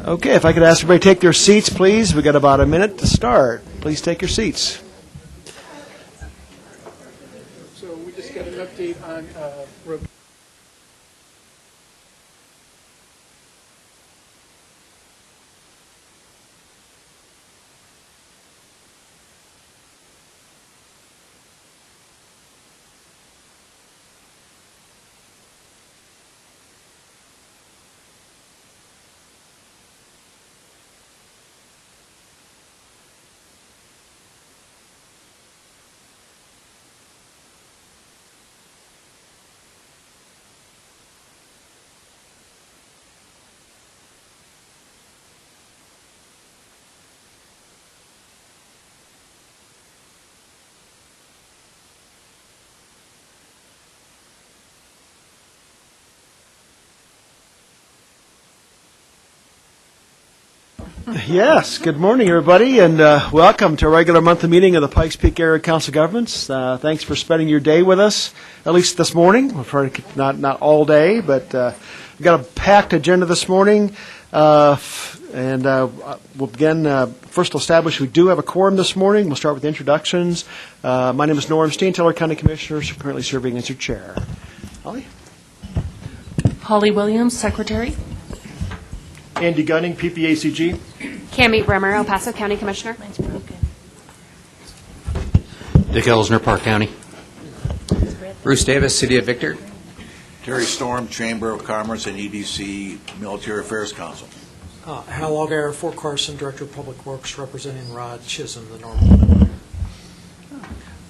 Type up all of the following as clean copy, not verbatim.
Okay, if I could ask everybody to take their seats, please. We've got about a minute to start. Please take your seats. So we just got an update on Yes, good morning, everybody, and welcome to a regular monthly meeting of the Pikes Peak Area Council of Governments. Thanks for spending your day with us, at least this morning. We'll try to not all day, but we've got a packed agenda this morning, and we'll begin. First, we'll establish we do have a quorum this morning. We'll start with the introductions. My name is Norm Steen, Teller County Commissioner, currently serving as your chair. Holly? Holly Williams, Secretary. Andy Gunning, PPACG. Cami Bremer, El Paso County Commissioner. Mine's broken. Dick Ellsner, Park County. Bruce Davis, City of Victor. Terry Storm, Chamber of Commerce and EDC Military Affairs Council. Hal Allgaier, Fort Carson, Director of Public Works, representing Rod Chisholm, the Normal.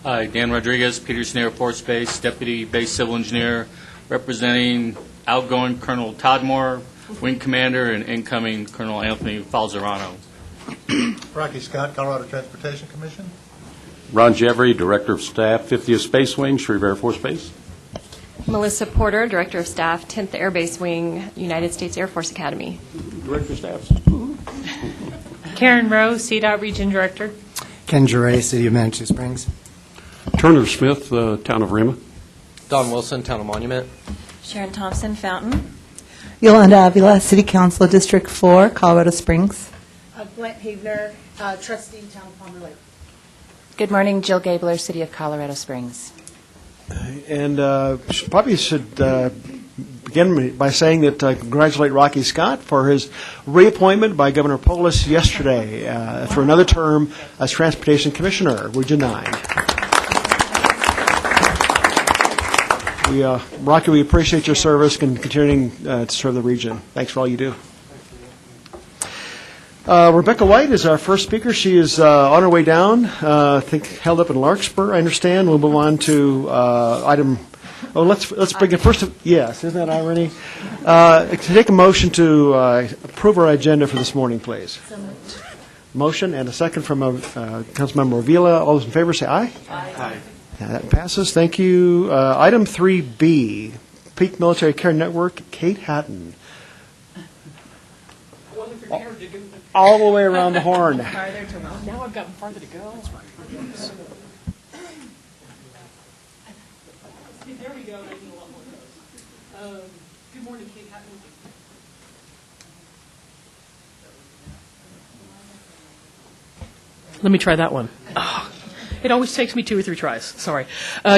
Hi, Dan Rodriguez, Peterson Air Force Base, Deputy Base Civil Engineer, representing outgoing Colonel Todd Moore, Wing Commander, and incoming Colonel Anthony Falzerano. Rocky Scott, Colorado Transportation Commission. Ron Jeffrey, Director of Staff, 50th Space Wing, Shreve Air Force Base. Melissa Porter, Director of Staff, 10th Air Base Wing, United States Air Force Academy. Director of Staff. Karen Rowe, CDOT Region Director. Ken Juray, City of Manitou Springs. Turner Smith, Town of Rima. Don Wilson, Town of Monument. Sharon Thompson, Fountain. Yolanda Avila, City Council, District 4, Colorado Springs. Blant Havener, Trustee, Town of Palmer Lake. Good morning, Jill Gabler, City of Colorado Springs. And probably should begin by saying that congratulate Rocky Scott for his reappointment by Governor Polis yesterday for another term as Transportation Commissioner, Region 9. Rocky, we appreciate your service and continuing to serve the region. Thanks for all you do. Rebecca White is our first speaker. She is on her way down, I think held up in Larkspur, I understand. We'll move on to item. Oh, let's bring it first. Yes, isn't that irony? Take a motion to approve our agenda for this morning, please. Motion and a second from Councilmember Avila. All those in favor say aye. Aye. That passes. Thank you. Item 3B, Peak Military Care Network, Kate Hatton. All the way around the horn. Now I've gotten farther to go. There we go. I need a lot more of those. Good morning, Kate Hatton. Let me try that one. It always takes me 2 or 3 tries. Sorry.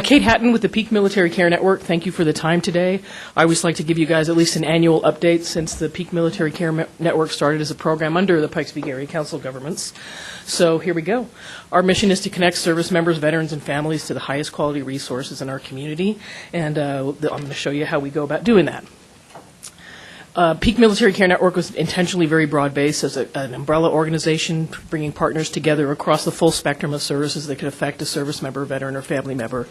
Kate Hatton with the Peak Military Care Network. Thank you for the time today. I always like to give you guys at least an annual update since the Peak Military Care Network started as a program under the Pikes Peak Area Council of Governments. So here we go. Our mission is to connect service members, veterans, and families to the highest quality resources in our community. And I'm going to show you how we go about doing that. Peak Military Care Network was intentionally very broad-based as an umbrella organization, bringing partners together across the full spectrum of services that could affect a service member, veteran, or family member.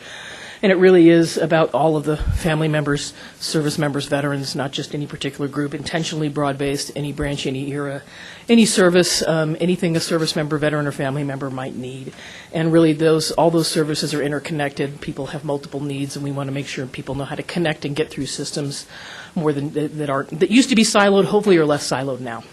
And it really is about all of the family members, service members, veterans, not just any particular group, intentionally broad-based, any branch, any era, any service, anything a service member, veteran, or family member might need. And really all those services are interconnected. People have multiple needs, and we want to make sure people know how to connect and get through systems more than that used to be siloed, hopefully are less siloed now.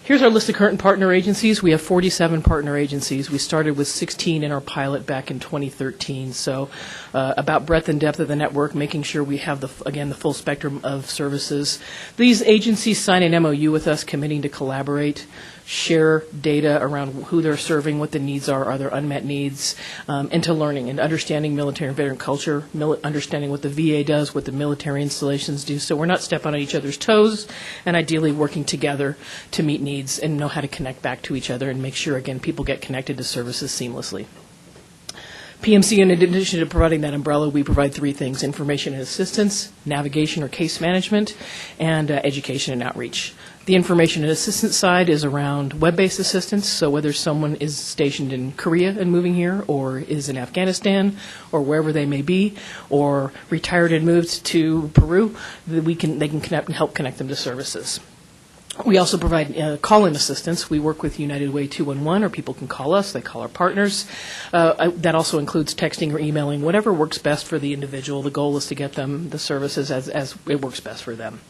Here's our list of current partner agencies. We have 47 partner agencies. We started with 16 in our pilot back in 2013. So about breadth and depth of the network, making sure we have, the full spectrum of services. These agencies sign an MOU with us, committing to collaborate, share data around who they're serving, what the needs are there unmet needs, into learning and understanding military and veteran culture, understanding what the VA does, what the military installations do. So we're not stepping on each other's toes, and ideally working together to meet needs and know how to connect back to each other and make sure, again, people get connected to services seamlessly. PMC, in addition to providing that umbrella, we provide three things: information and assistance, navigation or case management, and education and outreach. The information and assistance side is around web-based assistance, so whether someone is stationed in Korea and moving here, or is in Afghanistan, or wherever they may be, or retired and moved to Peru, they can connect and help connect them to services. We also provide call-in assistance. We work with United Way 211, or people can call us. They call our partners. That also includes texting or emailing, whatever works best for the individual. The goal is to get them the services as it works best for them.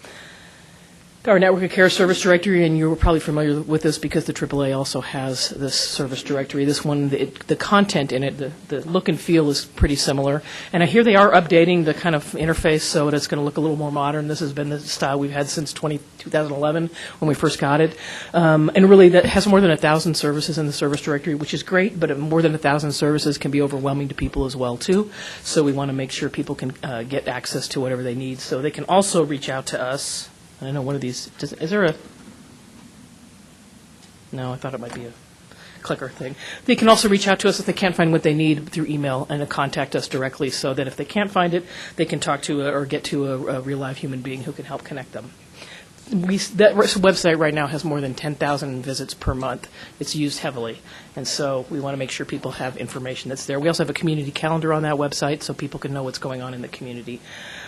Our Network of Care Service Directory, and you're probably familiar with this because the AAA also has this service directory. This one, the content in it, the look and feel is pretty similar. And I hear they are updating the kind of interface so it's going to look a little more modern. This has been the style we've had since 2011 when we first got it. And really that has more than 1,000 services in the service directory, which is great, but more than 1,000 services can be overwhelming to people as well, too. So we want to make sure people can get access to whatever they need. So they can also reach out to us. I know one of these, is there a, no, I thought it might be a clicker thing. They can also reach out to us if they can't find what they need through email and contact us directly, so that if they can't find it, they can talk to or get to a real live human being who can help connect them. That website right now has more than 10,000 visits per month. It's used heavily, and so we want to make sure people have information that's there. We also have a community calendar on that website so people can know what's going on in the community.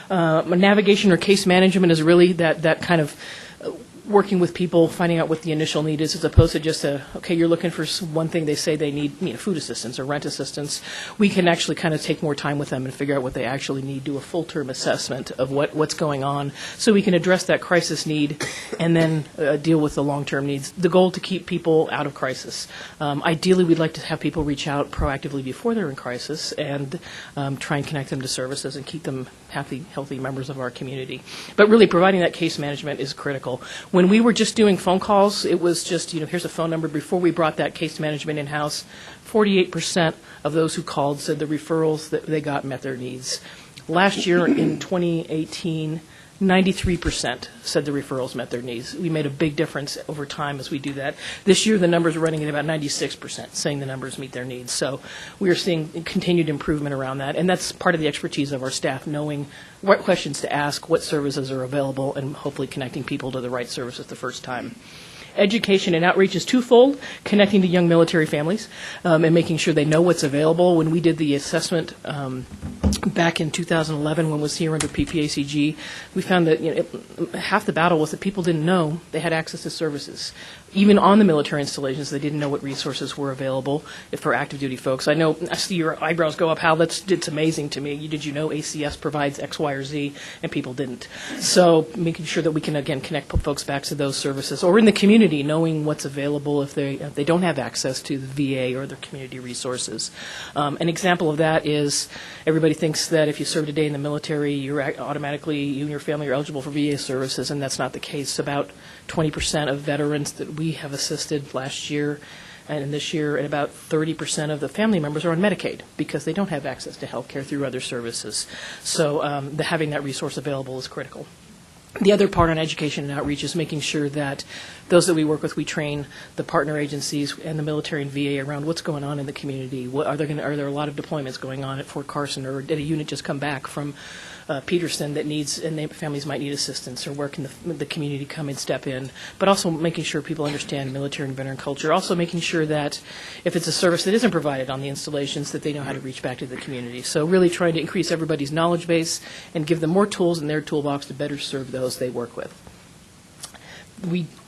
Navigation or case management is really that kind of working with people, finding out what the initial need is, as opposed to just okay, you're looking for one thing, they say they need, food assistance or rent assistance. We can actually kind of take more time with them and figure out what they actually need, do a full-term assessment of what's going on, so we can address that crisis need and then deal with the long-term needs. The goal to keep people out of crisis. Ideally, we'd like to have people reach out proactively before they're in crisis and try and connect them to services and keep them healthy members of our community. But really, providing that case management is critical. When we were just doing phone calls, it was just, here's a phone number. Before we brought that case management in-house, 48% of those who called said the referrals that they got met their needs. Last year, in 2018, 93% said the referrals met their needs. We made a big difference over time as we do that. This year, the numbers are running at about 96%, saying the numbers meet their needs. So we are seeing continued improvement around that, and that's part of the expertise of our staff, knowing what questions to ask, what services are available, and hopefully connecting people to the right services the first time. Education and outreach is twofold: connecting to young military families and making sure they know what's available. When we did the assessment back in 2011, when it was here under PPACG, we found that half the battle was that people didn't know they had access to services. Even on the military installations, they didn't know what resources were available for active duty folks. I see your eyebrows go up, Hal. It's amazing to me. Did you know ACS provides X, Y, or Z, and people didn't? So making sure that we can, again, connect folks back to those services, or in the community, knowing what's available if they don't have access to the VA or their community resources. An example of that is everybody thinks that if you served a day in the military, you and your family are eligible for VA services, and that's not the case. About 20% of veterans that we have assisted last year and this year, and about 30% of the family members are on Medicaid because they don't have access to health care through other services. So having that resource available is critical. The other part on education and outreach is making sure that those that we work with, we train the partner agencies and the military and VA around what's going on in the community. Are there a lot of deployments going on at Fort Carson, or did a unit just come back from Peterson that needs, and families might need assistance, or where can the community come and step in? But also making sure people understand military and veteran culture. Also making sure that if it's a service that isn't provided on the installations, that they know how to reach back to the community. So really trying to increase everybody's knowledge base and give them more tools in their toolbox to better serve those they work with.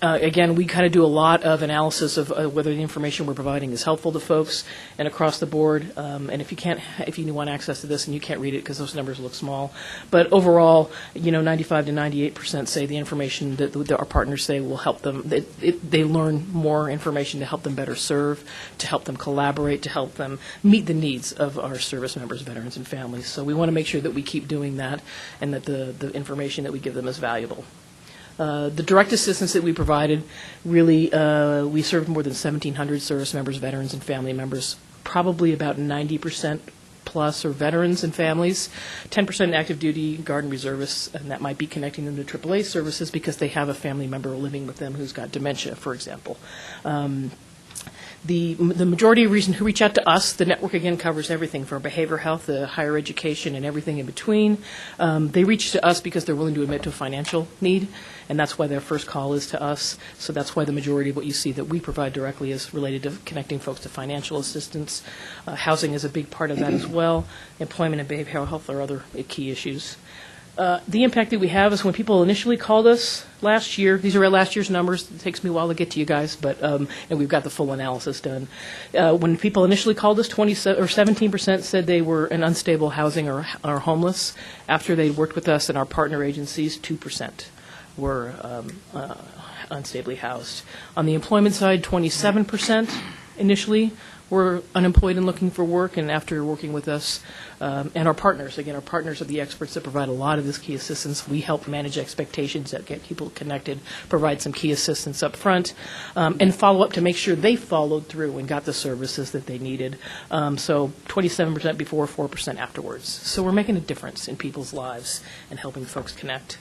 Again, we kind of do a lot of analysis of whether the information we're providing is helpful to folks and across the board. And if you want access to this and you can't read it because those numbers look small, but overall, 95 to 98% say the information that our partners say will help them. They learn more information to help them better serve, to help them collaborate, to help them meet the needs of our service members, veterans, and families. So we want to make sure that we keep doing that and that the information that we give them is valuable. The direct assistance that we provided, really, we served more than 1,700 service members, veterans, and family members. Probably about 90% plus are veterans and families, 10% active duty, Guard and reservists, and that might be connecting them to AAA services because they have a family member living with them who's got dementia, for example. The majority of reason who reach out to us, the network again covers everything from behavioral health to higher education and everything in between. They reach to us because they're willing to admit to a financial need, and that's why their first call is to us. So that's why the majority of what you see that we provide directly is related to connecting folks to financial assistance. Housing is a big part of that as well. Employment and behavioral health are other key issues. The impact that we have is when people initially called us last year, these are last year's numbers, it takes me a while to get to you guys, but and we've got the full analysis done. When people initially called us, 17% said they were in unstable housing or homeless. After they worked with us and our partner agencies, 2% were unstably housed. On the employment side, 27% initially were unemployed and looking for work, and after working with us and our partners, again, our partners are the experts that provide a lot of this key assistance. We help manage expectations that get people connected, provide some key assistance up front, and follow up to make sure they followed through and got the services that they needed. So 27% before, 4% afterwards. So we're making a difference in people's lives and helping folks connect.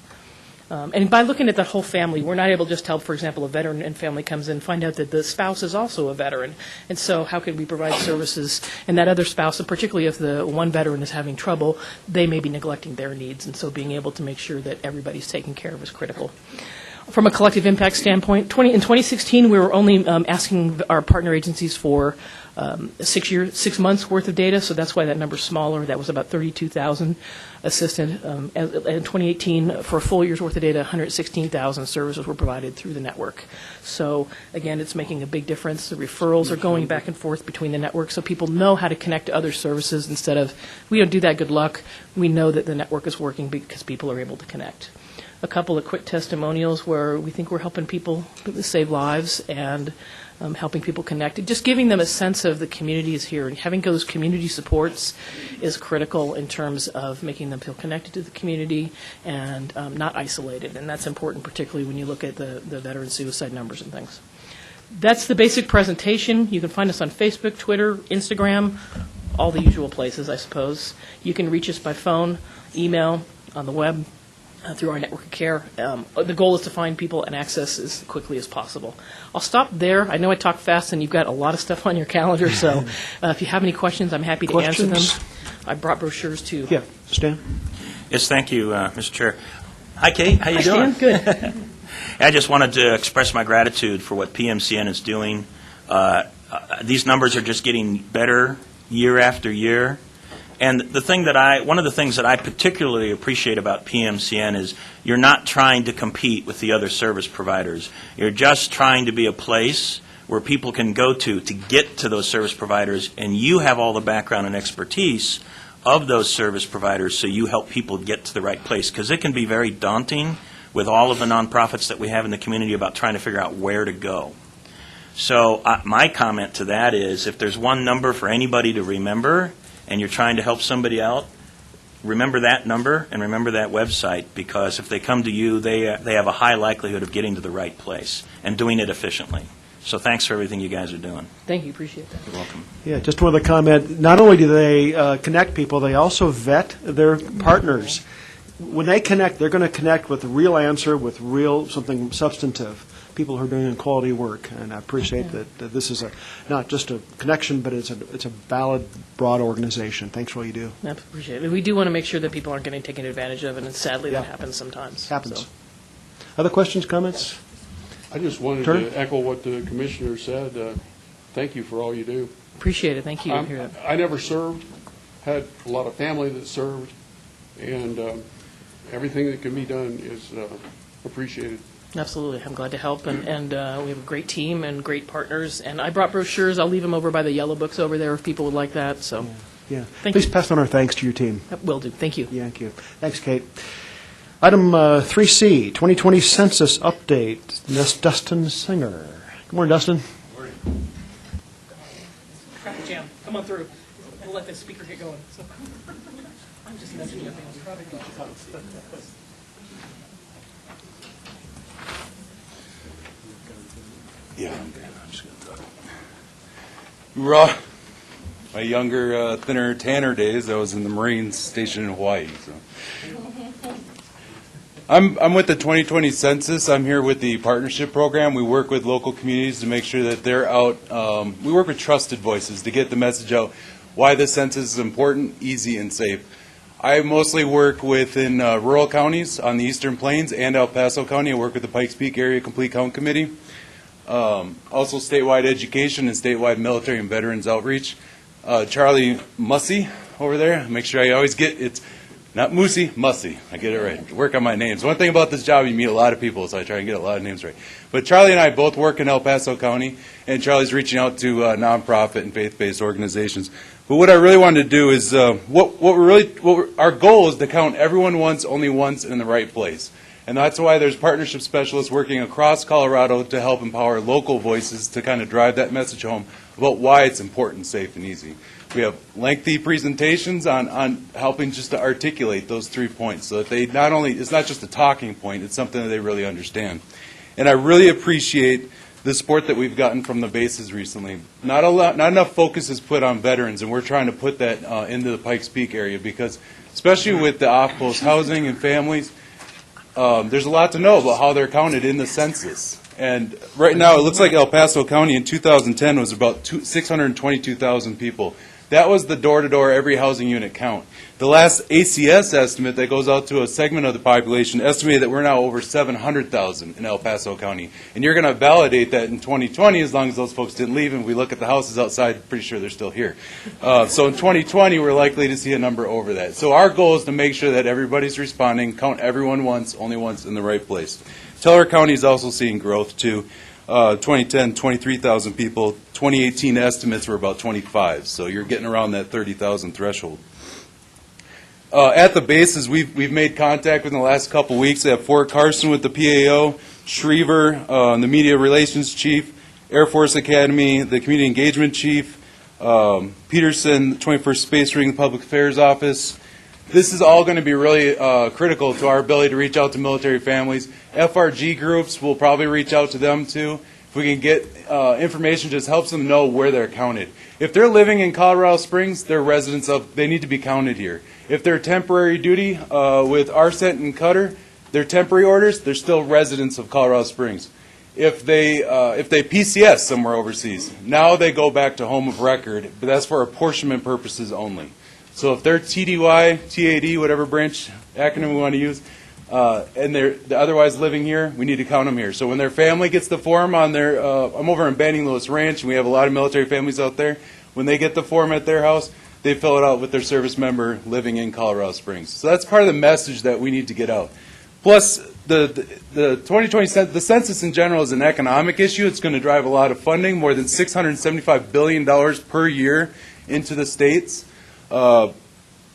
And by looking at the whole family, we're not able to just help, for example, a veteran and family comes in, find out that the spouse is also a veteran. And so how can we provide services? And that other spouse, and particularly if the one veteran is having trouble, they may be neglecting their needs. And so being able to make sure that everybody's taken care of is critical. From a collective impact standpoint, in 2016, we were only asking our partner agencies for 6 months worth of data, so that's why that number's smaller. That was about 32,000 assisted. In 2018, for a full year's worth of data, 116,000 services were provided through the network. So again, it's making a big difference. The referrals are going back and forth between the network, so people know how to connect to other services instead of, we don't do that, good luck. We know that the network is working because people are able to connect. A couple of quick testimonials where we think we're helping people save lives and helping people connect. Just giving them a sense of the community is here, and having those community supports is critical in terms of making them feel connected to the community and not isolated. And that's important, particularly when you look at the veteran suicide numbers and things. That's the basic presentation. You can find us on Facebook, Twitter, Instagram, all the usual places, I suppose. You can reach us by phone, email, on the web. Through our network of care. The goal is to find people and access as quickly as possible. I'll stop there. I know I talk fast and you've got a lot of stuff on your calendar, so if you have any questions, I'm happy to answer them. I brought brochures too. Yeah, Stan? Yes, thank you, Mr. Chair. Hi, Kate. How you doing? Stan? Good. I just wanted to express my gratitude for what PMCN is doing. These numbers are just getting better year after year. And one of the things that I particularly appreciate about PMCN is you're not trying to compete with the other service providers. You're just trying to be a place where people can go to get to those service providers, and you have all the background and expertise of those service providers, so you help people get to the right place. Because it can be very daunting with all of the nonprofits that we have in the community about trying to figure out where to go. So my comment to that is, if there's one number for anybody to remember, and you're trying to help somebody out, remember that number and remember that website, because if they come to you, they have a high likelihood of getting to the right place and doing it efficiently. So thanks for everything you guys are doing. Thank you. Appreciate that. You're welcome. Yeah, just one other comment. Not only do they connect people, they also vet their partners. When they connect, they're going to connect with a real answer, with real something substantive. People who are doing quality work, and I appreciate that this is not just a connection, but it's a valid, broad organization. Thanks for all you do. I appreciate it. We do want to make sure that people aren't getting taken advantage of, and sadly that happens sometimes. Happens. So. Other questions, comments? I just wanted to echo what the commissioner said. Thank you for all you do. Appreciate it. Thank you. I never served, had a lot of family that served, and everything that can be done is appreciated. Absolutely. I'm glad to help, and we have a great team and great partners. And I brought brochures. I'll leave them over by the yellow books over there if people would like that. So, Yeah. Thank Please you. pass on our thanks to your team. Will do. Thank you. Yeah, thank you. Thanks, Kate. Item 3C, 2020 Census Update. Miss Dustin Singer. Good morning, Dustin. Traffic jam. Come on through. We'll let the speaker get going. So, I'm just messing you up. Yeah, I'm just going to talk. Raw. My younger, thinner, tanner days, I was in the Marines stationed in Hawaii. So. I'm with the 2020 Census. I'm here with the partnership program. We work with local communities to make sure that they're out. We work with trusted voices to get the message out why the census is important, easy, and safe. I mostly work within rural counties on the Eastern Plains and El Paso County. I work with the Pikes Peak Area Complete Count Committee. Also statewide education and statewide military and veterans outreach. Charlie Mussey over there, make sure I always get, it's not Moosey, Mussey. I get it right. Work on my names. One thing about this job, you meet a lot of people, so I try and get a lot of names right. But Charlie and I both work in El Paso County, and Charlie's reaching out to nonprofit and faith-based organizations. But what I really wanted to do is, our goal is to count everyone once, only once, in the right place. And that's why there's partnership specialists working across Colorado to help empower local voices to kind of drive that message home about why it's important, safe, and easy. We have lengthy presentations on helping just to articulate those 3 points so that they not only, it's not just a talking point, it's something that they really understand. And I really appreciate the support that we've gotten from the bases recently. Not enough focus is put on veterans, and we're trying to put that into the Pikes Peak area because, especially with the off-post housing and families, there's a lot to know about how they're counted in the census. And right now, it looks like El Paso County in 2010 was about 622,000 people. That was the door-to-door every housing unit count. The last ACS estimate that goes out to a segment of the population estimated that we're now over 700,000 in El Paso County. And you're going to validate that in 2020 as long as those folks didn't leave. And we look at the houses outside, pretty sure they're still here. So in 2020, we're likely to see a number over that. So our goal is to make sure that everybody's responding, count everyone once, only once, in the right place. Teller County is also seeing growth too. 2010, 23,000 people. 2018 estimates were about 25, so you're getting around that 30,000 threshold. At the bases, we've made contact within the last couple weeks. At Fort Carson with the PAO, Schriever, the media relations chief, Air Force Academy, the community engagement chief, Peterson, 21st Space Ring Public Affairs Office. This is all going to be really critical to our ability to reach out to military families. FRG groups will probably reach out to them too. If we can get information, just helps them know where they're counted. If they're living in Colorado Springs, they're residents of, they need to be counted here. If they're temporary duty with RCENT and Cutter, they're temporary orders, they're still residents of Colorado Springs. If they PCS somewhere overseas, now they go back to home of record, but that's for apportionment purposes only. So if they're TDY, TAD, whatever branch acronym we want to use, and they're otherwise living here, we need to count them here. So when their family gets the form on their, I'm over in Banning Lewis Ranch, and we have a lot of military families out there. When they get the form at their house, they fill it out with their service member living in Colorado Springs. So that's part of the message that we need to get out. Plus, the 2020 the census in general is an economic issue. It's going to drive a lot of funding, more than $675 billion per year into the states.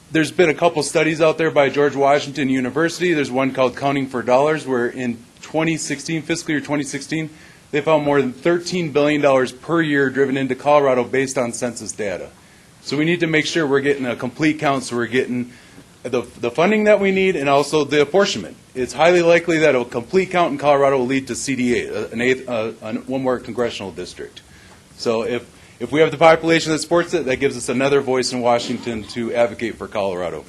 There's been a couple studies out there by George Washington University. There's one called Counting for Dollars, where in 2016, fiscal year 2016, they found more than $13 billion per year driven into Colorado based on census data. So we need to make sure we're getting a complete count, so we're getting the funding that we need and also the apportionment. It's highly likely that a complete count in Colorado will lead to CD8, one more congressional district. So if we have the population that supports it, that gives us another voice in Washington to advocate for Colorado.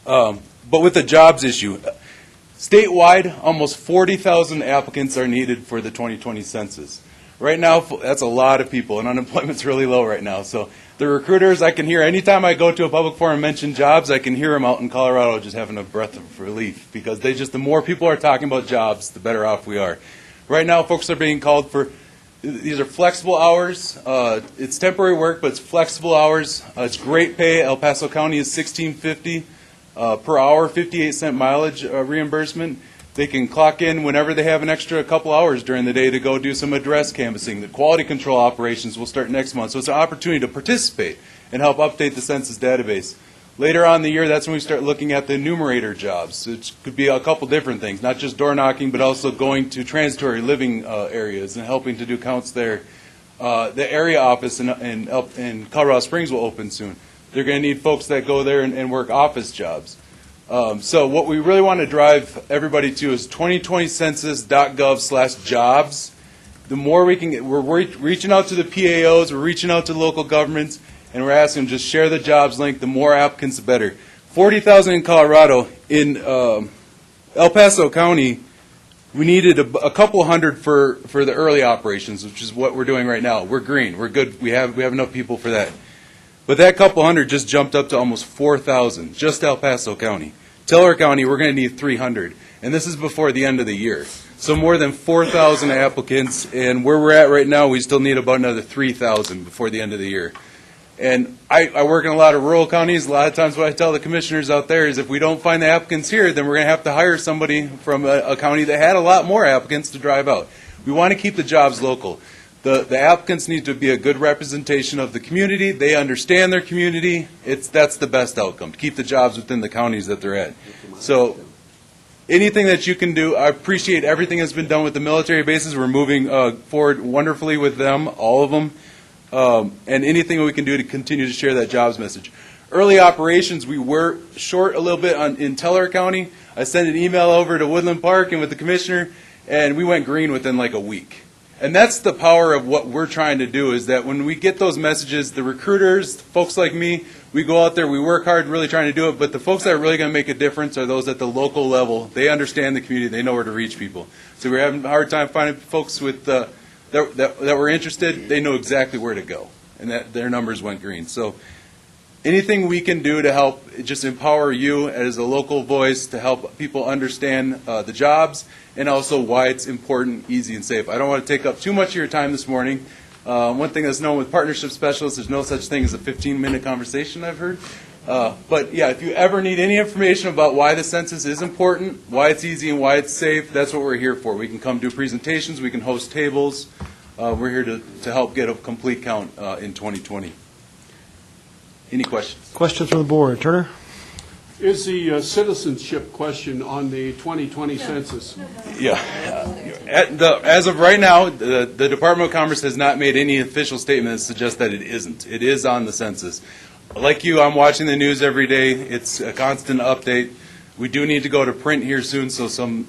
But with the jobs issue, statewide, almost 40,000 applicants are needed for the 2020 census. Right now, that's a lot of people, and unemployment's really low right now. So the recruiters, I can hear, anytime I go to a public forum and mention jobs, I can hear them out in Colorado just having a breath of relief, because the more people are talking about jobs, the better off we are. Right now, folks are being called for, these are flexible hours. It's temporary work, but it's flexible hours. It's great pay. El Paso County is $16.50 per hour, 58-cent mileage reimbursement. They can clock in whenever they have an extra couple hours during the day to go do some address canvassing. The quality control operations will start next month. So it's an opportunity to participate and help update the census database. Later on in the year, that's when we start looking at the enumerator jobs. It could be a couple different things, not just door knocking, but also going to transitory living areas and helping to do counts there. The area office in Colorado Springs will open soon. They're going to need folks that go there and work office jobs. So what we really want to drive everybody to is 2020census.gov/jobs. The more we can get, we're reaching out to the PAOs, we're reaching out to local governments, and we're asking them just share the jobs link. The more applicants, the better. 40,000 in Colorado. In El Paso County, we needed a couple hundred for the early operations, which is what we're doing right now. We're green. We're good. We have enough people for that. But that couple hundred just jumped up to almost 4,000, just El Paso County. Teller County, we're going to need 300, and this is before the end of the year. So more than 4,000 applicants, and where we're at right now, we still need about another 3,000 before the end of the year. And I work in a lot of rural counties. A lot of times what I tell the commissioners out there is if we don't find the applicants here, then we're going to have to hire somebody from a county that had a lot more applicants to drive out. We want to keep the jobs local. The applicants need to be a good representation of the community. They understand their community. That's the best outcome, to keep the jobs within the counties that they're at. So anything that you can do, I appreciate everything that's been done with the military bases. We're moving forward wonderfully with them, all of them. And anything we can do to continue to share that jobs message. Early operations, we were short a little bit in Teller County. I sent an email over to Woodland Park and with the commissioner, and we went green within like a week. And that's the power of what we're trying to do, is that when we get those messages, the recruiters, folks like me, we go out there, we work hard really trying to do it, but the folks that are really going to make a difference are those at the local level. They understand the community. They know where to reach people. So we're having a hard time finding folks with that were interested. They know exactly where to go, and that their numbers went green. So anything we can do to help just empower you as a local voice to help people understand the jobs and also why it's important, easy, and safe. I don't want to take up too much of your time this morning. One thing that's known with partnership specialists, there's no such thing as a 15-minute conversation, I've heard. But yeah, if you ever need any information about why the census is important, why it's easy, and why it's safe, that's what we're here for. We can come do presentations, we can host tables. We're here to help get a complete count in 2020. Any questions? Questions from the board. Turner? Is the citizenship question on the 2020 census? Yeah. As of right now, the Department of Commerce has not made any official statement that suggests that it isn't. It is on the census. Like you, I'm watching the news every day. It's a constant update. We do need to go to print here soon, so some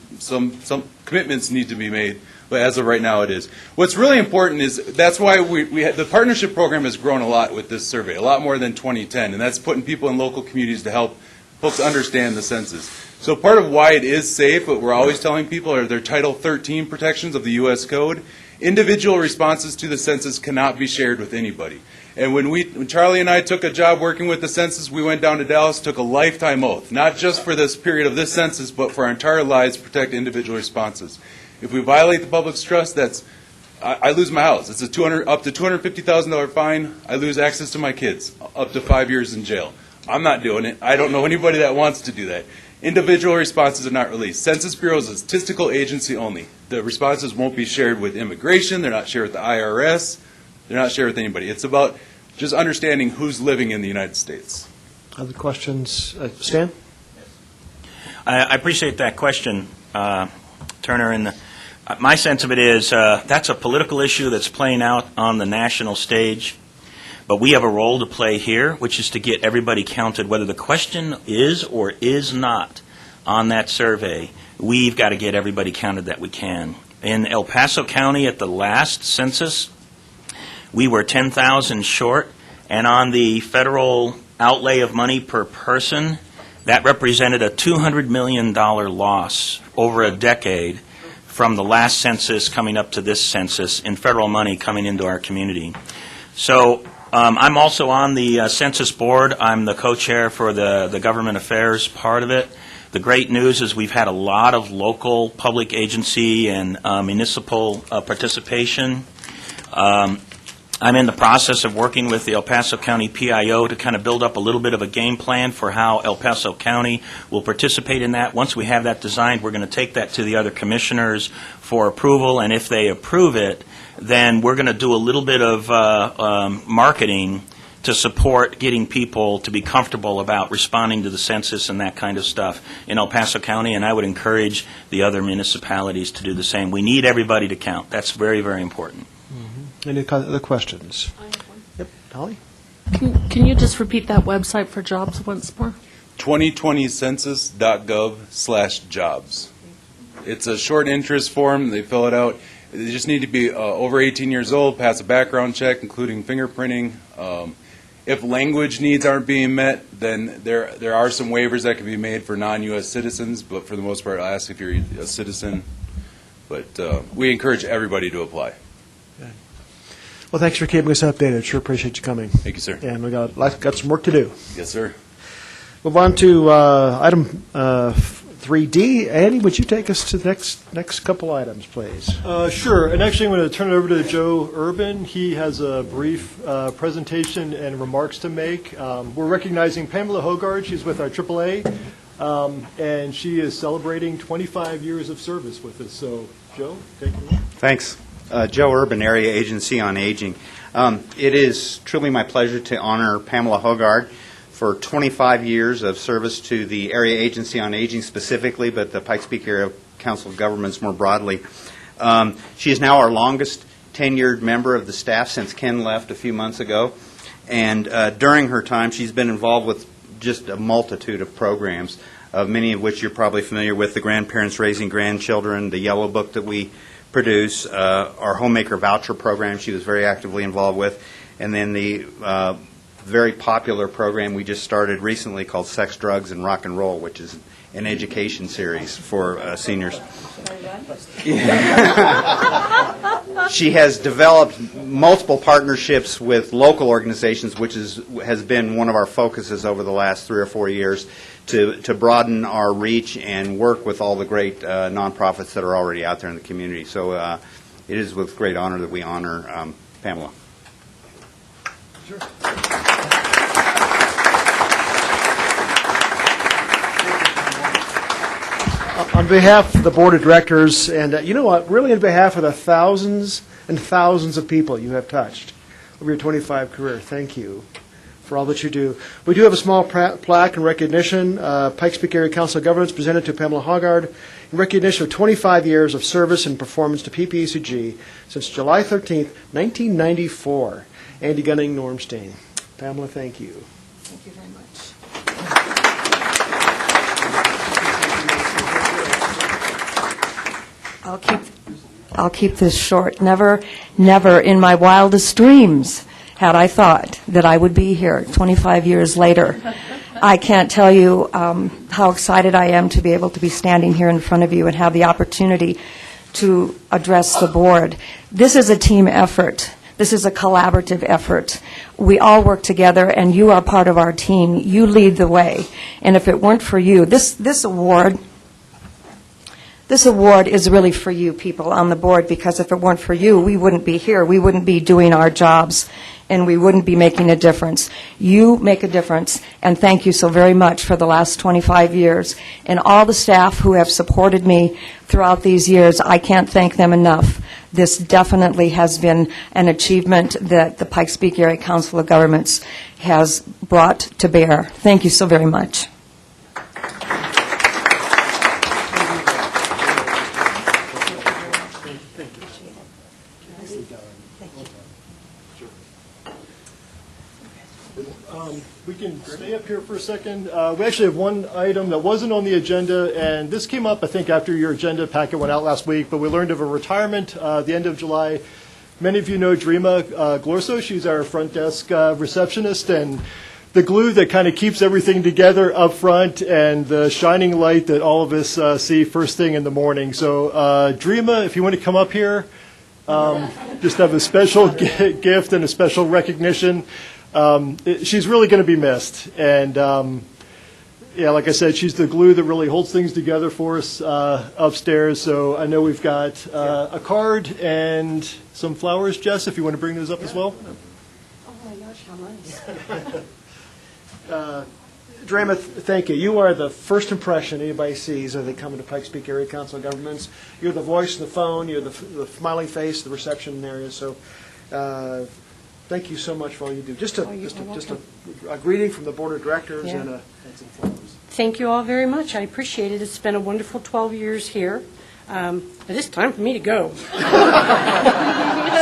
commitments need to be made. But as of right now, it is. What's really important is that's why the partnership program has grown a lot with this survey, a lot more than 2010, and that's putting people in local communities to help folks understand the census. So part of why it is safe, what we're always telling people, are their Title 13 protections of the U.S. Code. Individual responses to the census cannot be shared with anybody. And when Charlie and I took a job working with the census, we went down to Dallas, took a lifetime oath, not just for this period of this census, but for our entire lives to protect individual responses. If we violate the public's trust, I lose my house. It's up to $250,000 fine. I lose access to my kids, up to 5 years in jail. I'm not doing it. I don't know anybody that wants to do that. Individual responses are not released. Census Bureau is a statistical agency only. The responses won't be shared with immigration. They're not shared with the IRS. They're not shared with anybody. It's about just understanding who's living in the United States. Other questions? Stan? I appreciate that question, Turner. And my sense of it is that's a political issue that's playing out on the national stage. But we have a role to play here, which is to get everybody counted. Whether the question is or is not on that survey, we've got to get everybody counted that we can. In El Paso County at the last census, we were 10,000 short, and on the federal outlay of money per person, that represented a $200 million loss over a decade from the last census coming up to this census in federal money coming into our community. So I'm also on the census board. I'm the co-chair for the government affairs part of it. The great news is we've had a lot of local public agency and municipal participation. I'm in the process of working with the El Paso County PIO to kind of build up a little bit of a game plan for how El Paso County will participate in that. Once we have that designed, we're going to take that to the other commissioners for approval, and if they approve it, then we're going to do a little bit of marketing to support getting people to be comfortable about responding to the census and that kind of stuff in El Paso County, and I would encourage the other municipalities to do the same. We need everybody to count. That's very, very important. Any other questions? Yep, Holly? Can you just repeat that website for jobs once more? 2020census.gov/jobs. It's a short interest form. They fill it out. They just need to be over 18 years old, pass a background check, including fingerprinting. If language needs aren't being met, then there are some waivers that can be made for non-U.S. citizens, but for the most part, I'll ask if you're a citizen. But we encourage everybody to apply. Well, thanks for keeping us updated. Sure appreciate you coming. Thank you, sir. And we got some work to do. Yes, sir. Move on to item 3D. Andy, would you take us to the next couple items, please? Sure. And actually, I'm going to turn it over to Joe Urban. He has a brief presentation and remarks to make. We're recognizing Pamela Hogard. She's with our AAA, and she is celebrating 25 years of service with us. So, Joe, take it away. Thanks. Joe Urban, Area Agency on Aging. It is truly my pleasure to honor Pamela Hogard for 25 years of service to the Area Agency on Aging specifically, but the Pikes Peak Area Council of Governments more broadly. She is now our longest tenured member of the staff since Ken left a few months ago. And during her time, she's been involved with just a multitude of programs, many of which you're probably familiar with: the Grandparents Raising Grandchildren, the Yellow Book that we produce, our Homemaker Voucher program she was very actively involved with, and then the very popular program we just started recently called Sex, Drugs, and Rock and Roll, which is an education series for seniors. She has developed multiple partnerships with local organizations, which has been one of our focuses over the last 3 or 4 years, to broaden our reach and work with all the great nonprofits that are already out there in the community. So it is with great honor that we honor Pamela. Sure. On behalf of the Board of Directors, and you know what, really on behalf of the thousands and thousands of people you have touched over your 25 career, thank you for all that you do. We do have a small plaque in recognition. Pikes Peak Area Council of Governments presented to Pamela Hogard in recognition of 25 years of service and performance to PPACG since July 13th, 1994. Andy Gunning, Norm Stain. Pamela, thank you. Thank you very much. I'll keep this short. Never in my wildest dreams had I thought that I would be here 25 years later. I can't tell you how excited I am to be able to be standing here in front of you and have the opportunity to address the board. This is a team effort. This is a collaborative effort. We all work together, and you are part of our team. You lead the way. And if it weren't for you, this award is really for you people on the board, because if it weren't for you, we wouldn't be here. We wouldn't be doing our jobs, and we wouldn't be making a difference. You make a difference, and thank you so very much for the last 25 years. And all the staff who have supported me throughout these years, I can't thank them enough. This definitely has been an achievement that the Pikes Peak Area Council of Governments has brought to bear. Thank you so very much. We can stay up here for a second. We actually have one item that wasn't on the agenda, and this came up, I think, after your agenda packet went out last week, but we learned of a retirement at the end of July. Many of you know Dreama Glorso. She's our front desk receptionist, and the glue that kind of keeps everything together up front, and the shining light that all of us see first thing in the morning. So Dreama, if you want to come up here, just have a special gift and a special recognition. She's really going to be missed, and Yeah, like I said, she's the glue that really holds things together for us upstairs. So I know we've got a card and some flowers. Jess, if you want to bring those up as well. Oh my gosh, how nice. Drama, thank you. You are the first impression anybody sees as they come into Pikes Peak Area Council of Governments. You're the voice of the phone. You're the smiling face, the reception area. So thank you so much for all you do. Just a greeting from the Board of Directors Yeah. and some flowers. Thank you all very much. I appreciate it. It's been a wonderful 12 years here. But it's time for me to go.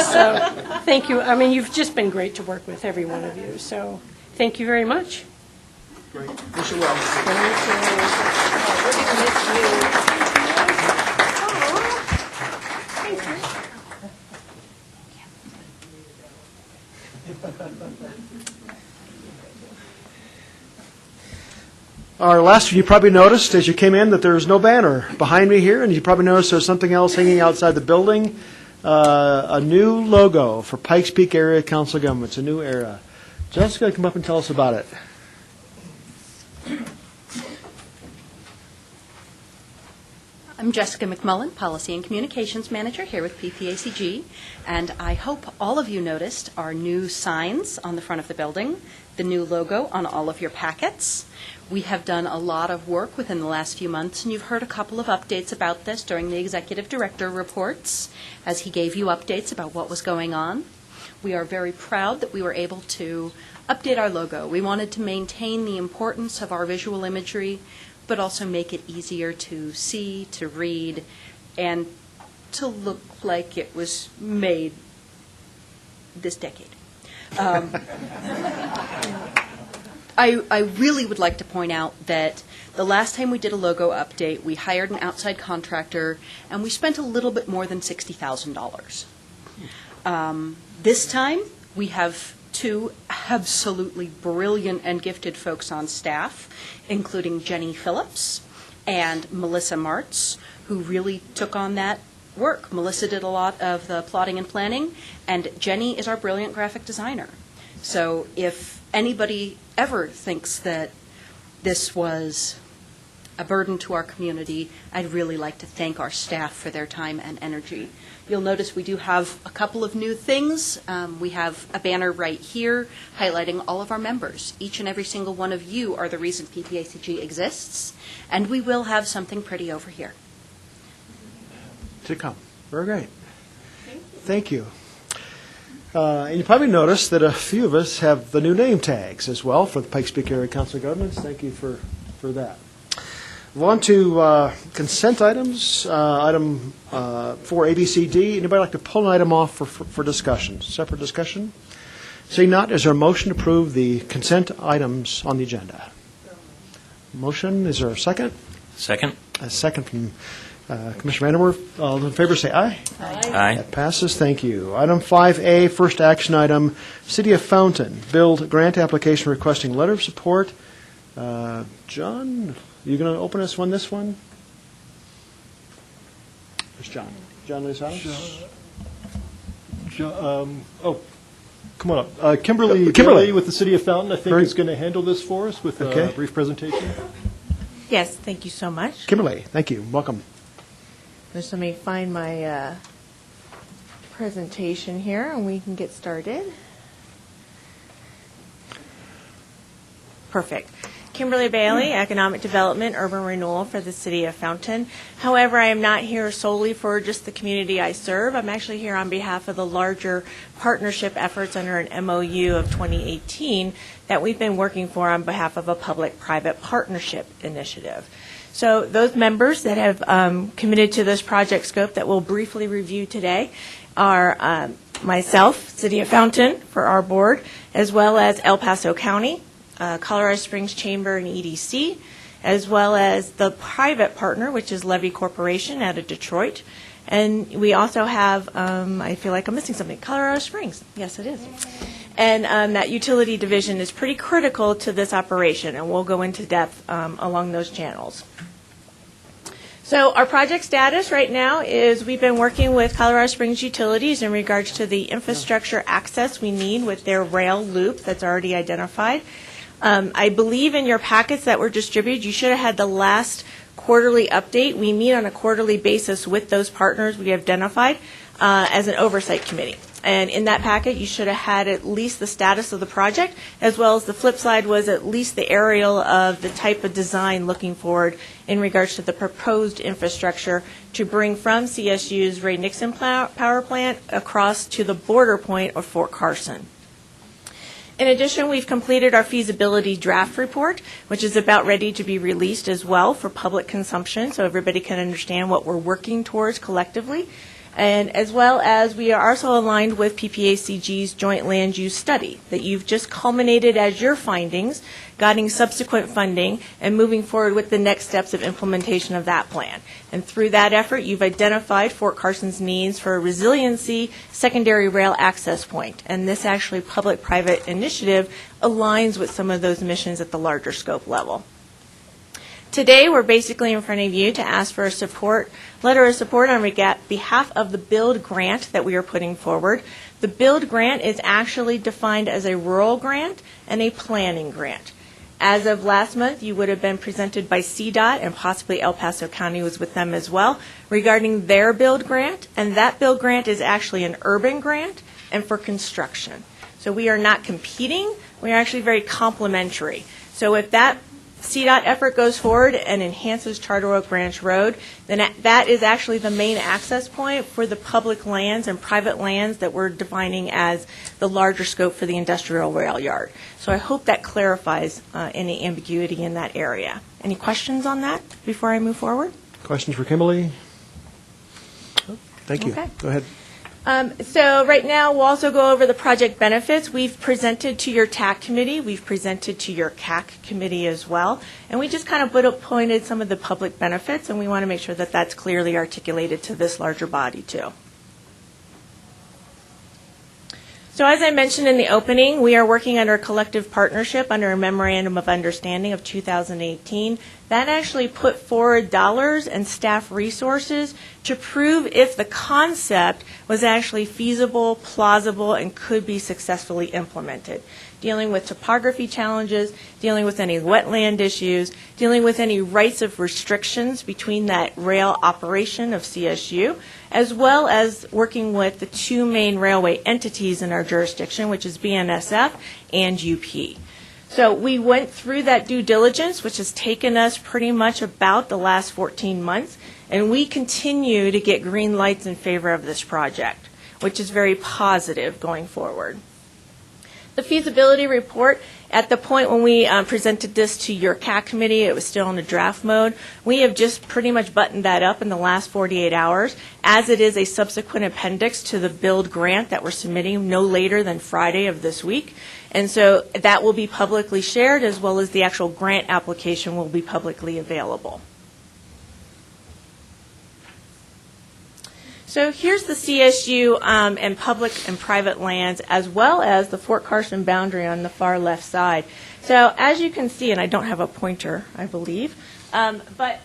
So, thank you. I mean, you've just been great to work with, every one of you. So, thank you very much. Great. Wish you well. Our last one, you probably noticed as you came in that there's no banner behind me here, and you probably noticed there's something else hanging outside the building, a new logo for Pikes Peak Area Council of Governments, a new era. Jessica, come up and tell us about it. I'm Jessica McMullen, Policy and Communications Manager here with PPACG, and I hope all of you noticed our new signs on the front of the building, the new logo on all of your packets. We have done a lot of work within the last few months, and you've heard a couple of updates about this during the Executive Director reports, as he gave you updates about what was going on. We are very proud that we were able to update our logo. We wanted to maintain the importance of our visual imagery, but also make it easier to see, to read, and to look like it was made this decade. I really would like to point out that the last time we did a logo update, we hired an outside contractor, and we spent a little bit more than $60,000. This time, we have two absolutely brilliant and gifted folks on staff, including Jenny Phillips and Melissa Martz, who really took on that work. Melissa did a lot of the plotting and planning, and Jenny is our brilliant graphic designer. So if anybody ever thinks that this was a burden to our community, I'd really like to thank our staff for their time and energy. You'll notice we do have a couple of new things. We have a banner right here highlighting all of our members. Each and every single one of you are the reason PPACG exists, and we will have something pretty over here. To come. Very great. Thank you. And you probably noticed that a few of us have the new name tags as well for the Pikes Peak Area Council of Governments. Thank you for that. On to consent items. Item 4, ABCD. Anybody like to pull an item off for discussion? Separate discussion? Seeing not, is there a motion to approve the consent items on the agenda? Motion. Is there a second? Second. A second from Commissioner Vanderwerf. All those in favor say aye. Aye. That passes. Thank you. Item 5A, first action item, City of Fountain, build grant application requesting letter of support. John, you going to open us this one? There's John. John Lozano? Come on up. Kimberly Bailey with the City of Fountain, I think, is going to handle this for us with a brief presentation. Yes, thank you so much. Kimberly, thank you. Welcome. Just let me find my presentation here, and we can get started. Perfect. Kimberly Bailey, Economic Development, Urban Renewal for the City of Fountain. However, I am not here solely for just the community I serve. I'm actually here on behalf of the larger partnership efforts under an MOU of 2018 that we've been working for on behalf of a public-private partnership initiative. So those members that have committed to this project scope that we'll briefly review today are myself, City of Fountain, for our board, as well as El Paso County, Colorado Springs Chamber and EDC, as well as the private partner, which is Levy Corporation out of Detroit. And we also have, I feel like I'm missing something, Colorado Springs. Yes, it is. And that utility division is pretty critical to this operation, and we'll go into depth along those channels. So our project status right now is we've been working with Colorado Springs Utilities in regards to the infrastructure access we need with their rail loop that's already identified. I believe in your packets that were distributed, you should have had the last quarterly update. We meet on a quarterly basis with those partners we have identified as an oversight committee. And in that packet, you should have had at least the status of the project, as well as the flip side was at least the aerial of the type of design looking forward in regards to the proposed infrastructure to bring from CSU's Ray Nixon power plant across to the border point of Fort Carson. In addition, we've completed our feasibility draft report, which is about ready to be released as well for public consumption, so everybody can understand what we're working towards collectively. And as well as we are also aligned with PPACG's joint land use study that you've just culminated as your findings, getting subsequent funding, and moving forward with the next steps of implementation of that plan. And through that effort, you've identified Fort Carson's needs for a resiliency secondary rail access point. And this actually public-private initiative aligns with some of those missions at the larger scope level. Today, we're basically in front of you to ask for a letter of support on behalf of the BUILD grant that we are putting forward. The BUILD grant is actually defined as a rural grant and a planning grant. As of last month, you would have been presented by CDOT, and possibly El Paso County was with them as well, regarding their BUILD grant. And that BUILD grant is actually an urban grant and for construction. So we are not competing. We are actually very complementary. So if that CDOT effort goes forward and enhances Charter Oak Branch Road, then that is actually the main access point for the public lands and private lands that we're defining as the larger scope for the industrial rail yard. So I hope that clarifies any ambiguity in that area. Any questions on that before I move forward? Questions for Kimberly? Thank you. Okay. Go ahead. So right now, we'll also go over the project benefits. We've presented to your TAC committee. We've presented to your CAC committee as well. And we just kind of pointed some of the public benefits, and we want to make sure that that's clearly articulated to this larger body, too. So as I mentioned in the opening, we are working under a collective partnership under a Memorandum of Understanding of 2018. That actually put forward dollars and staff resources to prove if the concept was actually feasible, plausible, and could be successfully implemented. Dealing with topography challenges, dealing with any wetland issues, dealing with any rights of restrictions between that rail operation of CSU, as well as working with the two main railway entities in our jurisdiction, which is BNSF and UP. So we went through that due diligence, which has taken us pretty much about the last 14 months, and we continue to get green lights in favor of this project, which is very positive going forward. The feasibility report, at the point when we presented this to your CAC committee, it was still in a draft mode. We have just pretty much buttoned that up in the last 48 hours, as it is a subsequent appendix to the BUILD grant that we're submitting no later than Friday of this week. And so that will be publicly shared, as well as the actual grant application will be publicly available. So here's the CSU and public and private lands, as well as the Fort Carson boundary on the far left side. So as you can see, and I don't have a pointer, I believe, but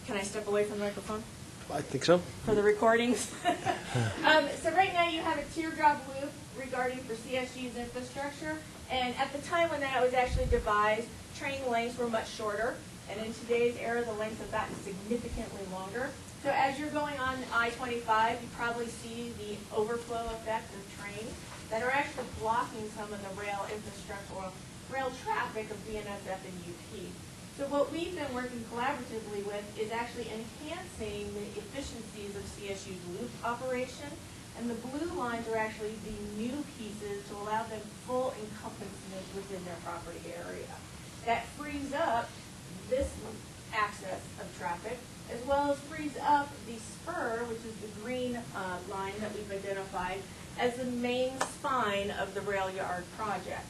can I step away from the microphone? I think so. For the recordings. So right now you have a teardrop loop regarding for CSU's infrastructure. And at the time when that was actually devised, train lengths were much shorter. And in today's era, the lengths have gotten significantly longer. So as you're going on I-25, you probably see the overflow effect of trains that are actually blocking some of the rail infrastructure or rail traffic of BNSF and UP. So what we've been working collaboratively with is actually enhancing the efficiencies of CSU's loop operation. And the blue lines are actually the new pieces to allow them full encompassment within their property area. That frees up this access of traffic, as well as frees up the spur, which is the green line that we've identified as the main spine of the rail yard project.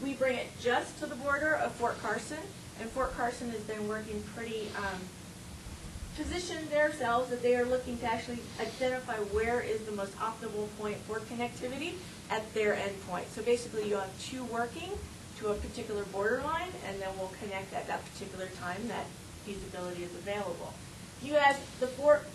We bring it just to the border of Fort Carson, and Fort Carson has been working pretty positioned themselves that they are looking to actually identify where is the most optimal point for connectivity at their endpoint. So basically you have two working to a particular borderline, and then we'll connect at that particular time that feasibility is available. You have the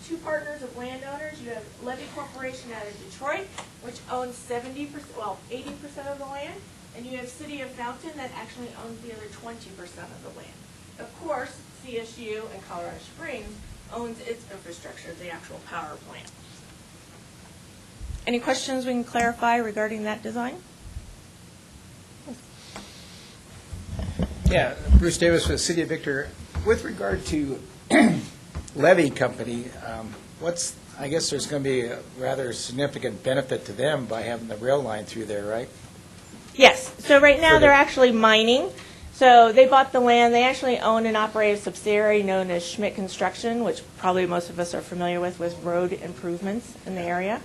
two partners of landowners. You have Levy Corporation out of Detroit, which owns 80% of the land, and you have City of Fountain that actually owns the other 20% of the land. Of course, CSU and Colorado Springs owns its infrastructure, the actual power plant. Any questions we can clarify regarding that design? Yeah, Bruce Davis with City of Victor. With regard to levy company, I guess there's going to be a rather significant benefit to them by having the rail line through there, right? Yes. So right now they're actually mining. So they bought the land. They actually own and operate a subsidiary known as Schmidt Construction, which probably most of us are familiar with road improvements in the area.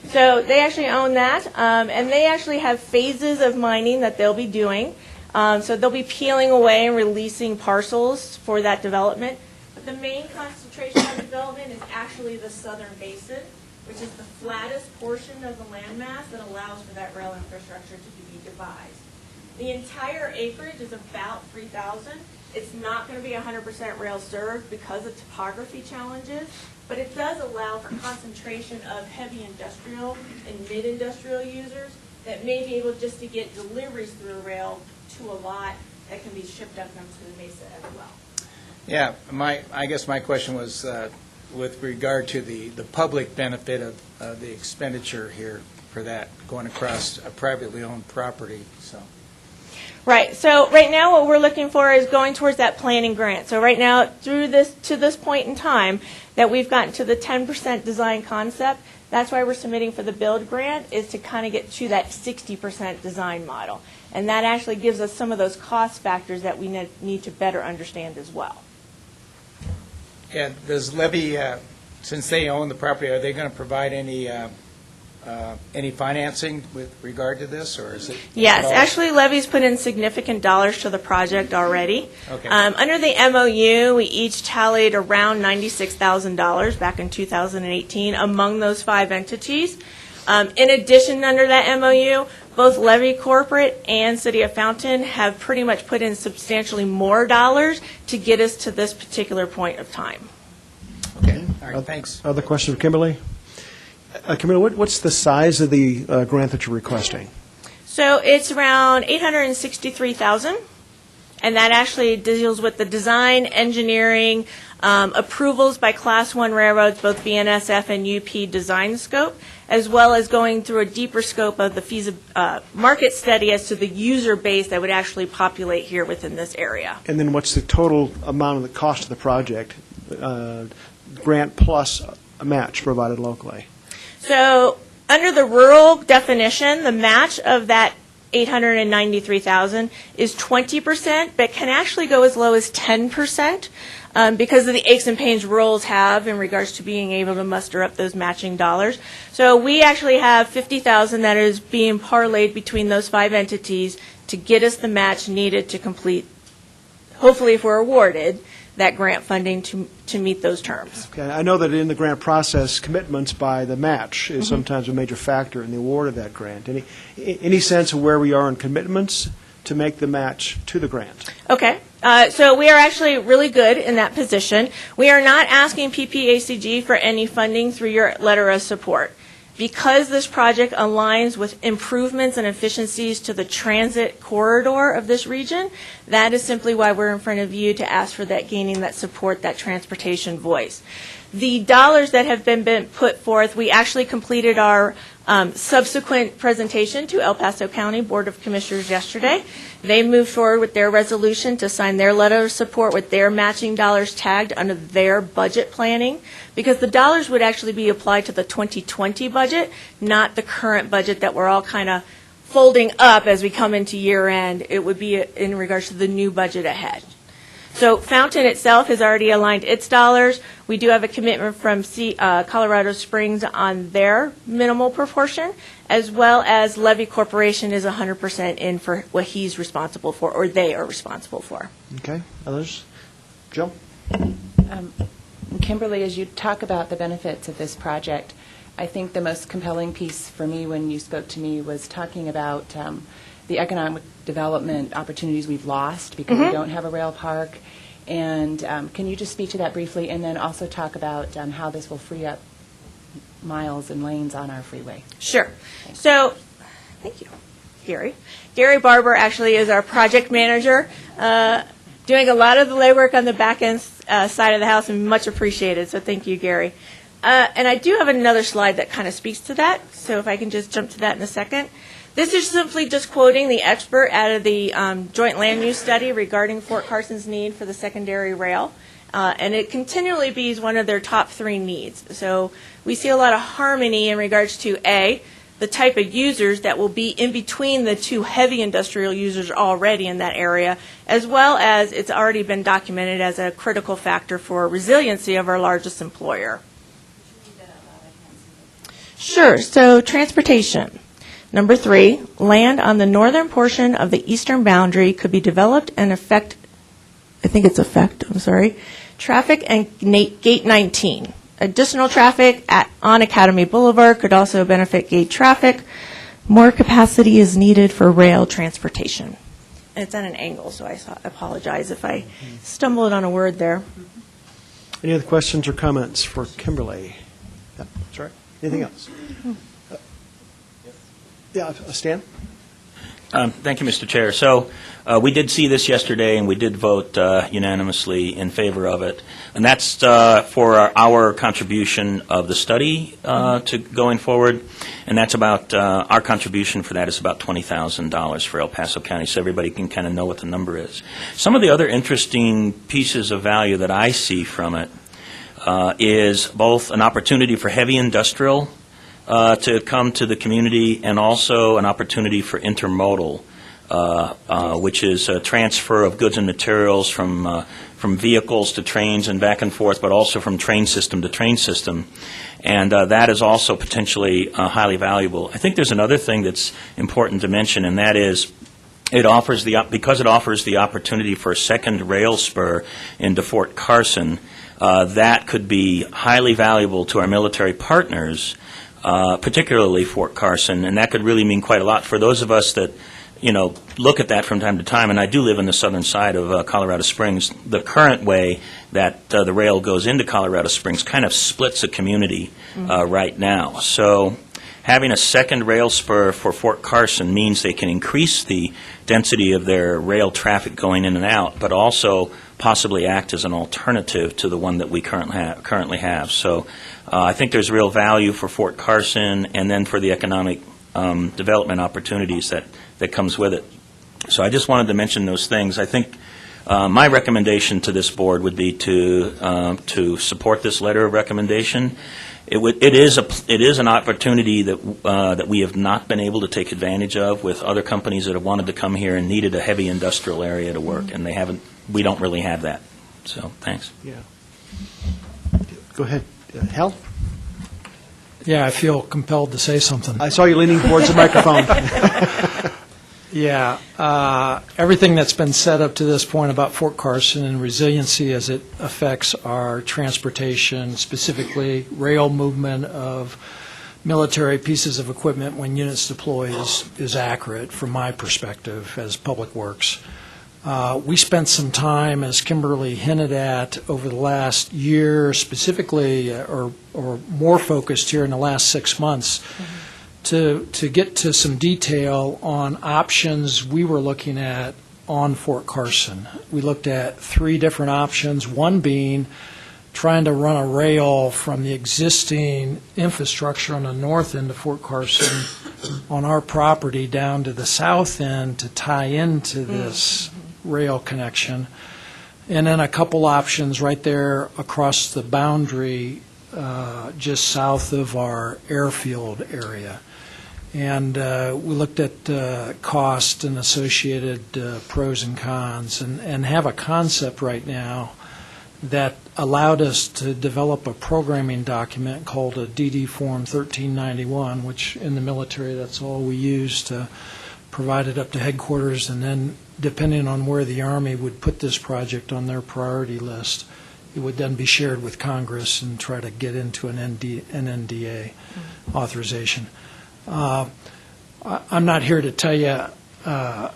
So they actually own that, and they actually have phases of mining that they'll be doing. So they'll be peeling away and releasing parcels for that development. But the main concentration of development is actually the southern basin, which is the flattest portion of the landmass that allows for that rail infrastructure to be devised. The entire acreage is about 3,000. It's not going to be 100% rail served because of topography challenges, but it does allow for concentration of heavy industrial and mid-industrial users that may be able just to get deliveries through rail to a lot that can be shipped up into the mesa as well. Yeah, I guess my question was with regard to the public benefit of the expenditure here for that going across a privately owned property. So. Right. So right now what we're looking for is going towards that planning grant. So right now to this point in time that we've gotten to the 10% design concept, that's why we're submitting for the build grant, is to kind of get to that 60% design model. And that actually gives us some of those cost factors that we need to better understand as well. Yeah, does Levy, since they own the property, are they going to provide any financing with regard to this, or is it? Yes, actually Levy's put in significant dollars to the project already. Okay. Under the MOU, we each tallied around $96,000 back in 2018 among those 5 entities. In addition, under that MOU, both Levy Corporate and City of Fountain have pretty much put in substantially more dollars to get us to this particular point of time. Okay, all right, thanks. Other question for Kimberly? Kimberly, what's the size of the grant that you're requesting? So it's around $863,000, and that actually deals with the design, engineering, approvals by Class 1 railroads, both BNSF and UP design scope, as well as going through a deeper scope of the market study as to the user base that would actually populate here within this area. And then what's the total amount of the cost of the project, grant plus a match provided locally? So under the rural definition, the match of that $893,000 is 20%, but can actually go as low as 10%. Because of the aches and pains rurals have in regards to being able to muster up those matching dollars. So we actually have $50,000 that is being parlayed between those 5 entities to get us the match needed to complete, hopefully if we're awarded, that grant funding to meet those terms. Okay, I know that in the grant process, commitments by the match is sometimes a major factor in the award of that grant. Any sense of where we are in commitments to make the match to the grant? Okay. So we are actually really good in that position. We are not asking PPACG for any funding through your letter of support. Because this project aligns with improvements and efficiencies to the transit corridor of this region, that is simply why we're in front of you to ask for that, gaining that support, that transportation voice. The dollars that have been put forth, we actually completed our subsequent presentation to El Paso County Board of Commissioners yesterday. They moved forward with their resolution to sign their letter of support with their matching dollars tagged under their budget planning, because the dollars would actually be applied to the 2020 budget, not the current budget that we're all kind of folding up as we come into year end. It would be in regards to the new budget ahead. So Fountain itself has already aligned its dollars. We do have a commitment from Colorado Springs on their minimal proportion, as well as Levy Corporation is 100% in for what he's responsible for, or they are responsible for. Okay. Others? Jill? Kimberly, as you talk about the benefits of this project, I think the most compelling piece for me when you spoke to me was talking about the economic development opportunities we've lost because we don't have a rail park. And can you just speak to that briefly, and then also talk about how this will free up miles and lanes on our freeway? Sure. So, thank you. Gary. Gary Barber actually is our project manager, doing a lot of the legwork on the back end side of the house, and much appreciated. So thank you, Gary. And I do have another slide that kind of speaks to that. So if I can just jump to that in a second. This is simply just quoting the expert out of the joint land use study regarding Fort Carson's need for the secondary rail. And it continually be one of their top 3 needs. So we see a lot of harmony in regards to, A, the type of users that will be in between the 2 heavy industrial users already in that area, as well as it's already been documented as a critical factor for resiliency of our largest employer. Sure. So transportation. Number 3, land on the northern portion of the eastern boundary could be developed and traffic and Gate 19. Additional traffic on Academy Boulevard could also benefit gate traffic. More capacity is needed for rail transportation. And it's at an angle, so I apologize if I stumbled on a word there. Any other questions or comments for Kimberly? Yeah, sorry. Anything else? Yeah, Stan? Thank you, Mr. Chair. So we did see this yesterday, and we did vote unanimously in favor of it. And that's for our contribution of the study to going forward. And that's about, our contribution for that is about $20,000 for El Paso County, so everybody can kind of know what the number is. Some of the other interesting pieces of value that I see from it is both an opportunity for heavy industrial to come to the community, and also an opportunity for intermodal, which is a transfer of goods and materials from vehicles to trains and back and forth, but also from train system to train system. And that is also potentially highly valuable. I think there's another thing that's important to mention, and that is because it offers the opportunity for a second rail spur into Fort Carson, that could be highly valuable to our military partners, particularly Fort Carson, and that could really mean quite a lot for those of us that, look at that from time to time. And I do live in the southern side of Colorado Springs. The current way that the rail goes into Colorado Springs kind of splits a community right now. So having a second rail spur for Fort Carson means they can increase the density of their rail traffic going in and out, but also possibly act as an alternative to the one that we currently have. So I think there's real value for Fort Carson, and then for the economic development opportunities that comes with it. So I just wanted to mention those things. I think my recommendation to this board would be to support this letter of recommendation. It is an opportunity that we have not been able to take advantage of with other companies that have wanted to come here and needed a heavy industrial area to work, and they haven't. We don't really have that. So thanks. Yeah. Go ahead, Hal. Yeah, I feel compelled to say something. I saw you leaning towards the microphone. Yeah, everything that's been said up to this point about Fort Carson and resiliency as it affects our transportation, specifically rail movement of military pieces of equipment when units deploy, is accurate from my perspective as Public Works. We spent some time, as Kimberly hinted at, over the last year, specifically, or more focused here in the last 6 months, to get to some detail on options we were looking at on Fort Carson. We looked at 3 different options, one being trying to run a rail from the existing infrastructure on the north end of Fort Carson on our property down to the south end to tie into this rail connection, and then a couple options right there across the boundary just south of our airfield area. And we looked at cost and associated pros and cons, and have a concept right now that allowed us to develop a programming document called a DD Form 1391, which in the military, that's all we use to provide it up to headquarters, and then depending on where the Army would put this project on their priority list, it would then be shared with Congress and try to get into an NDA authorization. I'm not here to tell you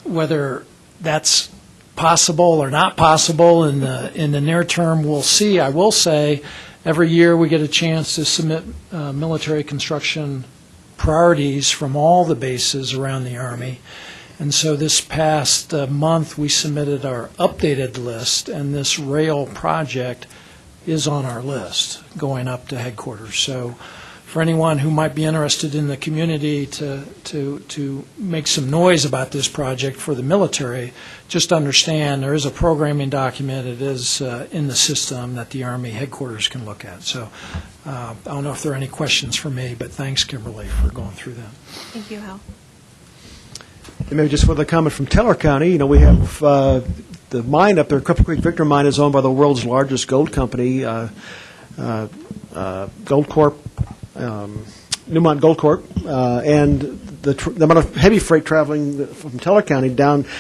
whether that's possible or not possible in the near term. We'll see. I will say every year we get a chance to submit military construction priorities from all the bases around the Army. And so this past month, we submitted our updated list, and this rail project is on our list going up to headquarters. So for anyone who might be interested in the community to make some noise about this project for the military, just understand there is a programming document. It is in the system that the Army headquarters can look at. So I don't know if there are any questions for me, but thanks, Kimberly, for going through that. Thank you, Hal. And maybe just with a comment from Teller County, you know, we have the mine up there, Cripple Creek Victor Mine, is owned by the world's largest gold company, Gold Corp, Newmont Gold Corp, and the amount of heavy freight traveling from Teller County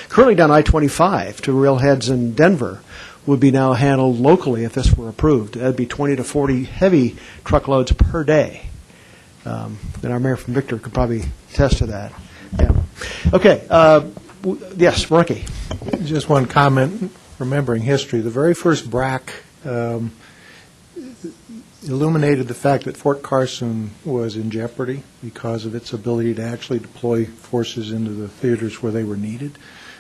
currently down I-25 to railheads in Denver would be now handled locally if this were approved. That would be 20 to 40 heavy truckloads per day. And our mayor from Victor could probably attest to that. Yeah. Okay. Yes, Ricky. Just one comment, remembering history. The very first BRAC illuminated the fact that Fort Carson was in jeopardy because of its ability to actually deploy forces into the theaters where they were needed.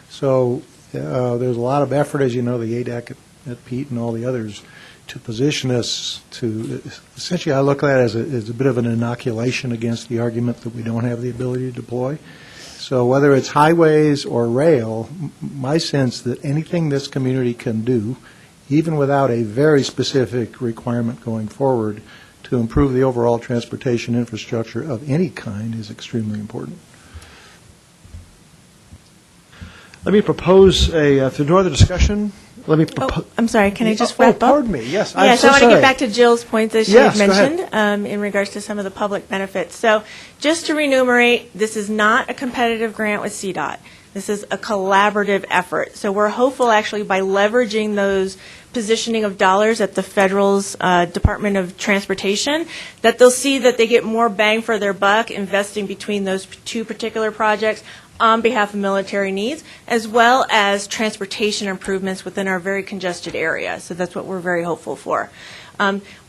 So there's a lot of effort, as you know, the ADAC at Pete and all the others, to position us to, essentially I look at it as a bit of an inoculation against the argument that we don't have the ability to deploy. So whether it's highways or rail, my sense that anything this community can do, even without a very specific requirement going forward, to improve the overall transportation infrastructure of any kind is extremely important. Let me propose if there's no other discussion, let me propose. I'm sorry, can I just wrap up? Pardon me, yes. I'm Yes, so I want to sorry. get back to Jill's point that she Yes, had go ahead. mentioned in regards to some of the public benefits. So just to remunerate, this is not a competitive grant with CDOT. This is a collaborative effort. So we're hopeful actually by leveraging those positioning of dollars at the federal's Department of Transportation, that they'll see that they get more bang for their buck investing between those two particular projects on behalf of military needs, as well as transportation improvements within our very congested area. So that's what we're very hopeful for.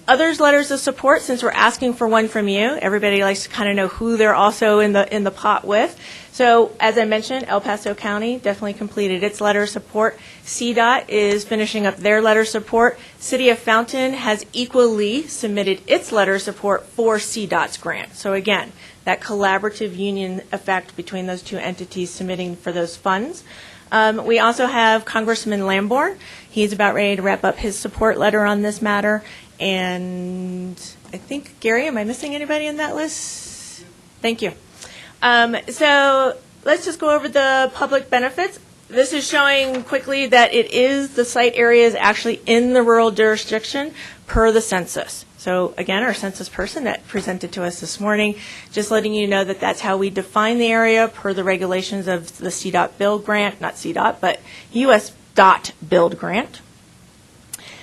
Others letters of support, since we're asking for one from you, everybody likes to kind of know who they're also in the pot with. So as I mentioned, El Paso County definitely completed its letter of support. CDOT is finishing up their letter of support. City of Fountain has equally submitted its letter of support for CDOT's grant. So again, that collaborative union effect between those two entities submitting for those funds. We also have Congressman Lamborn. He's about ready to wrap up his support letter on this matter. And I think, Gary, am I missing anybody in that list? Thank you. So let's just go over the public benefits. This is showing quickly that the site area is actually in the rural jurisdiction per the census. So again, our census person that presented to us this morning, just letting you know that that's how we define the area per the regulations of the CDOT build grant, not CDOT, but US DOT build grant.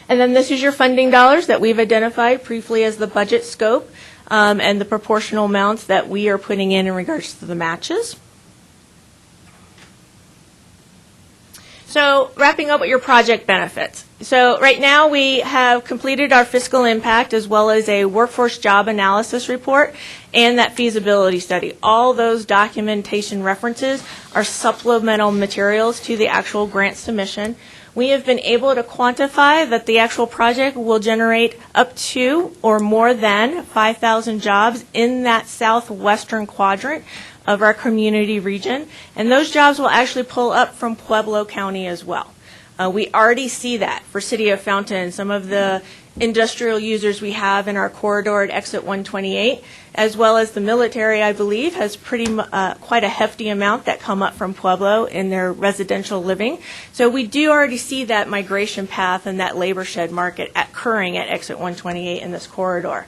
And then this is your funding dollars that we've identified briefly as the budget scope and the proportional amounts that we are putting in regards to the matches. So wrapping up with your project benefits. So right now we have completed our fiscal impact as well as a workforce job analysis report and that feasibility study. All those documentation references are supplemental materials to the actual grant submission. We have been able to quantify that the actual project will generate up to or more than 5,000 jobs in that southwestern quadrant of our community region, and those jobs will actually pull up from Pueblo County as well. We already see that for City of Fountain, some of the industrial users we have in our corridor at Exit 128, as well as the military, I believe, has quite a hefty amount that come up from Pueblo in their residential living. So we do already see that migration path and that labor shed market occurring at Exit 128 in this corridor.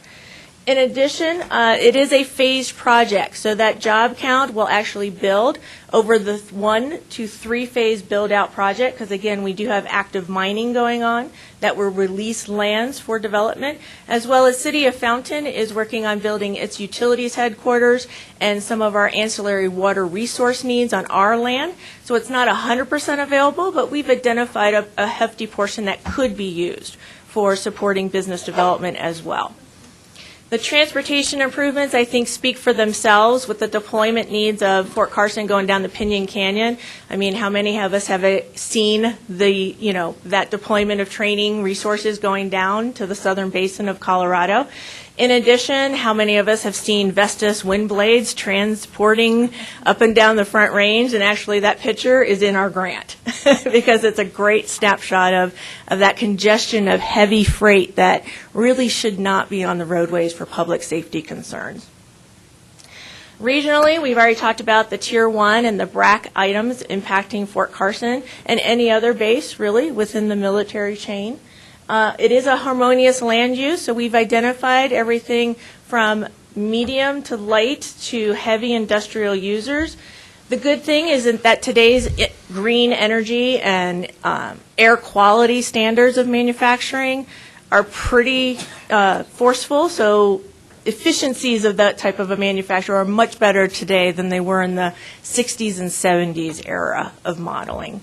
In addition, it is a phased project, so that job count will actually build over the 1 to 3 phase build out project, because again, we do have active mining going on that will release lands for development, as well as City of Fountain is working on building its utilities headquarters and some of our ancillary water resource needs on our land. So it's not 100% available, but we've identified a hefty portion that could be used for supporting business development as well. The transportation improvements, I think, speak for themselves with the deployment needs of Fort Carson going down the Pinion Canyon. I mean, how many of us have seen that deployment of training resources going down to the southern basin of Colorado? In addition, how many of us have seen Vestas wind blades transporting up and down the Front Range? And actually, that picture is in our grant because it's a great snapshot of that congestion of heavy freight that really should not be on the roadways for public safety concerns. Regionally, we've already talked about the Tier 1 and the BRAC items impacting Fort Carson and any other base, really, within the military chain. It is a harmonious land use, so we've identified everything from medium to light to heavy industrial users. The good thing is that today's green energy and air quality standards of manufacturing are pretty forceful, so efficiencies of that type of a manufacturer are much better today than they were in the 60s and 70s era of modeling.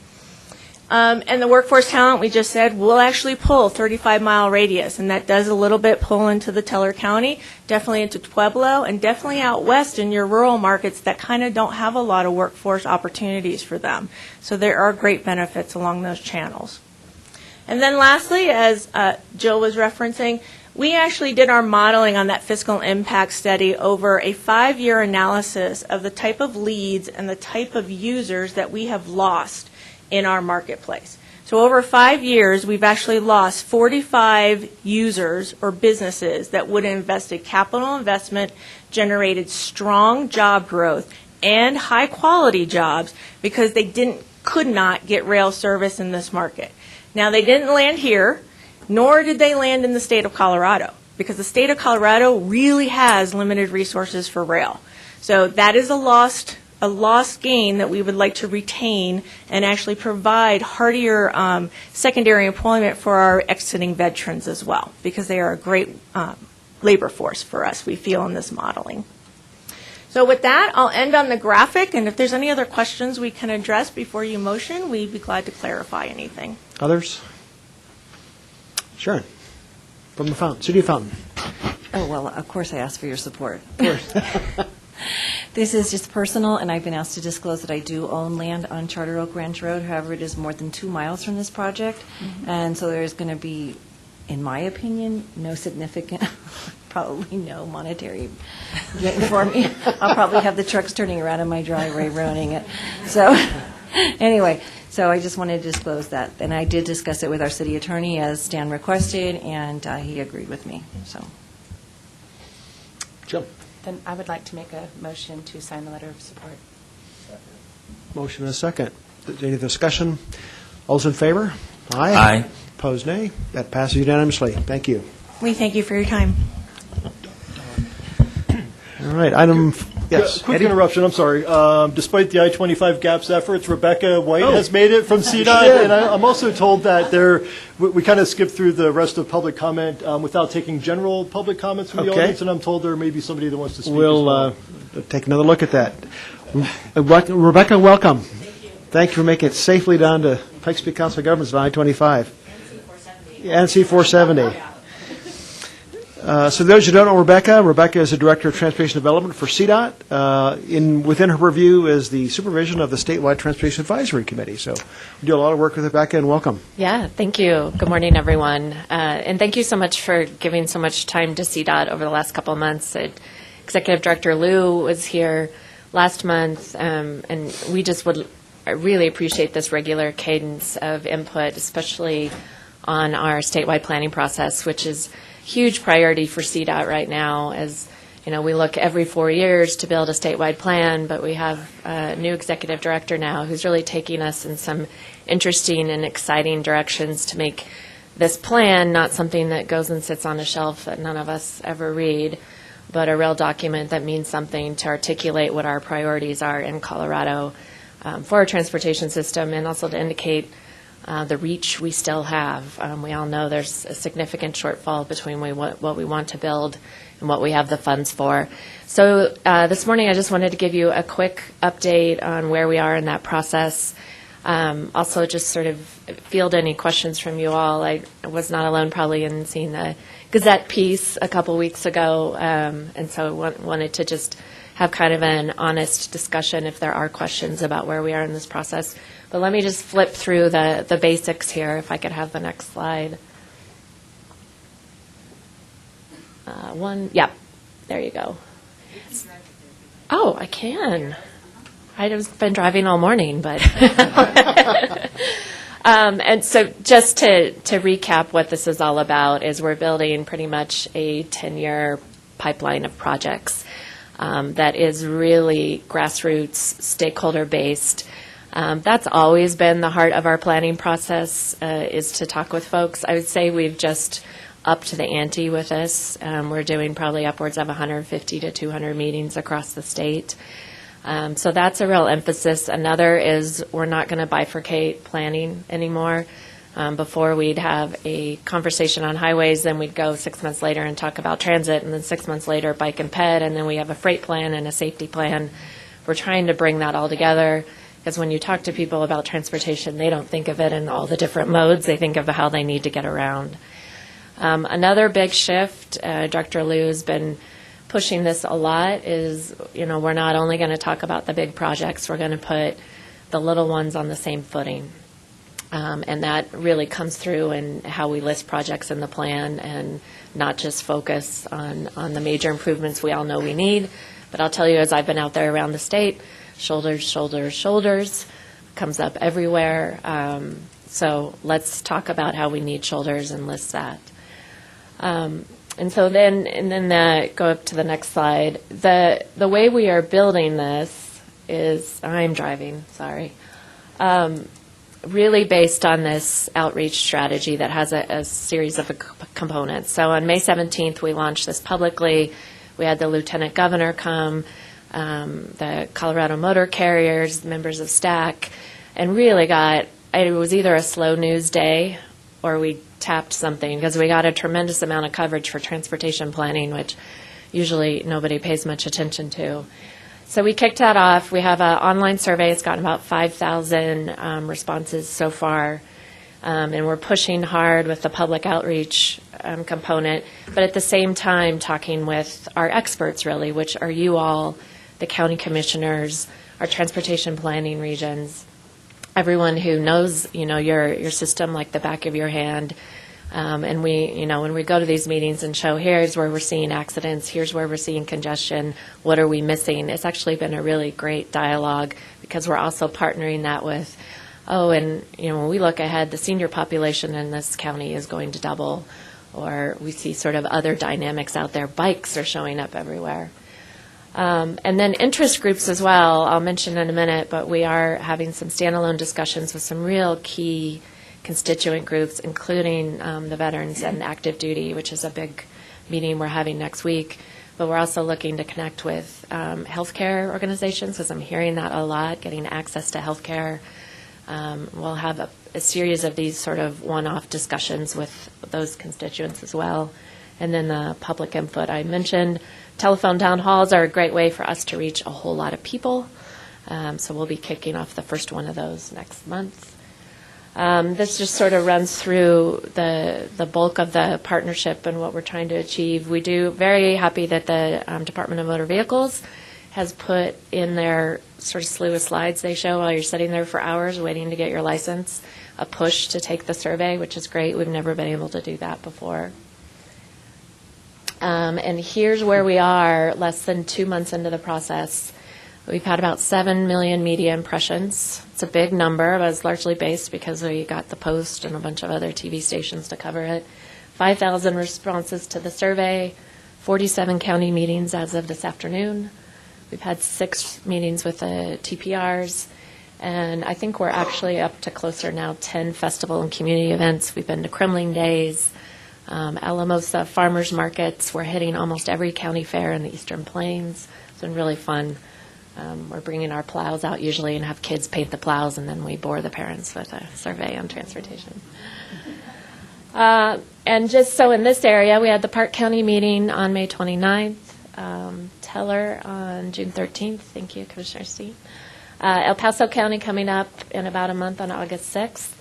And the workforce talent, we just said, will actually pull 35-mile radius, and that does a little bit pull into the Teller County, definitely into Pueblo, and definitely out west in your rural markets that kind of don't have a lot of workforce opportunities for them. So there are great benefits along those channels. And then lastly, as Jill was referencing, we actually did our modeling on that fiscal impact study over a 5-year analysis of the type of leads and the type of users that we have lost in our marketplace. So over 5 years, we've actually lost 45 users or businesses that would have invested capital investment, generated strong job growth, and high-quality jobs because they could not get rail service in this market. Now, they didn't land here, nor did they land in the state of Colorado, because the state of Colorado really has limited resources for rail. So that is a lost gain that we would like to retain and actually provide heartier secondary employment for our exiting veterans as well, because they are a great labor force for us, we feel, in this modeling. So with that, I'll end on the graphic, and if there's any other questions we can address before you motion, we'd be glad to clarify anything. Others? Sharon, from the fountain, City of Fountain. Oh, well, of course I ask for your support. Of course. This is just personal, and I've been asked to disclose that I do own land on Charter Oak Ranch Road. However, it is more than 2 miles from this project, and so there's going to be, in my opinion, no significant, probably no monetary gain for me. I'll probably have the trucks turning around in my driveway ruining it. So anyway, so I just wanted to disclose that. And I did discuss it with our city attorney, as Stan requested, and he agreed with me. So, Jill. Then I would like to make a motion to sign the letter of support. Motion and a second. Any discussion? All those in favor? Aye. Aye. Opposed, nay. That passes unanimously. Thank you. We thank you for your time. All right, item, yes. Quick Eddie? interruption, I'm sorry. Despite the I-25 GAPS efforts, Rebecca White Oh. has made it from CDOT, and I'm also told that we kind of skipped through the rest of public comment without taking general public comments from the Okay. audience, and I'm told there may be somebody that wants to speak as We'll well. take another look at that. Rebecca, welcome. Thank you for making it safely down to Pikes Peak Council of Governments on I-25. And C-470. So those who don't know Rebecca is the Director of Transportation Development for CDOT. Within her purview is the supervision of the Statewide Transportation Advisory Committee. So we do a lot of work with Rebecca, and welcome. Yeah, thank you. Good morning, everyone. And thank you so much for giving so much time to CDOT over the last couple of months. Executive Director Liu was here last month, and we just would really appreciate this regular cadence of input, especially on our statewide planning process, which is huge priority for CDOT right now. As you know, we look every 4 years to build a statewide plan, but we have a new executive director now who's really taking us in some interesting and exciting directions to make this plan not something that goes and sits on a shelf that none of us ever read, but a real document that means something to articulate what our priorities are in Colorado for our transportation system, and also to indicate the reach we still have. We all know there's a significant shortfall between what we want to build and what we have the funds for. So this morning I just wanted to give you a quick update on where we are in that process. Also just sort of field any questions from you all. I was not alone probably in seeing the Gazette piece a couple weeks ago, and so wanted to just have kind of an honest discussion if there are questions about where we are in this process. But let me just flip through the basics here, if I could have the next slide. Yep, there you go. Oh, I can. I've been driving all morning, but. And so just to recap what this is all about is we're building pretty much a 10-year pipeline of projects that is really grassroots, stakeholder-based. That's always been the heart of our planning process, is to talk with folks. I would say we've just upped the ante with this. We're doing probably upwards of 150 to 200 meetings across the state. So that's a real emphasis. Another is we're not going to bifurcate planning anymore. Before we'd have a conversation on highways, then we'd go 6 months later and talk about transit, and then 6 months later bike and ped, and then we have a freight plan and a safety plan. We're trying to bring that all together, because when you talk to people about transportation, they don't think of it in all the different modes. They think of how they need to get around. Another big shift, Director Liu has been pushing this a lot, is, we're not only going to talk about the big projects, we're going to put the little ones on the same footing. And that really comes through in how we list projects in the plan, and not just focus on the major improvements we all know we need. But I'll tell you, as I've been out there around the state, shoulders, shoulders, shoulders comes up everywhere. So let's talk about how we need shoulders and list that. And then go up to the next slide. The way we are building this is, I'm driving, sorry, really based on this outreach strategy that has a series of components. So on May 17th, we launched this publicly. We had the Lieutenant Governor come, the Colorado Motor Carriers, members of STAC, and really it was either a slow news day or we tapped something, because we got a tremendous amount of coverage for transportation planning, which usually nobody pays much attention to. So we kicked that off. We have an online survey. It's gotten about 5,000 responses so far, and we're pushing hard with the public outreach component, but at the same time talking with our experts, really, which are you all, the county commissioners, our transportation planning regions, everyone who knows, your system like the back of your hand. And we, when we go to these meetings and show, here's where we're seeing accidents, here's where we're seeing congestion, what are we missing? It's actually been a really great dialogue, because we're also partnering that with, when we look ahead, the senior population in this county is going to double, or we see sort of other dynamics out there. Bikes are showing up everywhere. And then interest groups as well, I'll mention in a minute, but we are having some standalone discussions with some real key constituent groups, including the veterans and active duty, which is a big meeting we're having next week. But we're also looking to connect with healthcare organizations, because I'm hearing that a lot, getting access to healthcare. We'll have a series of these sort of one-off discussions with those constituents as well. And then the public input I mentioned. Telephone town halls are a great way for us to reach a whole lot of people. So we'll be kicking off the first one of those next month. This just sort of runs through the bulk of the partnership and what we're trying to achieve. We do very happy that the Department of Motor Vehicles has put in their sort of slew of slides they show while you're sitting there for hours waiting to get your license, a push to take the survey, which is great. We've never been able to do that before. And here's where we are less than 2 months into the process. We've had about 7 million media impressions. It's a big number, but it's largely based because we got the Post and a bunch of other TV stations to cover it. 5,000 responses to the survey, 47 county meetings as of this afternoon. We've had 6 meetings with the TPRs, and I think we're actually up to closer now 10 festival and community events. We've been to Kremling Days, Alamosa farmers markets. We're hitting almost every county fair in the Eastern Plains. It's been really fun. We're bringing our plows out usually and have kids paint the plows, and then we bore the parents with a survey on transportation. And just so in this area, we had the Park County meeting on May 29th, Teller on June 13th. Thank you, Commissioner Steve. El Paso County coming up in about a month on August 6th.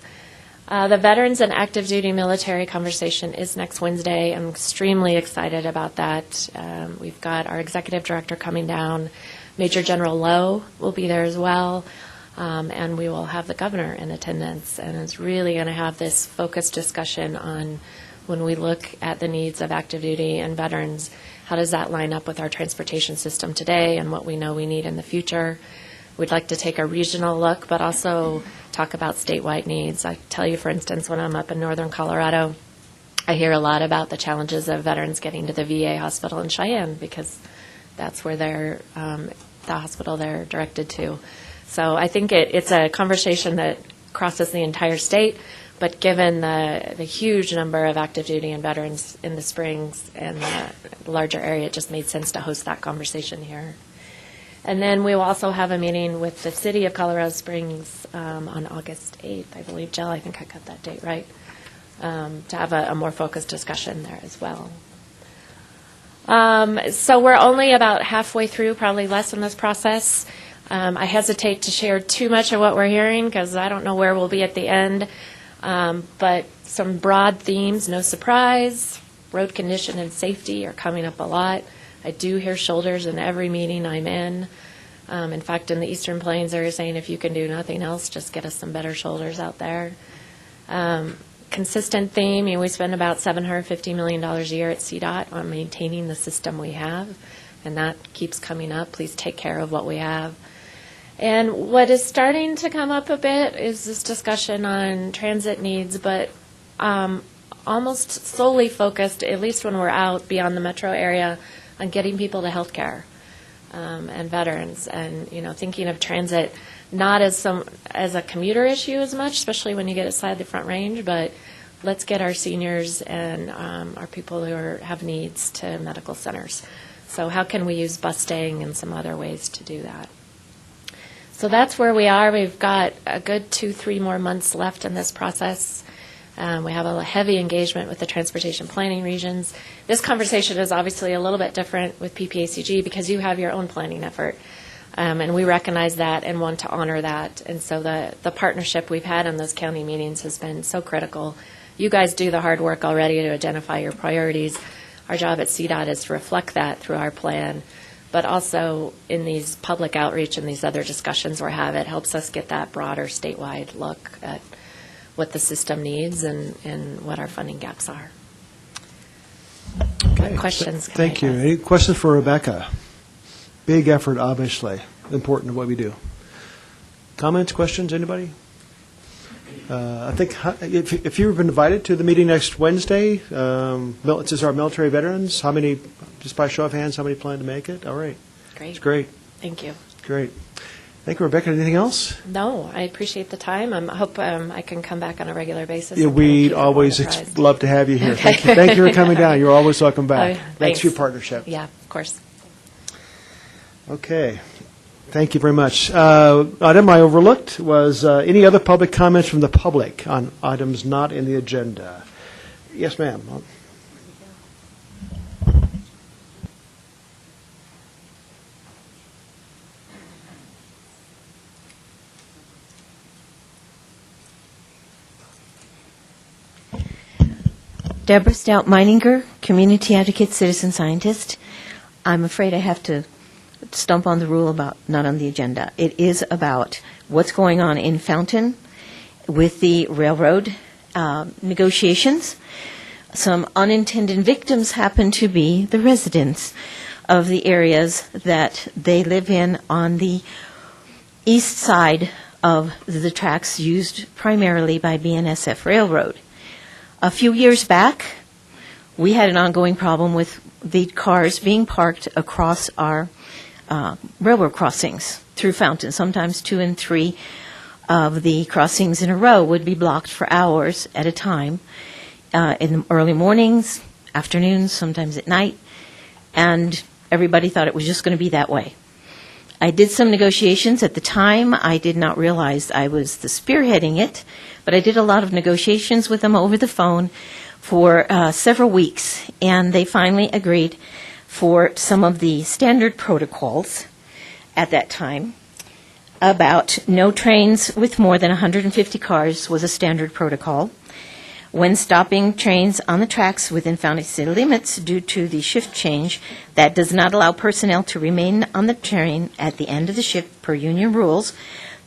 The Veterans and Active Duty Military conversation is next Wednesday. I'm extremely excited about that. We've got our executive director coming down. Major General Lowe will be there as well. And we will have the governor in attendance. And it's really going to have this focused discussion on when we look at the needs of active duty and veterans, how does that line up with our transportation system today and what we know we need in the future? We'd like to take a regional look, but also talk about statewide needs. I tell you, for instance, when I'm up in northern Colorado, I hear a lot about the challenges of veterans getting to the VA hospital in Cheyenne because that's where they're, the hospital they're directed to. So I think it's a conversation that crosses the entire state, but given the huge number of active duty and veterans in the Springs and the larger area, it just made sense to host that conversation here. And then we will also have a meeting with the city of Colorado Springs on August 8th, I believe. Jill, I think I got that date right, to have a more focused discussion there as well. So we're only about halfway through, probably less in this process. I hesitate to share too much of what we're hearing because I don't know where we'll be at the end. But some broad themes, no surprise, road condition and safety are coming up a lot. I do hear shoulders in every meeting I'm in. In fact, in the Eastern Plains, they're saying if you can do nothing else, just get us some better shoulders out there. Consistent theme, we spend about $750 million a year at CDOT on maintaining the system we have, and that keeps coming up. Please take care of what we have. And what is starting to come up a bit is this discussion on transit needs, but almost solely focused, at least when we're out beyond the metro area, on getting people to health care and veterans. And, thinking of transit not as a commuter issue as much, especially when you get outside the Front Range, but let's get our seniors and our people who have needs to medical centers. So how can we use bus staying and some other ways to do that? So that's where we are. We've got a good 2-3 more months left in this process. We have a heavy engagement with the transportation planning regions. This conversation is obviously a little bit different with PPACG because you have your own planning effort. And we recognize that and want to honor that. And so the partnership we've had in those county meetings has been so critical. You guys do the hard work already to identify your priorities. Our job at CDOT is to reflect that through our plan. But also in these public outreach and these other discussions we're having, it helps us get that broader statewide look at what the system needs and what our funding gaps are. Okay. What questions? Thank you. Any questions for Rebecca? Big effort, obviously. Important to what we do. Comments, questions, anybody? I think if you've been invited to the meeting next Wednesday, this is our military veterans. How many, just by show of hands, how many plan to make it? All right. Great. It's great. Thank you. Great. Thank you, Rebecca. Anything else? No, I appreciate the time. I hope I can come back on a regular basis. Yeah, we'd always love to have you here. Okay. Thank you for coming down. You're always welcome back. Thanks Thanks for your partnership. Yeah, of course. Okay. Thank you very much. Item I overlooked was any other public comments from the public on items not in the agenda. Yes, ma'am. Deborah Stout-Meininger, community advocate, citizen scientist. I'm afraid I have to stump on the rule about not on the agenda. It is about what's going on in Fountain with the railroad negotiations. Some unintended victims happen to be the residents of the areas that they live in on the east side of the tracks used primarily by BNSF Railroad. A few years back, we had an ongoing problem with the cars being parked across our railroad crossings through Fountain. Sometimes 2 and 3 of the crossings in a row would be blocked for hours at a time in the early mornings, afternoons, sometimes at night, and everybody thought it was just going to be that way. I did some negotiations at the time. I did not realize I was the spearheading it, but I did a lot of negotiations with them over the phone for several weeks, and they finally agreed for some of the standard protocols at that time. about no trains with more than 150 cars was a standard protocol. When stopping trains on the tracks within Fountain city limits due to the shift change, that does not allow personnel to remain on the train at the end of the shift per union rules.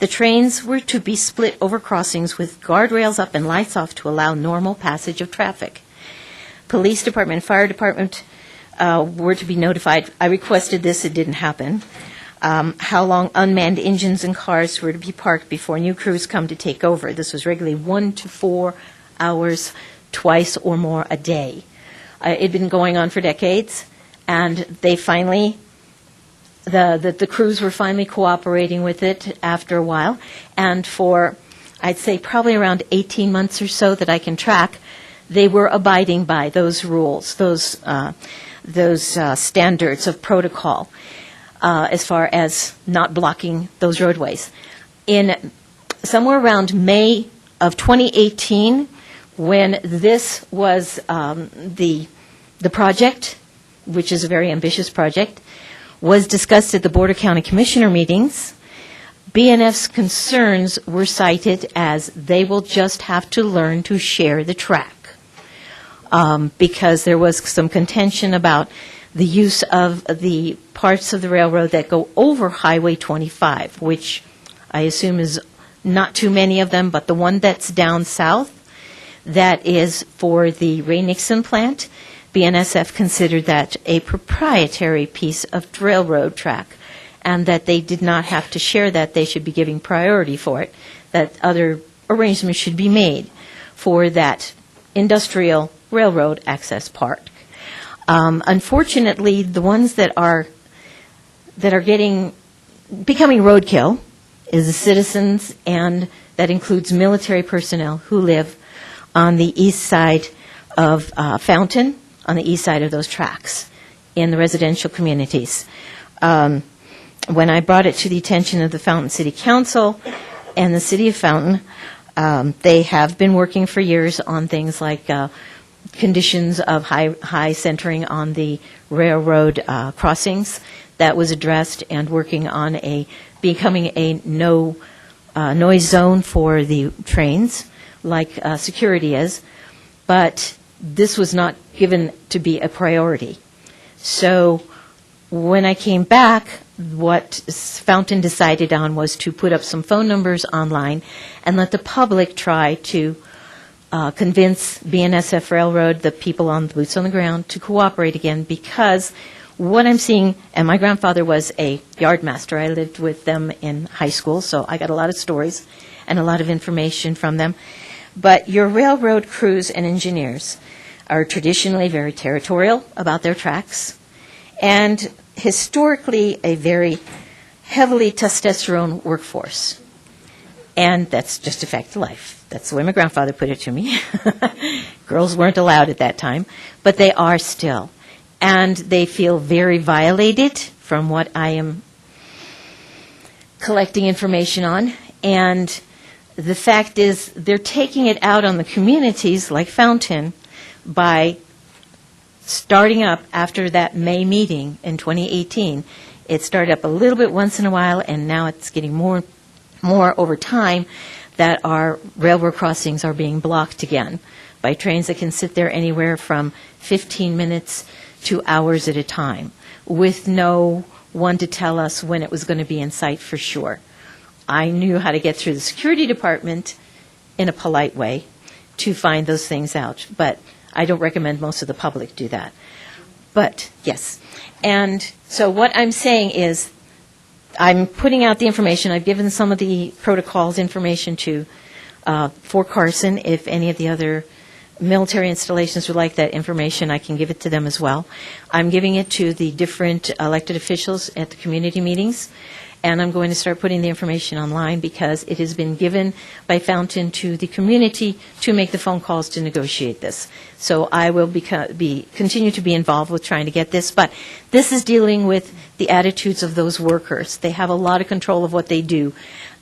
The trains were to be split over crossings with guardrails up and lights off to allow normal passage of traffic. Police department and fire department were to be notified. I requested this, it didn't happen. How long unmanned engines and cars were to be parked before new crews come to take over. This was regularly 1 to 4 hours, twice or more a day. It had been going on for decades, and they finally, the crews were finally cooperating with it after a while, and for, I'd say, probably around 18 months or so that I can track, they were abiding by those rules, those standards of protocol, as far as not blocking those roadways. In somewhere around May of 2018, when this was the project, which is a very ambitious project, was discussed at the Board of County Commissioner meetings, BNF's concerns were cited as they will just have to learn to share the track. Because there was some contention about the use of the parts of the railroad that go over Highway 25, which I assume is not too many of them, but the one that's down south, that is for the Ray Nixon plant. BNSF considered that a proprietary piece of railroad track, and that they did not have to share that. They should be giving priority for it, that other arrangements should be made for that industrial railroad access part. Unfortunately, the ones that are becoming roadkill is the citizens, and that includes military personnel who live on the east side of Fountain, on the east side of those tracks in the residential communities. When I brought it to the attention of the Fountain City Council and the City of Fountain, they have been working for years on things like conditions of high centering on the railroad crossings. That was addressed, and working on becoming a no noise zone for the trains, like security is. But this was not given to be a priority. So when I came back, what Fountain decided on was to put up some phone numbers online and let the public try to convince BNSF Railroad, the people on the boots on the ground, to cooperate again, because what I'm seeing, and my grandfather was a yardmaster. I lived with them in high school, so I got a lot of stories and a lot of information from them. But your railroad crews and engineers are traditionally very territorial about their tracks, and historically a very heavily testosterone workforce. And that's just a fact of life. That's the way my grandfather put it to me. Girls weren't allowed at that time, but they are still. And they feel very violated from what I am collecting information on. And the fact is, they're taking it out on the communities like Fountain by starting up after that May meeting in 2018. It started up a little bit once in a while, and now it's getting more over time that our railroad crossings are being blocked again by trains that can sit there anywhere from 15 minutes to hours at a time, with no one to tell us when it was going to be in sight for sure. I knew how to get through the security department in a polite way to find those things out, but I don't recommend most of the public do that. But, yes. And so what I'm saying is, I'm putting out the information. I've given some of the protocols information to Fort Carson. If any of the other military installations would like that information, I can give it to them as well. I'm giving it to the different elected officials at the community meetings, and I'm going to start putting the information online because it has been given by Fountain to the community to make the phone calls to negotiate this. So I will continue to be involved with trying to get this, but this is dealing with the attitudes of those workers. They have a lot of control of what they do,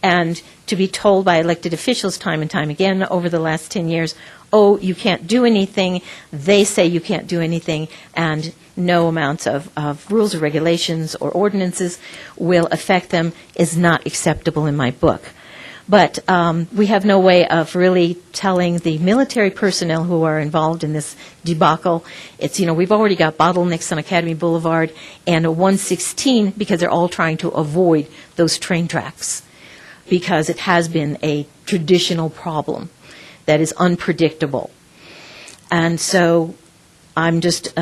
and to be told by elected officials time and time again over the last 10 years, oh, you can't do anything, they say you can't do anything, and no amounts of rules or regulations or ordinances will affect them is not acceptable in my book. But we have no way of really telling the military personnel who are involved in this debacle. It's, we've already got bottlenecks on Academy Boulevard and a 116 because they're all trying to avoid those train tracks because it has been a traditional problem that is unpredictable. And so I'm just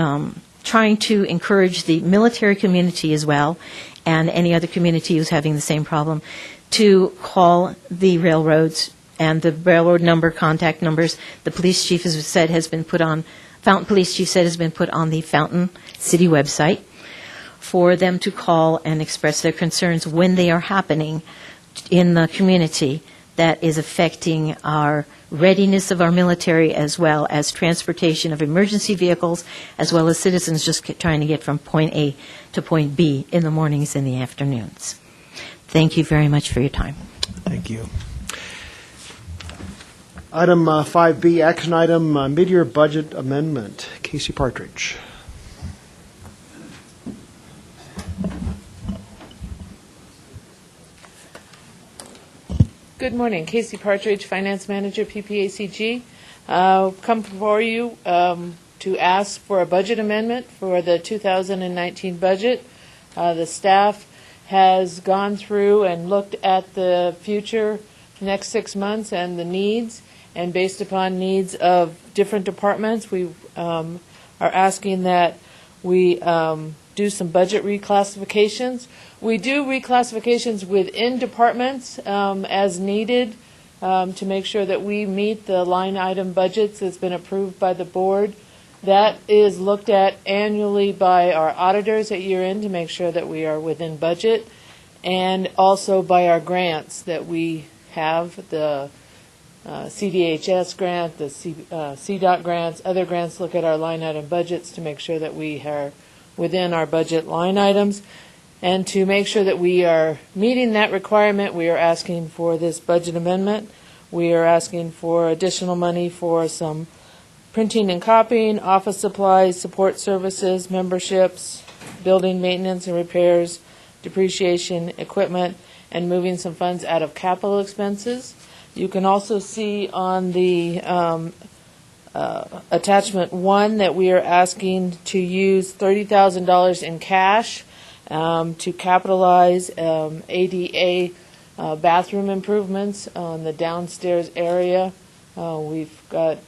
trying to encourage the military community as well and any other community who's having the same problem to call the railroads and the railroad contact numbers. The police chief has said has been put on, Fountain Police Chief said has been put on the Fountain City website for them to call and express their concerns when they are happening in the community that is affecting our readiness of our military as well as transportation of emergency vehicles as well as citizens just trying to get from point A to point B in the mornings and the afternoons. Thank you very much for your time. Thank you. Item 5B, action item, mid-year budget amendment. Casey Partridge. Good morning. Casey Partridge, Finance Manager, PPACG. Come before you to ask for a budget amendment for the 2019 budget. The staff has gone through and looked at the future next 6 months and the needs, and based upon needs of different departments, we are asking that we do some budget reclassifications. We do reclassifications within departments as needed to make sure that we meet the line item budgets that's been approved by the board. That is looked at annually by our auditors at year end to make sure that we are within budget, and also by our grants that we have, the CDHS grant, the CDOT grants, other grants look at our line item budgets to make sure that we are within our budget line items. And to make sure that we are meeting that requirement, we are asking for this budget amendment. We are asking for additional money for some printing and copying, office supplies, support services, memberships, building maintenance and repairs, depreciation, equipment, and moving some funds out of capital expenses. You can also see on the attachment 1 that we are asking to use $30,000 in cash to capitalize ADA bathroom improvements on the downstairs area. We've got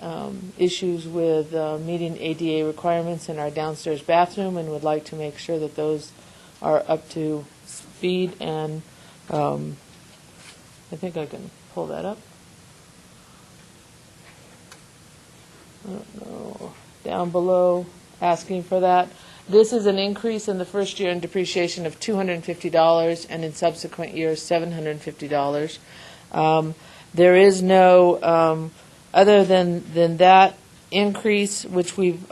issues with meeting ADA requirements in our downstairs bathroom and would like to make sure that those are up to speed, and I think I can pull that up. I don't know. Down below, asking for that. This is an increase in the first year in depreciation of $250 and in subsequent years $750. There is no, other than that increase, which we've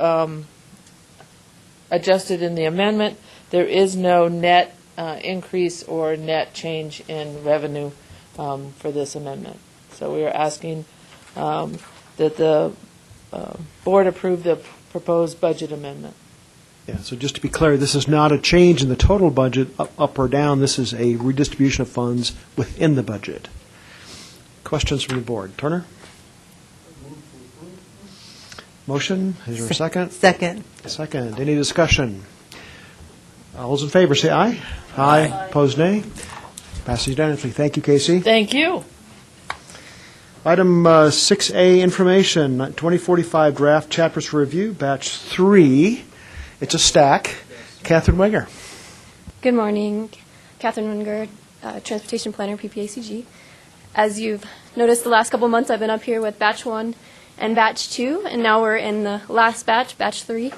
adjusted in the amendment, there is no net increase or net change in revenue for this amendment. So we are asking that the board approve the proposed budget amendment. Yeah, so just to be clear, this is not a change in the total budget, up or down. This is a redistribution of funds within the budget. Questions from the board? Turner? Motion? Is there a second? Second. Second. Any discussion? All those in favor say aye. Aye. Opposed, nay. Passes unanimously. Thank you, Casey. Thank you. Item 6A, information, 2045 draft chapters review, batch 3. It's a stack. Catherine Wenger. Good morning. Catherine Wenger, Transportation Planner, PPACG. As you've noticed, the last couple months I've been up here with batch 1 and batch 2, and now we're in the last batch, batch 3,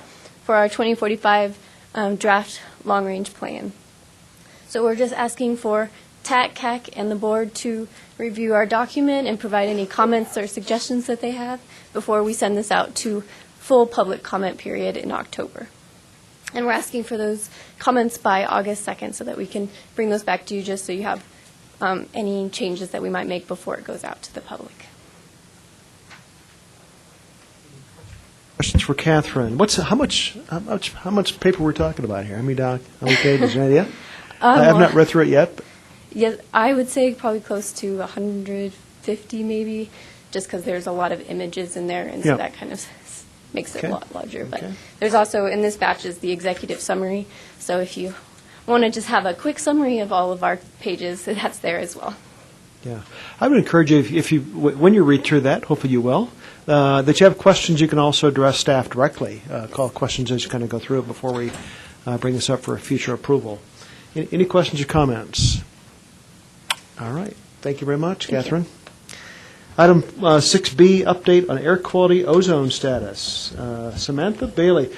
for our 2045 draft long-range plan. So we're just asking for TAC, CAC, and the board to review our document and provide any comments or suggestions that they have before we send this out to full public comment period in October. And we're asking for those comments by August 2nd so that we can bring those back to you just so you have any changes that we might make before it goes out to the public. next for Catherine. How much paper we're talking about here? How many pages? Any idea? I have not read through it yet. Yeah, I would say probably close to 150 maybe, just because there's a lot of images in there, and so that kind of makes it a lot larger. But there's also, in this batch, is the executive summary. So if you want to just have a quick summary of all of our pages, that's there as well. Yeah, I would encourage you, when you read through that, hopefully you will, that you have questions, you can also address staff directly. Call questions as you kind of go through it before we bring this up for future approval. Any questions or comments? All right. Thank you very much, Catherine. Item 6B, update on air quality ozone status. Samantha Bailey.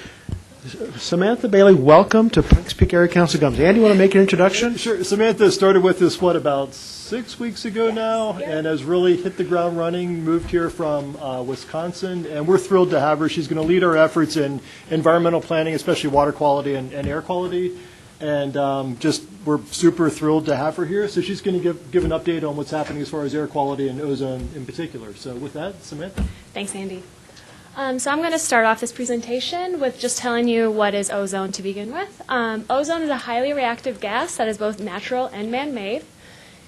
Samantha Bailey, welcome to Pikes Peak Area Council Government. Andy, you want to make an introduction? Sure. Samantha started with us, about 6 weeks ago now, and has really hit the ground running, moved here from Wisconsin, and we're thrilled to have her. She's going to lead our efforts in environmental planning, especially water quality and air quality. And we're super thrilled to have her here. So she's going to give an update on what's happening as far as air quality and ozone in particular. So with that, Samantha. Thanks, Andy. So I'm going to start off this presentation with just telling you what is ozone to begin with. Ozone is a highly reactive gas that is both natural and man-made.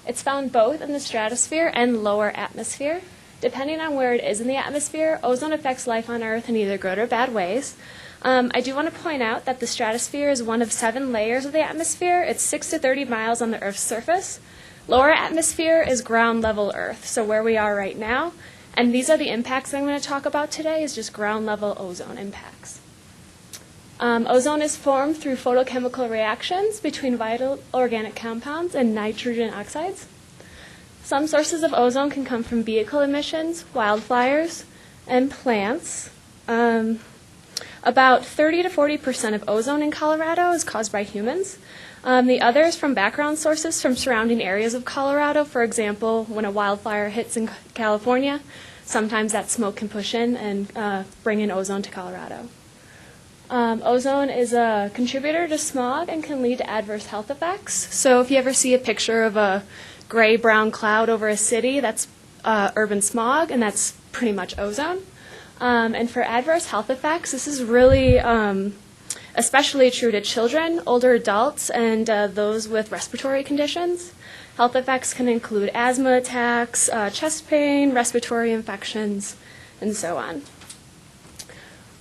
It's found both in the stratosphere and lower atmosphere. Depending on where it is in the atmosphere, ozone affects life on Earth in either good or bad ways. I do want to point out that the stratosphere is one of 7 layers of the atmosphere. It's 6 to 30 miles on the Earth's surface. Lower atmosphere is ground level Earth, so where we are right now. And these are the impacts I'm going to talk about today, is just ground level ozone impacts. Ozone is formed through photochemical reactions between vital organic compounds and nitrogen oxides. Some sources of ozone can come from vehicle emissions, wildfires, and plants. About 30 to 40% of ozone in Colorado is caused by humans. The others from background sources from surrounding areas of Colorado. For example, when a wildfire hits in California, sometimes that smoke can push in and bring in ozone to Colorado. Ozone is a contributor to smog and can lead to adverse health effects. So if you ever see a picture of a gray-brown cloud over a city, that's urban smog, and that's pretty much ozone. And for adverse health effects, this is really especially true to children, older adults, and those with respiratory conditions. Health effects can include asthma attacks, chest pain, respiratory infections, and so on.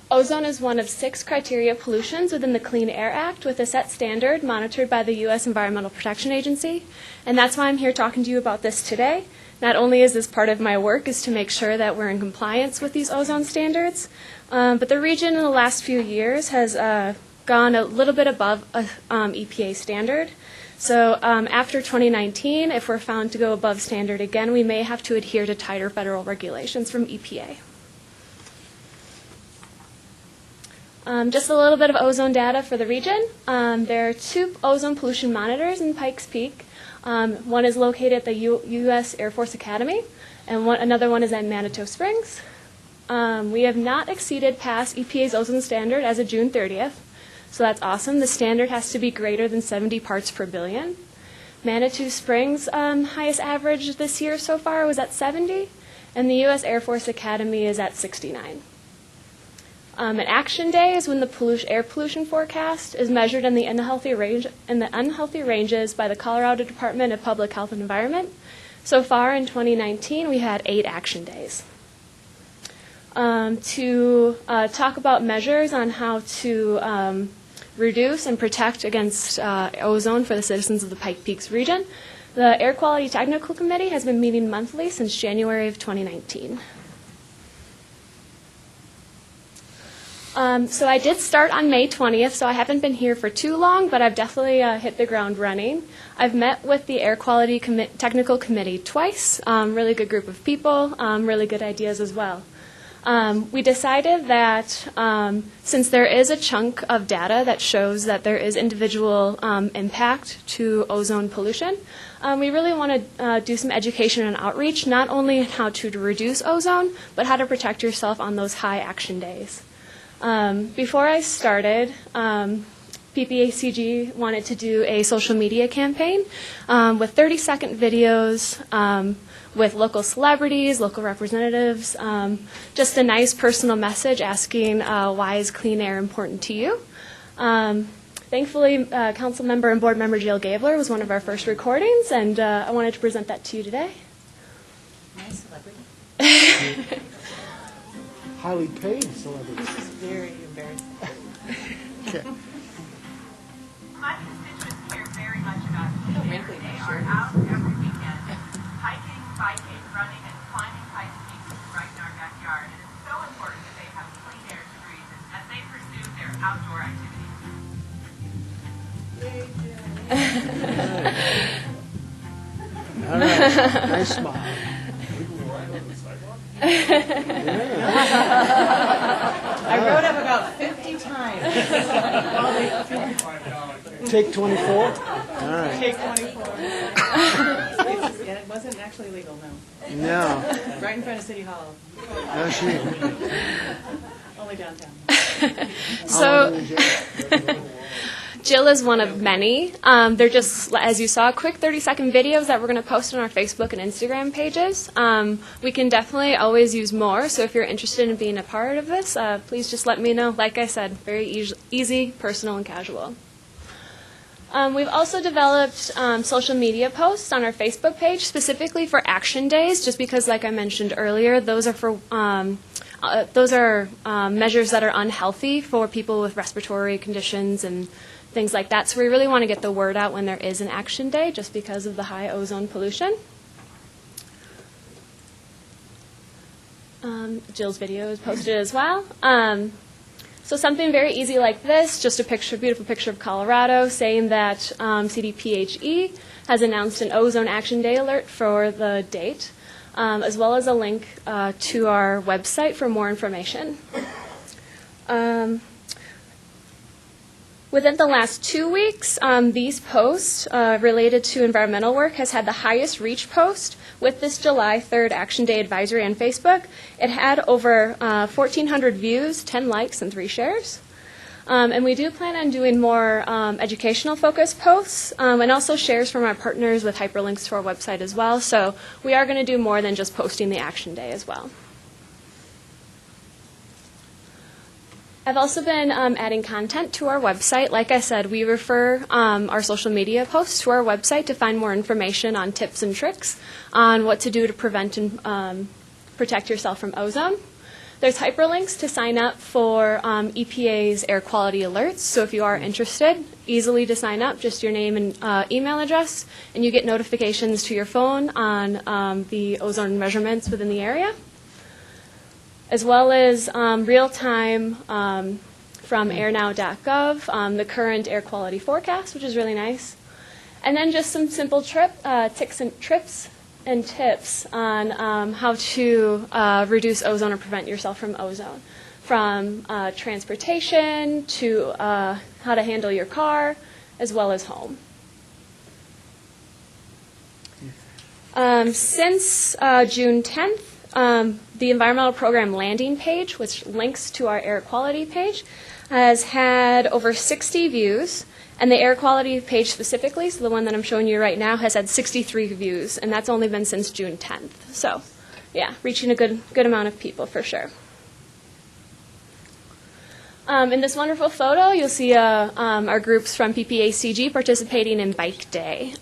Ozone is one of 6 criteria pollutions within the Clean Air Act with a set standard monitored by the U.S. Environmental Protection Agency. And that's why I'm here talking to you about this today. Not only is this part of my work is to make sure that we're in compliance with these ozone standards, but the region in the last few years has gone a little bit above EPA standard. So after 2019, if we're found to go above standard again, we may have to adhere to tighter federal regulations from EPA. Just a little bit of ozone data for the region. There are 2 ozone pollution monitors in Pikes Peak. One is located at the U.S. Air Force Academy, and another one is at Manitou Springs. We have not exceeded past EPA's ozone standard as of June 30th, so that's awesome. The standard has to be greater than 70 parts per billion. Manitou Springs' highest average this year so far was at 70, and the U.S. Air Force Academy is at 69. An action day is when the air pollution forecast is measured in the unhealthy ranges by the Colorado Department of Public Health and Environment. So far in 2019, we had 8 action days. To talk about measures on how to reduce and protect against ozone for the citizens of the Pikes Peak region, the Air Quality Technical Committee has been meeting monthly since January of 2019. So I did start on May 20th, so I haven't been here for too long, but I've definitely hit the ground running. I've met with the Air Quality Technical Committee twice, really good group of people, really good ideas as well. We decided that since there is a chunk of data that shows that there is individual impact to ozone pollution, we really want to do some education and outreach, not only on how to reduce ozone, but how to protect yourself on those high action days. Before I started, PPACG wanted to do a social media campaign with 30-second videos with local celebrities, local representatives, just a nice personal message asking why is clean air important to you. Thankfully, Council Member and Board Member Jill Gabler was one of our first recordings, and I wanted to present that to you today. Nice celebrity. Highly paid celebrity. This is very embarrassing. Okay. My constituents care very much about clean air. They are out every weekend hiking, biking, running, and climbing high peaks right in our backyard. And it's so important that they have clean air to breathe as they pursue their outdoor activities. All right. Nice smile. I wrote up about 50 times. Take 24? All right. Take 24. And it wasn't actually legal, no. No. Right in front of City Hall. No, she didn't. Only downtown. So Jill is one of many. They're just, as you saw, quick 30-second videos that we're going to post on our Facebook and Instagram pages. We can definitely always use more, so if you're interested in being a part of this, please just let me know. Like I said, very easy, personal, and casual. We've also developed social media posts on our Facebook page specifically for action days, just because, like I mentioned earlier, those are for measures that are unhealthy for people with respiratory conditions and things like that. So we really want to get the word out when there is an action day, just because of the high ozone pollution. Jill's video is posted as well. So something very easy like this, just a picture, beautiful picture of Colorado, saying that CDPHE has announced an ozone action day alert for the date, as well as a link to our website for more information. Within the last 2 weeks, these posts related to environmental work has had the highest reach post with this July 3rd Action Day Advisory on Facebook. It had over 1,400 views, 10 likes, and 3 shares. And we do plan on doing more educational focused posts and also shares from our partners with hyperlinks to our website as well. So we are going to do more than just posting the Action Day as well. I've also been adding content to our website. Like I said, we refer our social media posts to our website to find more information on tips and tricks on what to do to prevent and protect yourself from ozone. There's hyperlinks to sign up for EPA's air quality alerts. So if you are interested, easily to sign up, just your name and email address, and you get notifications to your phone on the ozone measurements within the area, as well as real-time from airnow.gov, the current air quality forecast, which is really nice. And then just some simple tips and tips on how to reduce ozone or prevent yourself from ozone, from transportation to how to handle your car, as well as home. Since June 10th, the environmental program landing page, which links to our air quality page, has had over 60 views, and the air quality page specifically, so the one that I'm showing you right now, has had 63 views, and that's only been since June 10th. So, yeah, reaching a good amount of people for sure. In this wonderful photo, you'll see our groups from PPACG participating in Bike Day.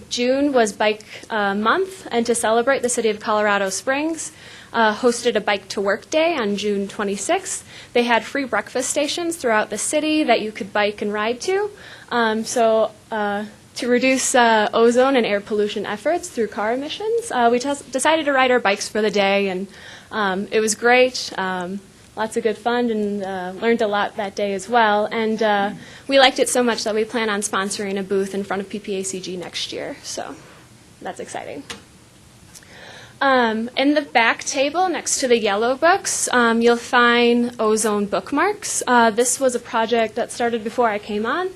June was Bike Month, and to celebrate, the City of Colorado Springs hosted a Bike to Work Day on June 26th. They had free breakfast stations throughout the city that you could bike and ride to. To reduce ozone and air pollution efforts through car emissions, we decided to ride our bikes for the day, and it was great. Lots of good fun, and learned a lot that day as well. And we liked it so much that we plan on sponsoring a booth in front of PPACG next year. So that's exciting. In the back table next to the yellow books, you'll find ozone bookmarks. This was a project that started before I came on,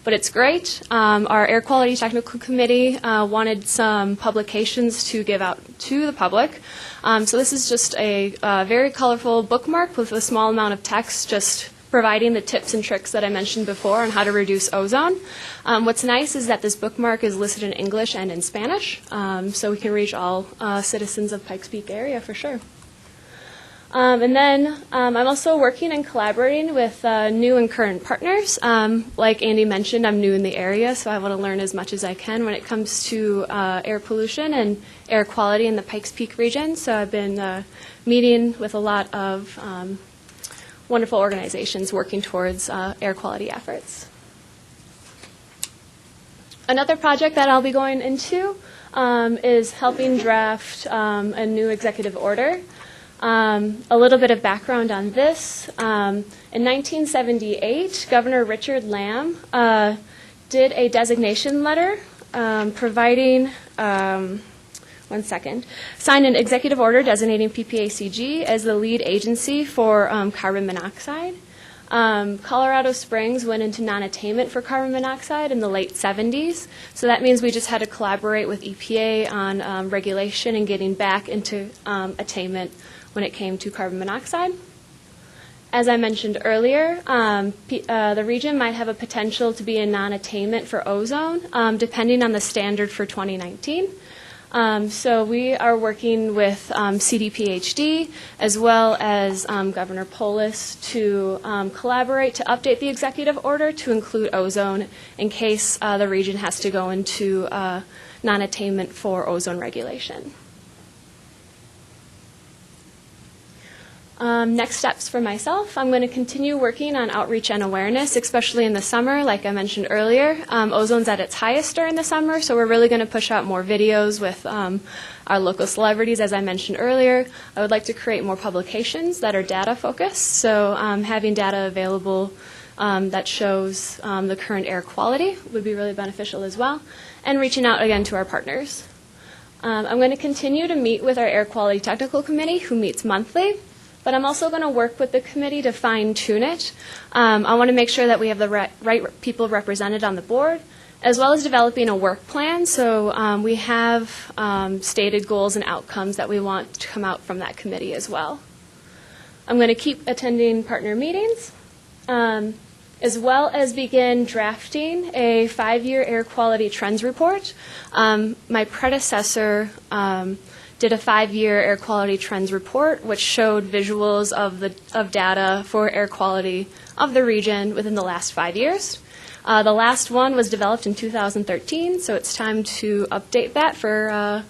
but it's great. Our Air Quality Technical Committee wanted some publications to give out to the public. So this is just a very colorful bookmark with a small amount of text just providing the tips and tricks that I mentioned before on how to reduce ozone. What's nice is that this bookmark is listed in English and in Spanish, so we can reach all citizens of Pikes Peak area for sure. And then I'm also working and collaborating with new and current partners. Like Andy mentioned, I'm new in the area, so I want to learn as much as I can when it comes to air pollution and air quality in the Pikes Peak region. So I've been meeting with a lot of wonderful organizations working towards air quality efforts. Another project that I'll be going into is helping draft a new executive order. A little bit of background on this. In 1978, Governor Richard Lamb did a designation letter providing, signed an executive order designating PPACG as the lead agency for carbon monoxide. Colorado Springs went into non-attainment for carbon monoxide in the late 70s, so that means we just had to collaborate with EPA on regulation and getting back into attainment when it came to carbon monoxide. As I mentioned earlier, the region might have a potential to be in non-attainment for ozone, depending on the standard for 2019. So we are working with CDPHD as well as Governor Polis to collaborate to update the executive order to include ozone in case the region has to go into non-attainment for ozone regulation. Next steps for myself, I'm going to continue working on outreach and awareness, especially in the summer. Like I mentioned earlier, ozone's at its highest during the summer, so we're really going to push out more videos with our local celebrities, as I mentioned earlier. I would like to create more publications that are data focused, so having data available that shows the current air quality would be really beneficial as well, and reaching out again to our partners. I'm going to continue to meet with our Air Quality Technical Committee, who meets monthly. But I'm also going to work with the committee to fine-tune it. I want to make sure that we have the right people represented on the board, as well as developing a work plan. So we have stated goals and outcomes that we want to come out from that committee as well. I'm going to keep attending partner meetings, as well as begin drafting a 5-year air quality trends report. My predecessor did a 5-year air quality trends report, which showed visuals of data for air quality of the region within the last 5 years. The last one was developed in 2013, so it's time to update that for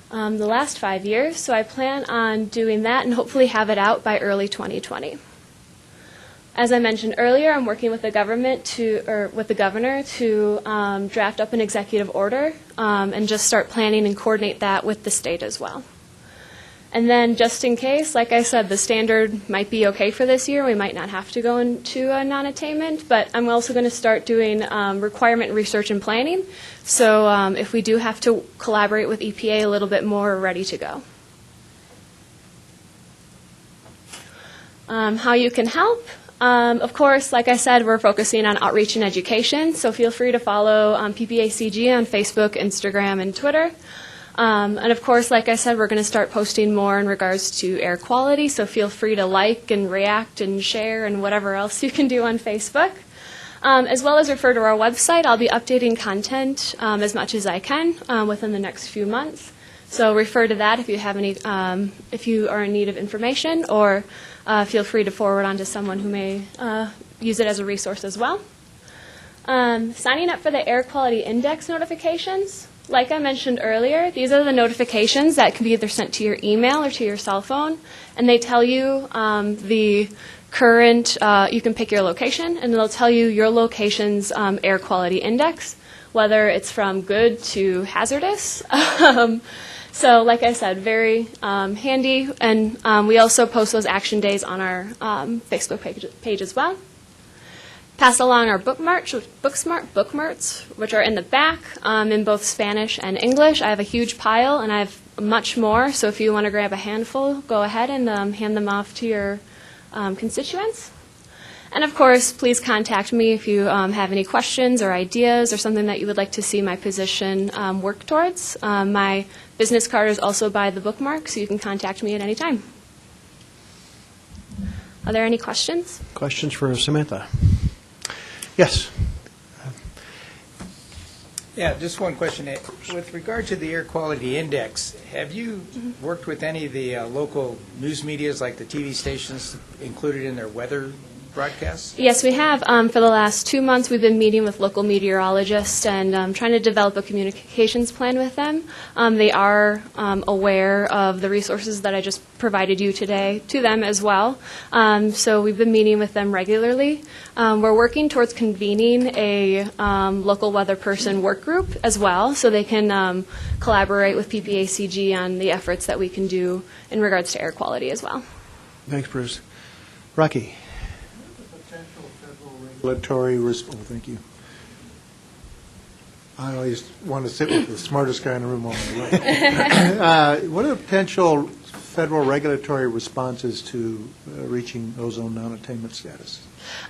the last 5 years. So I plan on doing that and hopefully have it out by early 2020. As I mentioned earlier, I'm working with the governor to draft up an executive order and just start planning and coordinate that with the state as well. And then just in case, like I said, the standard might be okay for this year. We might not have to go into a non-attainment, but I'm also going to start doing requirement research and planning. So if we do have to collaborate with EPA a little bit more, we're ready to go. How you can help. Of course, like I said, we're focusing on outreach and education, so feel free to follow PPACG on Facebook, Instagram, and Twitter. And of course, like I said, we're going to start posting more in regards to air quality, so feel free to like and react and share and whatever else you can do on Facebook. As well as refer to our website. I'll be updating content as much as I can within the next few months. So refer to that if you have any, if you are in need of information, or feel free to forward on to someone who may use it as a resource as well. Signing up for the Air Quality Index notifications. Like I mentioned earlier, these are the notifications that can be either sent to your email or to your cell phone, and they tell you the current, you can pick your location, and they'll tell you your location's air quality index, whether it's from good to hazardous. So like I said, very handy, and we also post those action days on our Facebook page as well. Pass along our bookmarks, which are in the back in both Spanish and English. I have a huge pile, and I have much more, so if you want to grab a handful, go ahead and hand them off to your constituents. And of course, please contact me if you have any questions or ideas or something that you would like to see my position work towards. My business card is also by the bookmark, so you can contact me at any time. Are there any questions? Questions for Samantha? Yes. Yeah, just one question. With regard to the air quality index, have you worked with any of the local news medias, like the TV stations, included in their weather broadcasts? Yes, we have. For the last 2 months, we've been meeting with local meteorologists and trying to develop a communications plan with them. They are aware of the resources that I just provided you today to them as well. So we've been meeting with them regularly. We're working towards convening a local weather person work group as well, so they can collaborate with PPACG on the efforts that we can do in regards to air quality as well. Thanks, Bruce. Rocky? Regulatory, thank you. I always want to sit with the smartest guy in the room on my right. What are the potential federal regulatory responses to reaching ozone non-attainment status?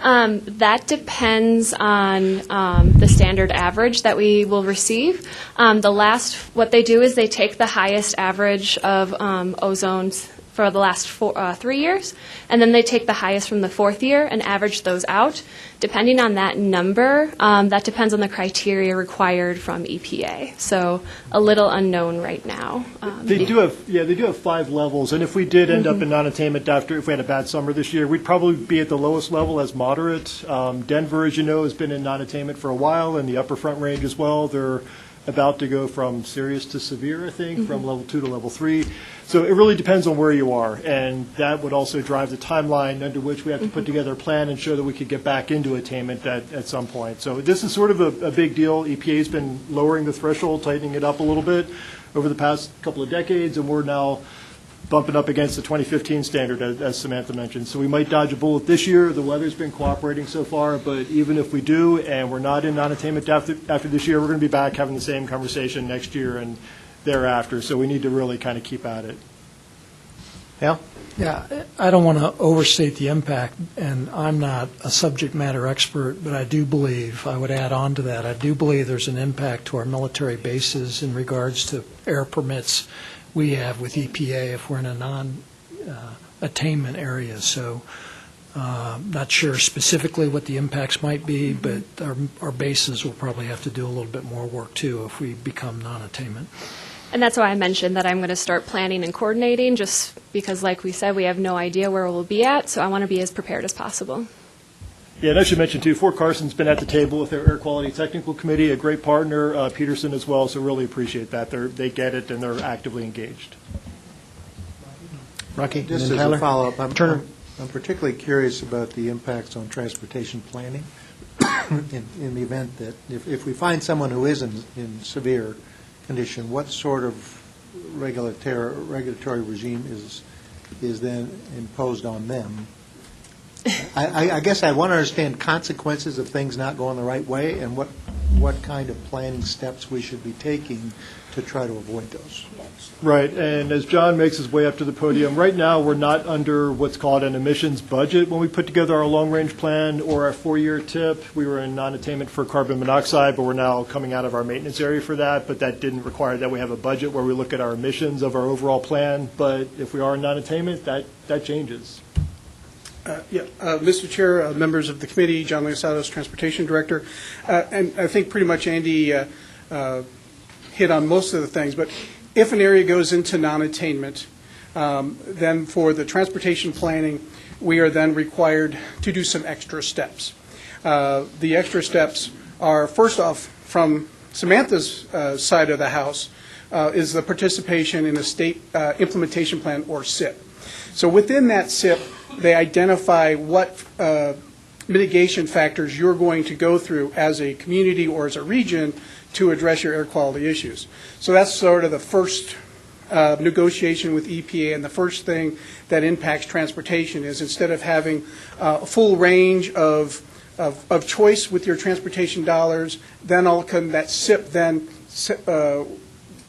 That depends on the standard average that we will receive. What they do is they take the highest average of ozone for the last 3 years, and then they take the highest from the 4th year and average those out. Depending on that number, that depends on the criteria required from EPA. So a little unknown right now. They do have 5 levels, and if we did end up in non-attainment if we had a bad summer this year, we'd probably be at the lowest level as moderate. Denver, as you know, has been in non-attainment for a while, and the upper Front Range as well. They're about to go from serious to severe, I think, from level 2 to level 3. So it really depends on where you are, and that would also drive the timeline under which we have to put together a plan and show that we could get back into attainment at some point. So this is sort of a big deal. EPA's been lowering the threshold, tightening it up a little bit over the past couple of decades, and we're now bumping up against the 2015 standard, as Samantha mentioned. So we might dodge a bullet this year. The weather's been cooperating so far, but even if we do and we're not in non-attainment after this year, we're going to be back having the same conversation next year and thereafter. So we need to really kind of keep at it. Al? Yeah, I don't want to overstate the impact, and I'm not a subject matter expert, but I do believe, I would add on to that, I do believe there's an impact to our military bases in regards to air permits we have with EPA if we're in a non-attainment area. So not sure specifically what the impacts might be, but our bases will probably have to do a little bit more work too if we become non-attainment. And that's why I mentioned that I'm going to start planning and coordinating, just because, like we said, we have no idea where we'll be at, so I want to be as prepared as possible. Yeah, and I should mention, too, Fort Carson's been at the table with their Air Quality Technical Committee, a great partner, Peterson as well, so really appreciate that. They get it, and they're actively engaged. Rocky, Just and then as Tyler. a follow-up, I'm particularly curious about the impacts on transportation planning in the event that if we find someone who is in severe condition, what sort of regulatory regime is then imposed on them? I guess I want to understand consequences of things not going the right way and what kind of planning steps we should be taking to try to avoid those. Right, and as John makes his way up to the podium, right now we're not under what's called an emissions budget. When we put together our long-range plan or our 4-year TIP, we were in non-attainment for carbon monoxide, but we're now coming out of our maintenance area for that, but that didn't require that we have a budget where we look at our emissions of our overall plan. But if we are in non-attainment, that changes. Mr. Chair, members of the committee, John Leosados, Transportation Director, and I think pretty much Andy hit on most of the things, but if an area goes into non-attainment, then for the transportation planning, we are then required to do some extra steps. The extra steps are, first off, from Samantha's side of the house, is the participation in the State Implementation Plan, or SIP. So within that SIP, they identify what mitigation factors you're going to go through as a community or as a region to address your air quality issues. So that's sort of the first negotiation with EPA, and the first thing that impacts transportation is, instead of having a full range of choice with your transportation dollars, then all of a sudden that SIP then,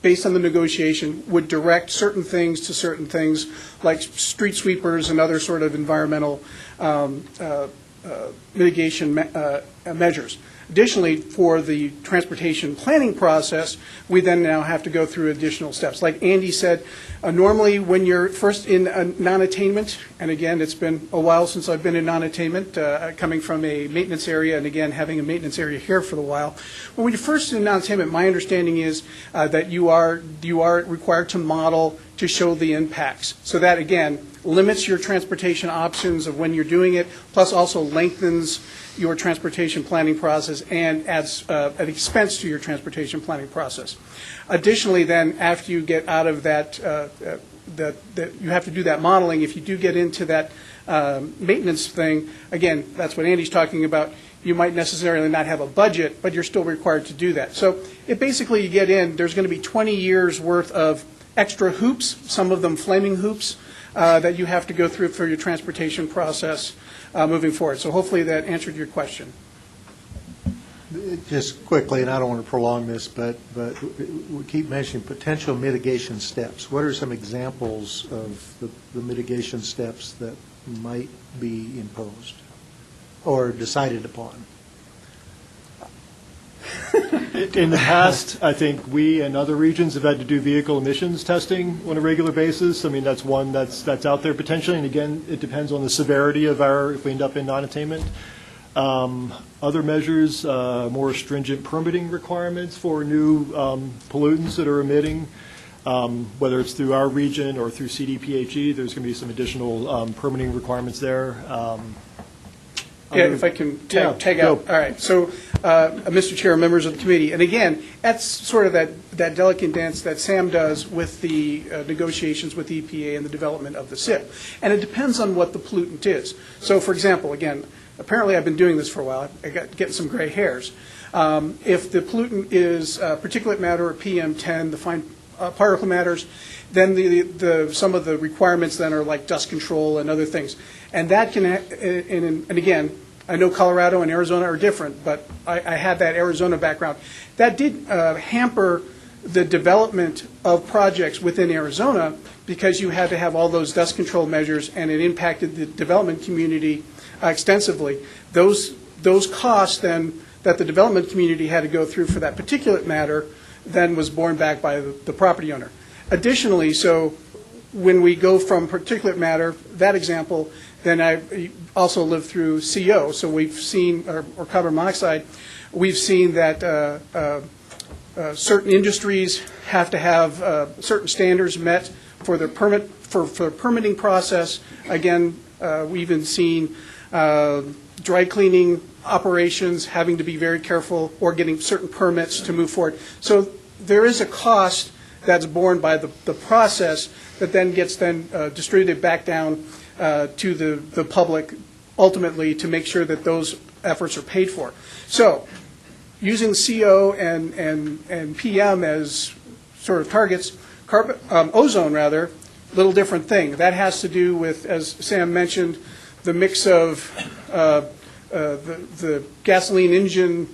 based on the negotiation, would direct certain things to certain things, like street sweepers and other sort of environmental mitigation measures. Additionally, for the transportation planning process, we then now have to go through additional steps. Like Andy said, normally when you're first in non-attainment, and again, it's been a while since I've been in non-attainment, coming from a maintenance area, and again, having a maintenance area here for a while. When you're first in non-attainment, my understanding is that you are required to model to show the impacts. So that, again, limits your transportation options of when you're doing it, plus also lengthens your transportation planning process and adds an expense to your transportation planning process. Additionally, then, after you get out of that, you have to do that modeling. If you do get into that maintenance thing, again, that's what Andy's talking about. You might necessarily not have a budget, but you're still required to do that. So it basically, you get in, there's going to be 20 years worth of extra hoops, some of them flaming hoops, that you have to go through for your transportation process moving forward. So hopefully that answered your question. Just quickly, and I don't want to prolong this, but we keep mentioning potential mitigation steps. What are some examples of the mitigation steps that might be imposed or decided upon? In the past, I think we and other regions have had to do vehicle emissions testing on a regular basis. I mean, that's one that's out there potentially, and again, it depends on the severity of if we end up in non-attainment. Other measures, more stringent permitting requirements for new pollutants that are emitting, whether it's through our region or through CDPHE, there's going to be some additional permitting requirements there. Yeah, if I can tag out. All right. So, Mr. Chair, members of the committee, and again, that's sort of that delicate dance that Sam does with the negotiations with the EPA and the development of the SIP. And it depends on what the pollutant is. So, for example, again, apparently I've been doing this for a while. I got getting some gray hairs. If the pollutant is particulate matter or PM10, the fine particle matters, then some of the requirements then are like dust control and other things. And that can, and again, I know Colorado and Arizona are different, but I had that Arizona background. That did hamper the development of projects within Arizona because you had to have all those dust control measures, and it impacted the development community extensively. Those costs then that the development community had to go through for that particulate matter then was borne back by the property owner. Additionally, so when we go from particulate matter, that example, then I also lived through CO. So we've seen, or carbon monoxide, we've seen that certain industries have to have certain standards met for their permitting process. Again, we've even seen dry cleaning operations having to be very careful or getting certain permits to move forward. So there is a cost that's borne by the process that then gets distributed back down to the public ultimately to make sure that those efforts are paid for. So using CO and PM as sort of targets, ozone rather, little different thing. That has to do with, as Sam mentioned, the mix of the gasoline engine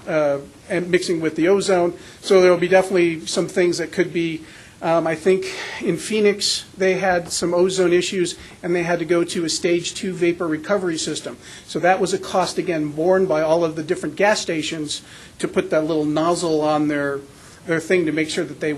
and mixing with the ozone. So there will be definitely some things that could be, I think in Phoenix they had some ozone issues and they had to go to a stage 2 vapor recovery system. So that was a cost again borne by all of the different gas stations to put that little nozzle on their thing to make sure that they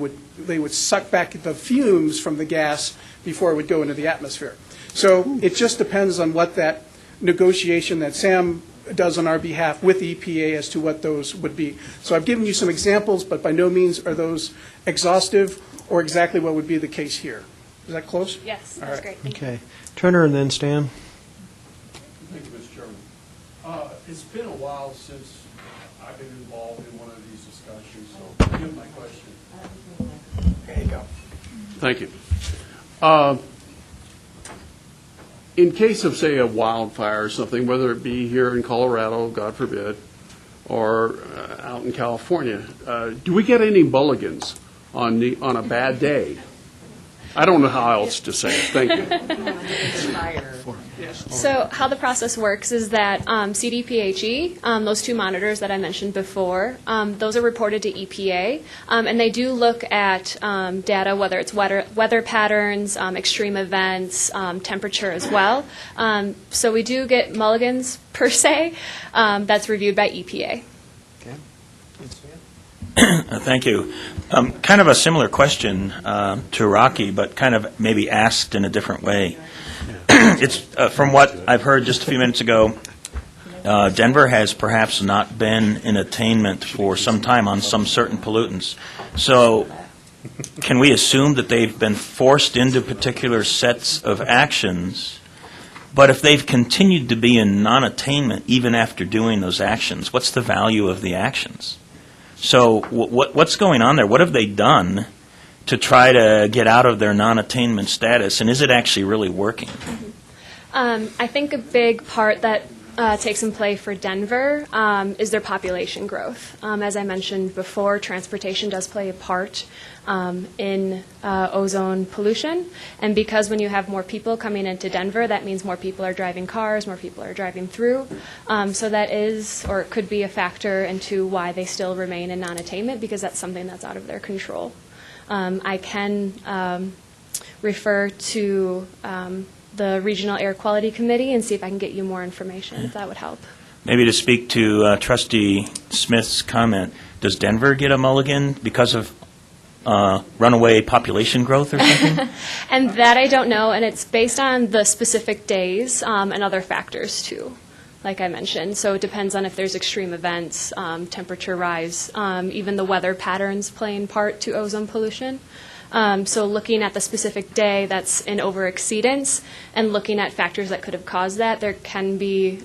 would suck back the fumes from the gas before it would go into the atmosphere. So it just depends on what that negotiation that Sam does on our behalf with the EPA as to what those would be. So I've given you some examples, but by no means are those exhaustive or exactly what would be the case here. Is that close? Yes, All that's right. great. Okay. Turner and then Stan. Thank you, Mr. Chairman. It's been a while since I've been involved in one of these discussions, so forgive my question. There you go. Thank you. In case of, say, a wildfire or something, whether it be here in Colorado, God forbid, or out in California, do we get any mulligans on a bad day? I don't know how else to say it. Thank you. So how the process works is that CDPHE, those two monitors that I mentioned before, those are reported to EPA, and they do look at data, whether it's weather patterns, extreme events, temperature as well. So we do get mulligans, per se, that's reviewed by EPA. Thank you. Kind of a similar question to Rocky, but kind of maybe asked in a different way. It's from what I've heard just a few minutes ago, Denver has perhaps not been in attainment for some time on some certain pollutants. So can we assume that they've been forced into particular sets of actions? But if they've continued to be in non-attainment even after doing those actions, what's the value of the actions? So what's going on there? What have they done to try to get out of their non-attainment status, and is it actually really working? I think a big part that takes in play for Denver is their population growth. As I mentioned before, transportation does play a part in ozone pollution, and because when you have more people coming into Denver, that means more people are driving cars, more people are driving through. So that is, or it could be a factor into why they still remain in non-attainment, because that's something that's out of their control. I can refer to the Regional Air Quality Committee and see if I can get you more information, if that would help. Maybe to speak to Trustee Smith's comment, does Denver get a mulligan because of runaway population growth or something? And that I don't know, and it's based on the specific days and other factors too, like I mentioned. So it depends on if there's extreme events, temperature rise, even the weather patterns playing part to ozone pollution. So looking at the specific day that's in overexceedance and looking at factors that could have caused that, there can be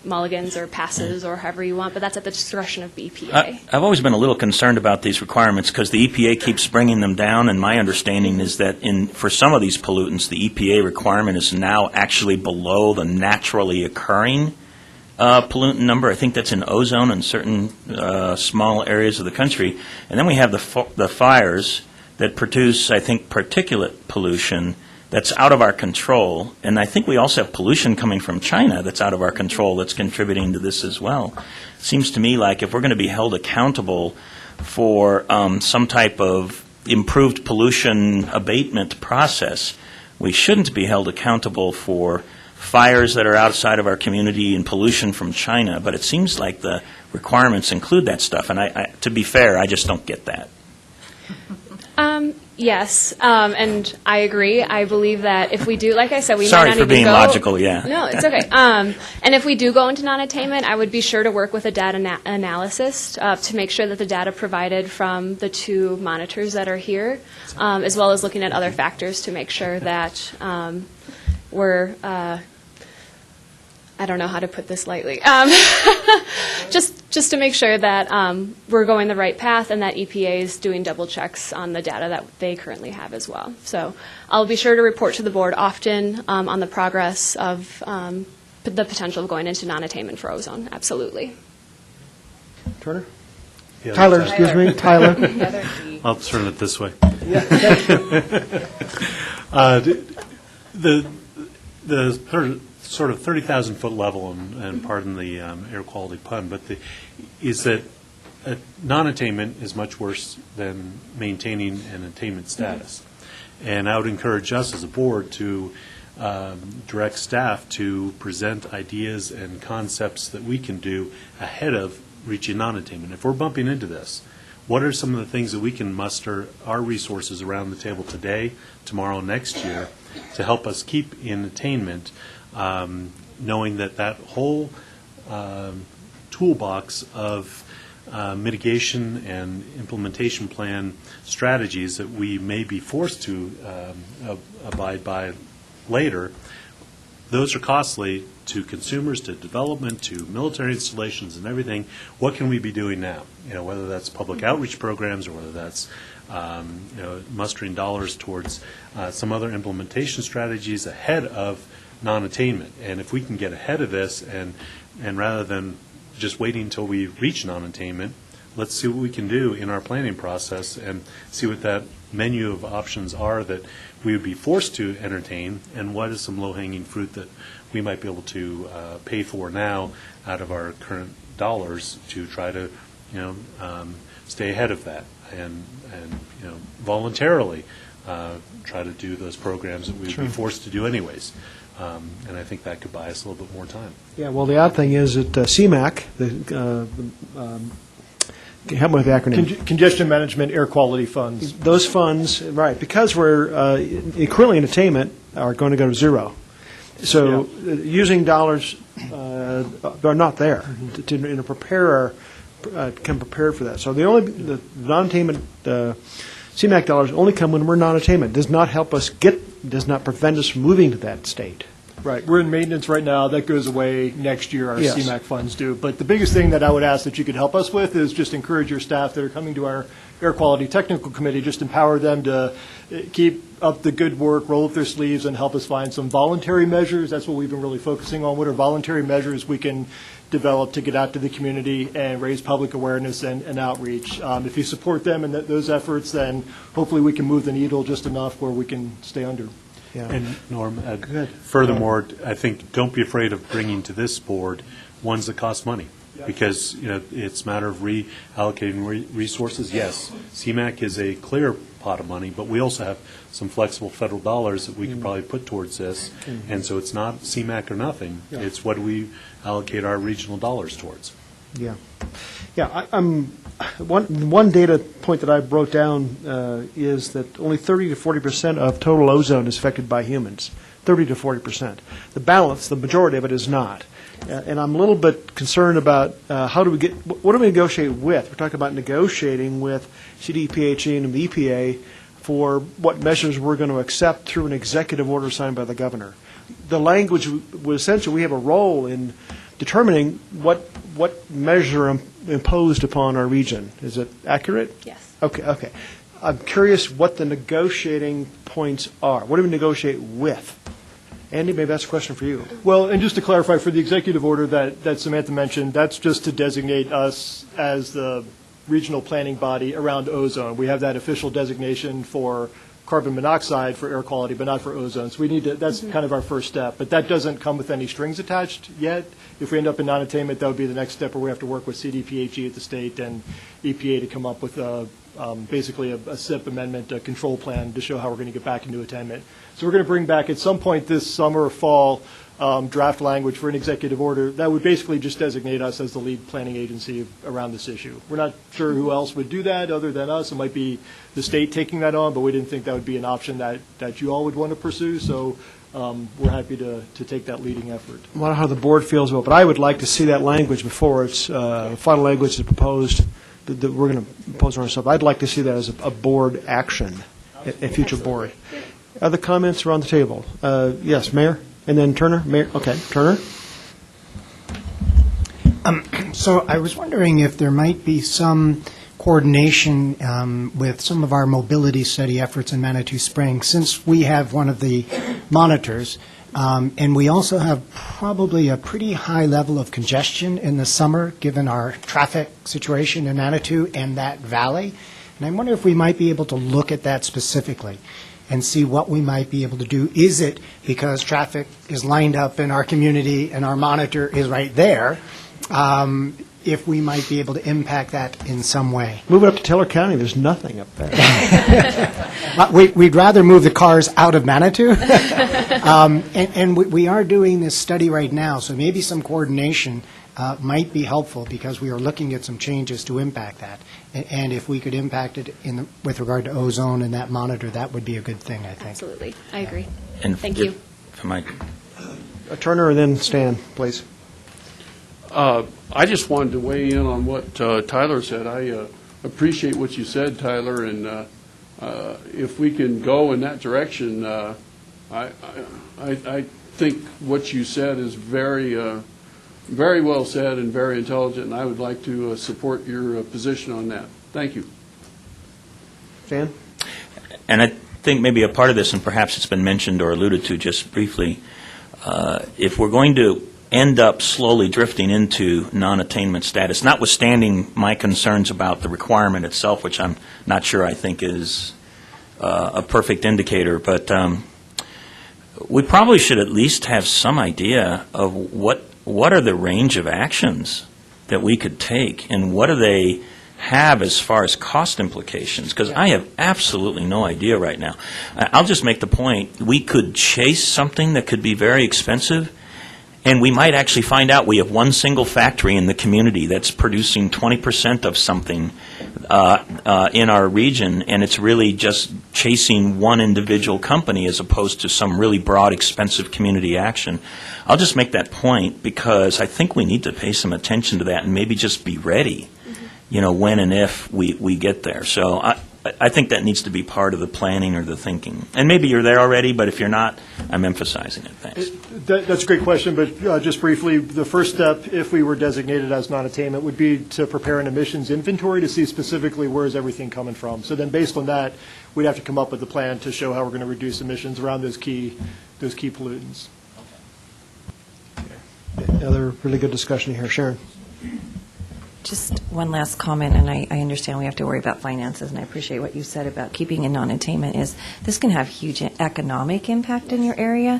mulligans or passes or however you want, but that's at the discretion of the EPA. I've always been a little concerned about these requirements because the EPA keeps bringing them down, and my understanding is that for some of these pollutants, the EPA requirement is now actually below the naturally occurring pollutant number. I think that's in ozone in certain small areas of the country. And then we have the fires that produce, I think, particulate pollution that's out of our control. And I think we also have pollution coming from China that's out of our control that's contributing to this as well. It seems to me like if we're going to be held accountable for some type of improved pollution abatement process, we shouldn't be held accountable for fires that are outside of our community and pollution from China. But it seems like the requirements include that stuff. And to be fair, I just don't get that. Yes, and I agree. I believe that if we do, like I said, we Sorry might not for even being go. logical, yeah. No, it's okay. And if we do go into non-attainment, I would be sure to work with a data analyst to make sure that the data provided from the two monitors that are here, as well as looking at other factors to make sure that we're I don't know how to put this lightly. Just to make sure that we're going the right path and that EPA is doing double checks on the data that they currently have as well. So I'll be sure to report to the board often on the progress of the potential of going into non-attainment for ozone. Absolutely. Turner? Yeah, Tyler, excuse me, Tyler. I'll turn it this way. Yeah, thank you. The sort of 30,000-foot level, and pardon the air quality pun, but is that non-attainment is much worse than maintaining an attainment status. And I would encourage us as a board to direct staff to present ideas and concepts that we can do ahead of reaching non-attainment. If we're bumping into this, what are some of the things that we can muster our resources around the table today, tomorrow, next year, to help us keep in attainment, knowing that whole toolbox of mitigation and implementation plan strategies that we may be forced to abide by later, those are costly to consumers, to development, to military installations and everything. What can we be doing now? Whether that's public outreach programs or whether that's mustering dollars towards some other implementation strategies ahead of non-attainment. And if we can get ahead of this and rather than just waiting until we reach non-attainment, let's see what we can do in our planning process and see what that menu of options are that we would be forced to entertain, and what is some low-hanging fruit that we might be able to pay for now out of our current dollars to try to stay ahead of that and voluntarily try to do those programs that we would be forced to do anyways. And I think that could buy us a little bit more time. Yeah, well, the odd thing is that CMAQ, the help me with the acronym. Congestion management, air quality funds. Those funds, right, because we're currently in attainment, are going to go to zero. So using dollars are not there to prepare come prepared for that. So the non-attainment CMAQ dollars only come when we're non-attainment. Does not help us does not prevent us from moving to that state. Right. We're in maintenance right now. That goes away next year. Our Yes. CMAQ funds do. But the biggest thing that I would ask that you could help us with is just encourage your staff that are coming to our Air Quality Technical Committee, just empower them to keep up the good work, roll up their sleeves, and help us find some voluntary measures. That's what we've been really focusing on. What are voluntary measures we can develop to get out to the community and raise public awareness and outreach? If you support them in those efforts, then hopefully we can move the needle just enough where we can stay under. Yeah. And Norm, furthermore, I think don't be afraid of bringing to this board ones that cost money, because it's a matter of reallocating resources. Yes, CMAQ is a clear pot of money, but we also have some flexible federal dollars that we could probably put towards this, and so it's not CMAQ or nothing. Yeah. It's what we allocate our regional dollars towards. Yeah. Yeah, one data point that I wrote down is that only 30 to 40% of total ozone is affected by humans, 30 to 40%. The balance, the majority of it is not. And I'm a little bit concerned about what do we negotiate with? We're talking about negotiating with CDPHE and the EPA for what measures we're going to accept through an executive order signed by the governor. The language was essentially, we have a role in determining what measure imposed upon our region. Is it accurate? Yes. Okay. I'm curious what the negotiating points are. What do we negotiate with? Andy, maybe that's a question for you. Well, and just to clarify, for the executive order that Samantha mentioned, that's just to designate us as the regional planning body around ozone. We have that official designation for carbon monoxide for air quality, but not for ozone. So we need to, that's kind of our first step. But that doesn't come with any strings attached yet. If we end up in non-attainment, that would be the next step where we have to work with CDPHE at the state and EPA to come up with basically a SIP amendment, a control plan to show how we're going to get back into attainment. So we're going to bring back at some point this summer or fall draft language for an executive order that would basically just designate us as the lead planning agency around this issue. We're not sure who else would do that other than us. It might be the state taking that on, but we didn't think that would be an option that you all would want to pursue. So we're happy to take that leading effort. I wonder how the board feels about it, but I would like to see that language before it's final language is proposed that we're going to impose on ourselves. I'd like to see that as a board action, a future board. Other comments around the table? Yes, Mayor, and then Turner. Mayor, okay, Turner. So I was wondering if there might be some coordination with some of our mobility study efforts in Manitou Springs, since we have one of the monitors, and we also have probably a pretty high level of congestion in the summer, given our traffic situation in Manitou and that valley. And I wonder if we might be able to look at that specifically and see what we might be able to do. Is it because traffic is lined up in our community and our monitor is right there, if we might be able to impact that in some way? Move it up to Teller County. There's nothing up there. We'd rather move the cars out of Manitou. And we are doing this study right now, so maybe some coordination might be helpful, because we are looking at some changes to impact that. And if we could impact it with regard to ozone and that monitor, that would be a good thing, I think. Absolutely. I agree. And Thank you. Turner and then Stan, please. I just wanted to weigh in on what Tyler said. I appreciate what you said, Tyler, and if we can go in that direction, I think what you said is very very well said and very intelligent, and I would like to support your position on that. Thank you. Stan? And I think maybe a part of this, and perhaps it's been mentioned or alluded to just briefly, if we're going to end up slowly drifting into non-attainment status, notwithstanding my concerns about the requirement itself, which I'm not sure I think is a perfect indicator, but we probably should at least have some idea of what are the range of actions that we could take, and what do they have as far as cost implications? Because I have absolutely no idea right now. I'll just make the point, we could chase something that could be very expensive, And we might actually find out we have one single factory in the community that's producing 20% of something in our region, and it's really just chasing one individual company as opposed to some really broad, expensive community action. I'll just make that point because I think we need to pay some attention to that and maybe just be ready, when and if we get there. So I think that needs to be part of the planning or the thinking. And maybe you're there already, but if you're not, I'm emphasizing it. Thanks. That's a great question, but just briefly, the first step, if we were designated as non-attainment, would be to prepare an emissions inventory to see specifically where is everything coming from. So then based on that, we'd have to come up with a plan to show how we're going to reduce emissions around those key pollutants. Another really good discussion here. Sharon. Just one last comment, and I understand we have to worry about finances, and I appreciate what you said about keeping in non-attainment, is this can have huge economic impact in your area.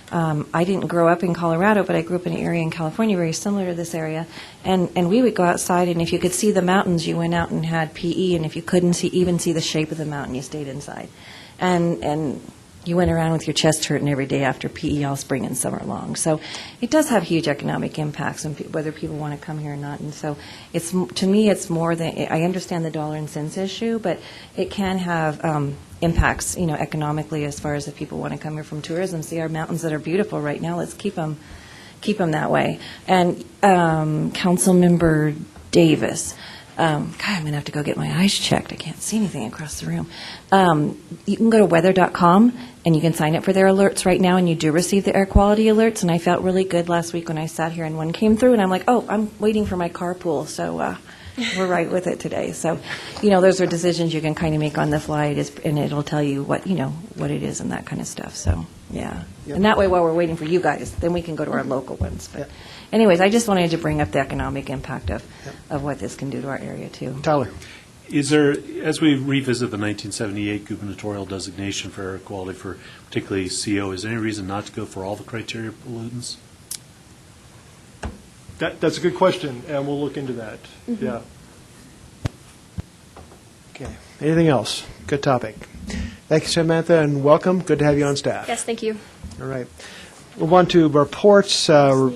I didn't grow up in Colorado, but I grew up in an area in California very similar to this area, and we would go outside, and if you could see the mountains, you went out and had PE, and if you couldn't even see the shape of the mountain, you stayed inside. And you went around with your chest hurting every day after PE all spring and summer long. So it does have huge economic impacts, on whether people want to come here or not. And so to me, it's more than, I understand the dollar and cents issue, but it can have impacts, economically, as far as if people want to come here from tourism, see our mountains that are beautiful right now. Let's keep them that way. And Councilmember Davis. God, I'm going to have to go get my eyes checked. I can't see anything across the room. You can go to weather.com, and you can sign up for their alerts right now, and you do receive the air quality alerts. And I felt really good last week when I sat here and one came through, and I'm like, oh, I'm waiting for my carpool, so we're right with it today. So, those are decisions you can kind of make on the fly, and it'll tell you what it is and that kind of stuff. So, yeah. Yep. And that way, while we're waiting for you guys, then we can go to our local ones. But anyways, I just wanted to bring up the economic impact of what this can do to our area, too. Tyler. Is there, as we revisit the 1978 gubernatorial designation for air quality for particularly CO, is there any reason not to go for all the criteria pollutants? That's a good question, and we'll look into that. Mm-hmm. Yeah. Okay. Anything else? Good topic. Thank you, Samantha, and welcome. Good to have you on staff. Yes, thank you. All right. Move on to reports. We've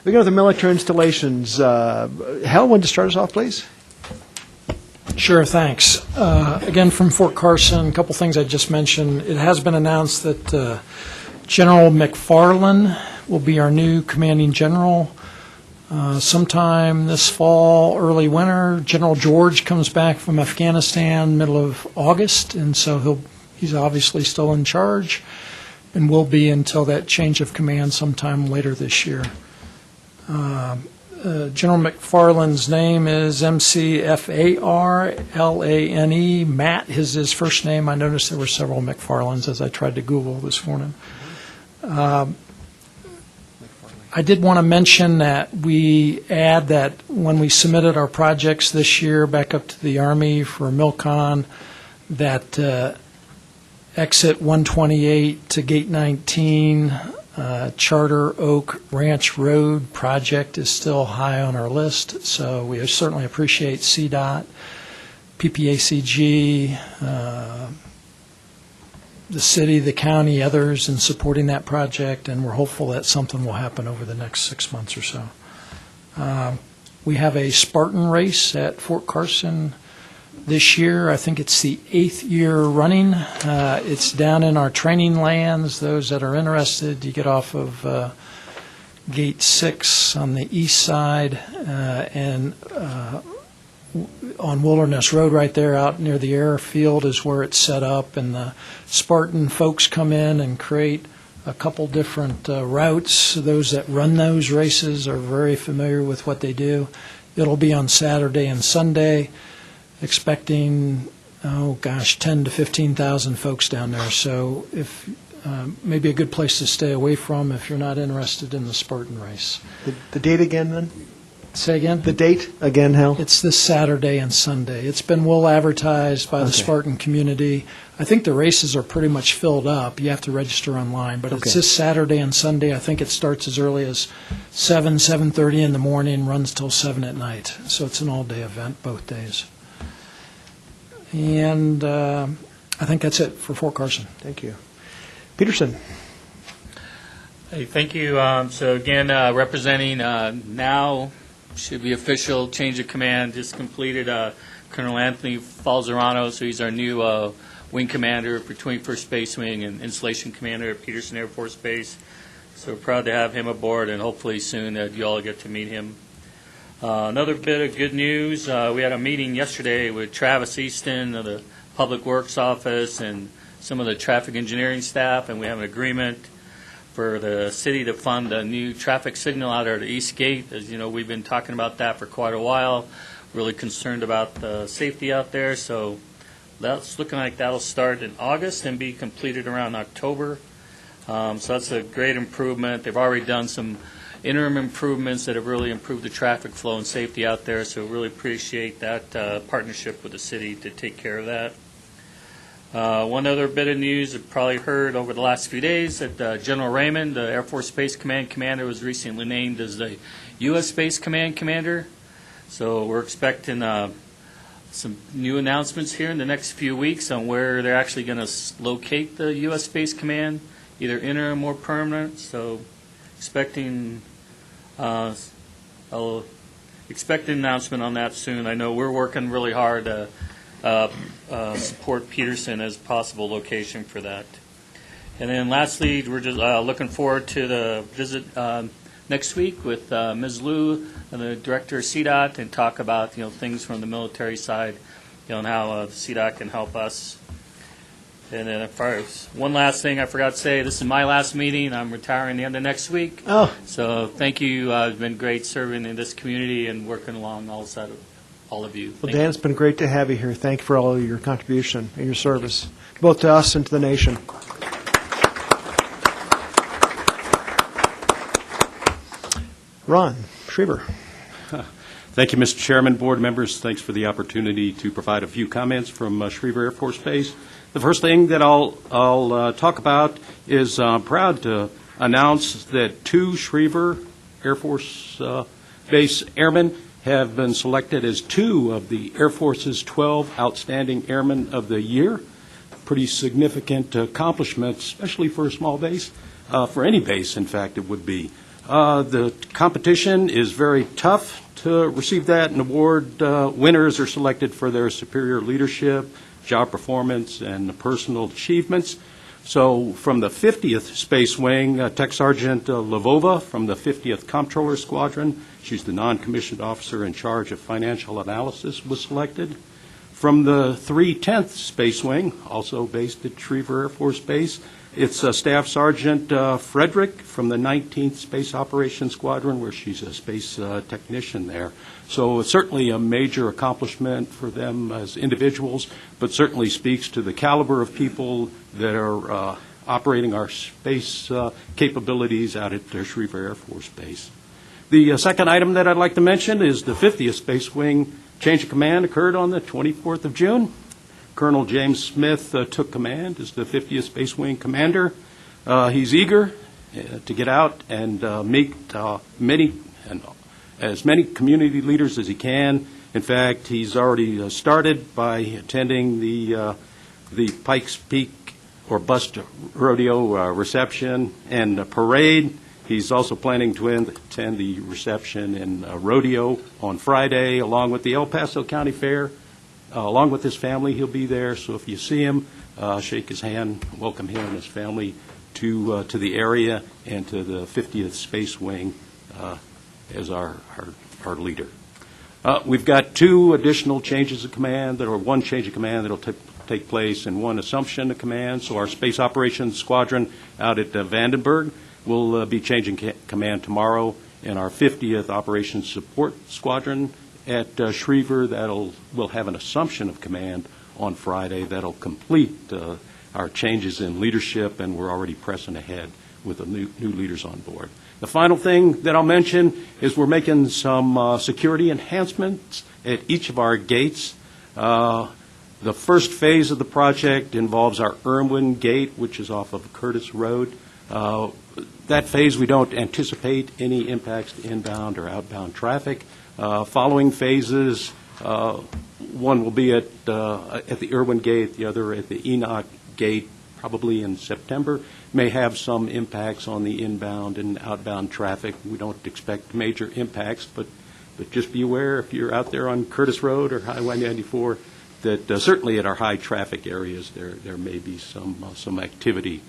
we go to the military installations. Hal, want to start us off, please? Sure, thanks. Again, from Fort Carson, a couple things I just mentioned. It has been announced that General McFarland will be our new commanding general sometime this fall, early winter. General George comes back from Afghanistan middle of August, and so he's obviously still in charge and will be until that change of command sometime later this year. General McFarland's name is M-C-F-A-R-L-A-N-E. Matt is his first name. I noticed there were several McFarlands as I tried to Google this morning. I did want to mention that we add that when we submitted our projects this year back up to the Army for MILCON, that exit 128 to gate 19, Charter Oak Ranch Road project is still high on our list, so we certainly appreciate CDOT, PPACG, the city, the county, others in supporting that project, and we're hopeful that something will happen over the next 6 months or so. We have a Spartan race at Fort Carson this year. I think it's the 8th year running. It's down in our training lands. Those that are interested, you get off of Gate 6 on the east side and on Wilderness Road right there out near the airfield is where it's set up. And the Spartan folks come in and create a couple different routes. Those that run those races are very familiar with what they do. It'll be on Saturday and Sunday. Expecting, 10 to 15,000 folks down there. So if maybe a good place to stay away from if you're not interested in the Spartan race. The date again, then? Say again? The date again, Hal? It's this Saturday and Sunday. It's been well advertised by the Spartan community. I think the races are pretty much filled up. You have to register online, but it's this Saturday and Sunday. I think it starts as early as 7:30 in the morning, runs till 7 at night. So it's an all-day event both days. And I think that's it for Fort Carson. Thank you. Peterson. Hey, thank you. So again, representing now, should be official change of command, just completed Colonel Anthony Falzerano, so he's our new wing commander for 21st Space Wing and installation commander at Peterson Air Force Base. So we're proud to have him aboard, and hopefully soon that you all get to meet him. Another bit of good news, we had a meeting yesterday with Travis Easton of the Public Works Office and some of the traffic engineering staff, and we have an agreement for the city to fund a new traffic signal out there at the East Gate. As you know, we've been talking about that for quite a while, really concerned about the safety out there, so that's looking like that'll start in August and be completed around October. So that's a great improvement. They've already done some interim improvements that have really improved the traffic flow and safety out there, so really appreciate that partnership with the city to take care of that. One other bit of news you've probably heard over the last few days that General Raymond, the Air Force Space Command Commander, was recently named as the U.S. Space Command Commander. So we're expecting some new announcements here in the next few weeks on where they're actually going to locate the U.S. Space Command, either interim or permanent. So expecting I'll expect an announcement on that soon. I know we're working really hard to support Peterson as possible location for that. And then lastly, we're just looking forward to the visit next week with Ms. Liu, the director of CDOT, and talk about things from the military side, and how CDOT can help us. And then, as far as one last thing I forgot to say, this is my last meeting. I'm retiring the end of next week. Oh. So thank you. It's been great serving in this community and working along alongside of all of you. Well, Dan, it's been great to have you here. Thank you for all of your contribution and your service, both to us and to the nation. Ron Schreiber. Thank you, Mr. Chairman, board members. Thanks for the opportunity to provide a few comments from Schriever Air Force Base. The first thing that I'll talk about is I'm proud to announce that 2 Schriever Air Force Base airmen have been selected as 2 of the Air Force's 12 Outstanding Airmen of the Year. Pretty significant accomplishment, especially for a small base, for any base, in fact, it would be. The competition is very tough to receive that, and award winners are selected for their superior leadership, job performance, and personal achievements. So from the 50th Space Wing, Tech Sergeant Lvova from the 50th Comptroller Squadron, she's the non-commissioned officer in charge of financial analysis, was selected. From the 310th Space Wing, also based at Schriever Air Force Base, it's Staff Sergeant Frederick from the 19th Space Operations Squadron, where she's a space technician there. So it's certainly a major accomplishment for them as individuals, but certainly speaks to the caliber of people that are operating our space capabilities out at Schriever Air Force Base. The second item that I'd like to mention is the 50th Space Wing change of command occurred on the 24th of June. Colonel James Smith took command as the 50th Space Wing commander. He's eager to get out and meet as many community leaders as he can. In fact, he's already started by attending the Pikes Peak or Bust Rodeo reception and parade. He's also planning to attend the reception and rodeo on Friday, along with the El Paso County Fair. Along with his family, he'll be there. So if you see him, shake his hand, welcome him and his family to the area and to the 50th Space Wing as our leader. We've got 2 additional changes of command, or 1 change of command that will take place, and 1 assumption of command. So our Space Operations Squadron out at Vandenberg will be changing command tomorrow, and our 50th Operations Support Squadron at Schriever will have an assumption of command on Friday that'll complete our changes in leadership, and we're already pressing ahead with the new leaders on board. The final thing that I'll mention is we're making some security enhancements at each of our gates. The first phase of the project involves our Irwin Gate, which is off of Curtis Road. That phase, we don't anticipate any impacts to inbound or outbound traffic. Following phases One will be at the Irwin Gate, the other at the Enoch Gate, probably in September. May have some impacts on the inbound and outbound traffic. We don't expect major impacts, but just be aware if you're out there on Curtis Road or Highway 94 that certainly at our high traffic areas there may be some activity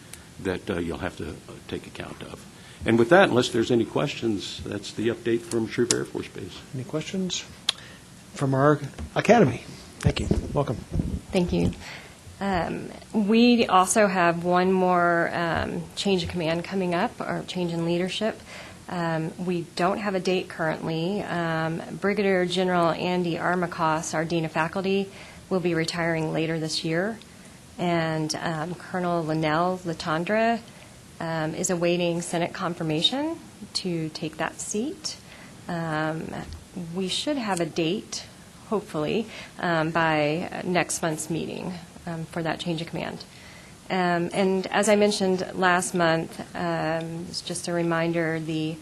that you'll have to take account of. And with that, unless there's any questions, that's the update from Shreveport Air Force Base. Any questions from our academy? Thank you. Welcome. Thank you. We also have one more change of command coming up, or change in leadership. We don't have a date currently. Brigadier General Andy Armacost, our Dean of Faculty, will be retiring later this year. And Colonel Linnell Latondra is awaiting Senate confirmation to take that seat. We should have a date, hopefully, by next month's meeting for that change of command. And as I mentioned last month, it's just a reminder, the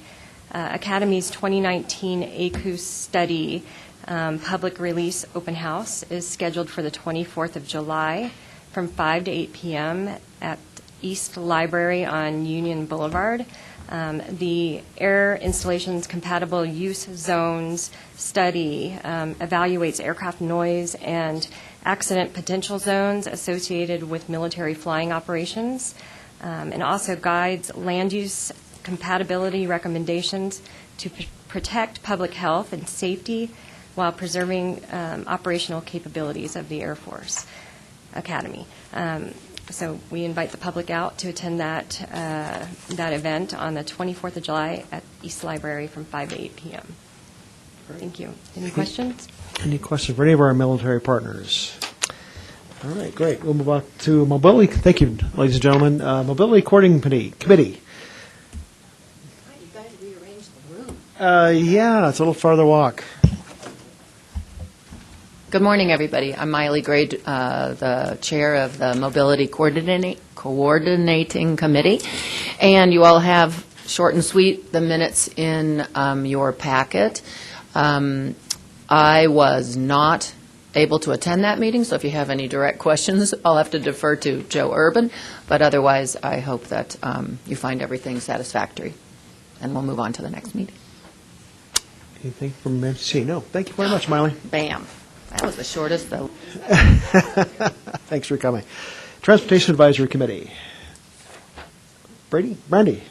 Academy's 2019 ACUS study public release open house is scheduled for the 24th of July from 5 to 8 p.m. at East Library on Union Boulevard. The Air Installations Compatible Use Zones study evaluates aircraft noise and accident potential zones associated with military flying operations, and also guides land use compatibility recommendations to protect public health and safety while preserving operational capabilities of the Air Force Academy. So we invite the public out to attend that event on the 24th of July at East Library from 5 to 8 p.m. Thank you. Any questions? Any questions for any of our military partners? All right, great. We'll move on to mobility. Thank you, ladies and gentlemen. Mobility Coordinating Committee. You guys rearranged the room. Yeah, it's a little farther walk. Good morning, everybody. I'm Miley Gray, the chair of the Mobility Coordinating Committee. And you all have, short and sweet, the minutes in your packet. I was not able to attend that meeting, so if you have any direct questions, I'll have to defer to Joe Urban. But otherwise, I hope that you find everything satisfactory. And we'll move on to the next meeting. Anything from MCC? No. Thank you very much, Miley. Bam. That was the shortest, though. Thanks for coming. Transportation Advisory Committee. Brandy.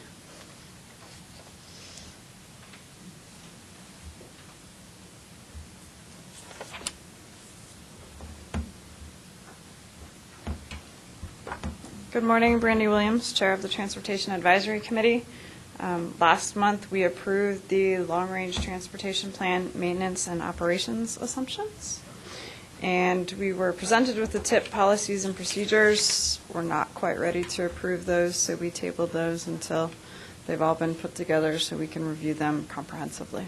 Good morning, Brandy Williams, Chair of the Transportation Advisory Committee. Last month, we approved the Long-Range Transportation Plan Maintenance and Operations Assumptions. And we were presented with the TIP policies and procedures. We're not quite ready to approve those, so we tabled those until they've all been put together so we can review them comprehensively.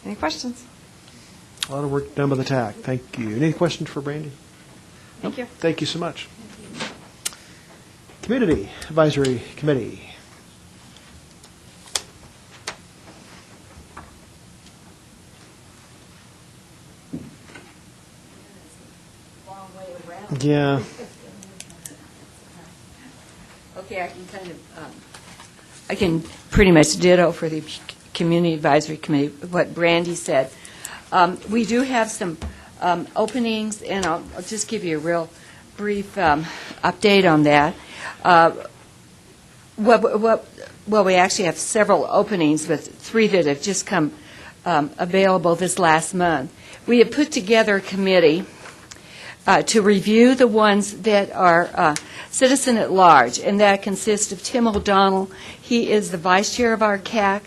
Any questions? A lot of work done by the TAC. Thank you. Any questions for Brandy? Thank you. Thank you so much. Community Advisory Committee. Yeah. Okay, I can pretty much ditto for the Community Advisory Committee what Brandy said. We do have some openings, and I'll just give you a real brief update on that. Well, we actually have several openings, with 3 that have just come available this last month. We have put together a committee to review the ones that are citizen at large, and that consists of Tim O'Donnell. He is the vice chair of our CAC,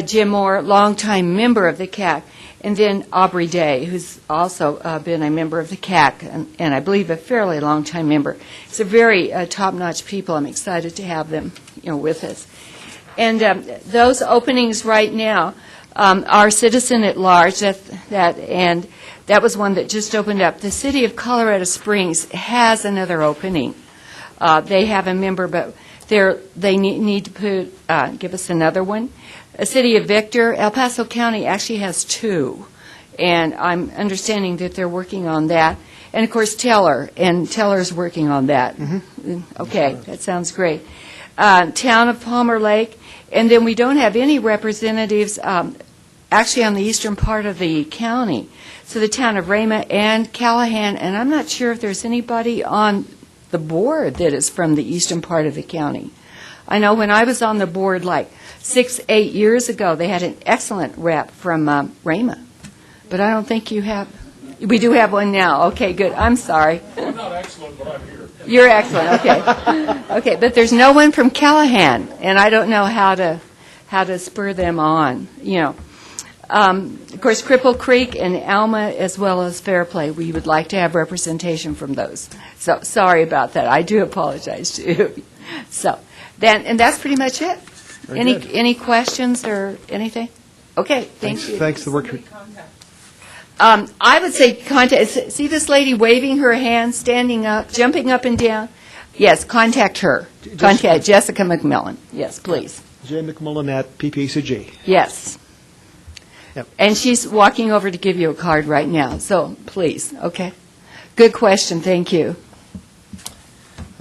Jim Moore, longtime member of the CAC, and then Aubrey Day, who's also been a member of the CAC, and I believe a fairly long-time member. It's a very top-notch people. I'm excited to have them, with us. And those openings right now are citizen at large, and that was one that just opened up. The City of Colorado Springs has another opening. They have a member, but they need to give us another one. A City of Victor, El Paso County actually has 2, And I'm understanding that they're working on that. And of course, Teller's working on that. Okay, that sounds great. Town of Palmer Lake, and then we don't have any representatives actually on the eastern part of the county. So the town of Rama and Callahan, and I'm not sure if there's anybody on the board that is from the eastern part of the county. I know when I was on the board like 6-8 years ago, they had an excellent rep from Rama. But I don't think you have. We do have one now. Okay, good. I'm sorry. I'm not excellent, but I'm here. You're excellent. Okay. Okay, but there's no one from Callahan, and I don't know how to spur them on. You know, of course, Cripple Creek and Alma, as well as Fairplay, we would like to have representation from those. So sorry about that. I do apologize to you. So then, and that's pretty much it. Very good. Any questions or anything? Okay, thank you. Thanks for the work. I would say contact, see this lady waving her hand, standing up, jumping up and down? Yes, contact her. Contact Jessica McMillan. Yes, please. J. McMullen at PPACG. Yes. Yep. And she's walking over to give you a card right now, so please, okay? Good question, thank you.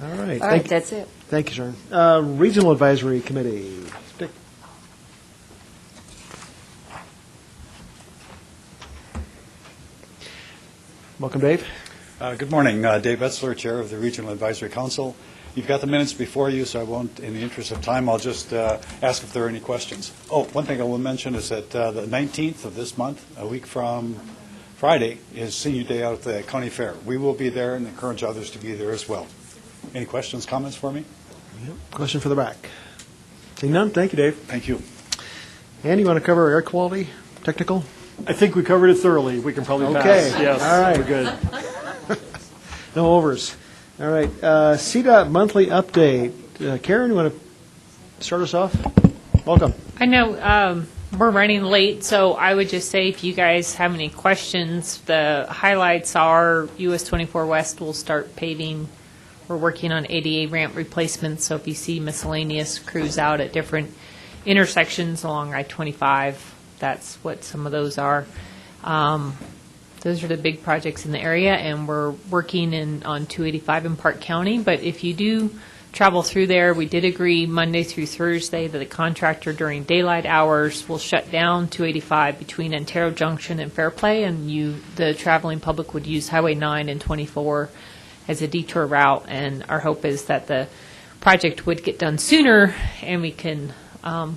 All right. All right, that's it. Thank you, Sharon. Regional Advisory Committee. Dick. Welcome, Dave. Good morning. Dave Etzler, Chair of the Regional Advisory Council. You've got the minutes before you, so I won't, in the interest of time, I'll just ask if there are any questions. Oh, one thing I will mention is that the 19th of this month, a week from Friday, is Senior Day out at the County Fair. We will be there and encourage others to be there as well. Any questions, comments for me? Yep. Question for the back. Seeing none, thank you, Dave. Thank you. Andy, you want to cover air quality, technical? I think we covered it thoroughly. We can probably pass. Okay. Yes, All right. we're good. No overs. All right. CDOT monthly update. Karen, you want to start us off? Welcome. I know we're running late, so I would just say if you guys have any questions, the highlights are US 24 West will start paving. We're working on ADA ramp replacements, so if you see miscellaneous crews out at different intersections along I-25, that's what some of those are. Those are the big projects in the area, and we're working on 285 in Park County. But if you do travel through there, we did agree Monday through Thursday that the contractor during daylight hours will shut down 285 between Antero Junction and Fairplay, and the traveling public would use Highway 9 and 24 as a detour route. And our hope is that the project would get done sooner, and we can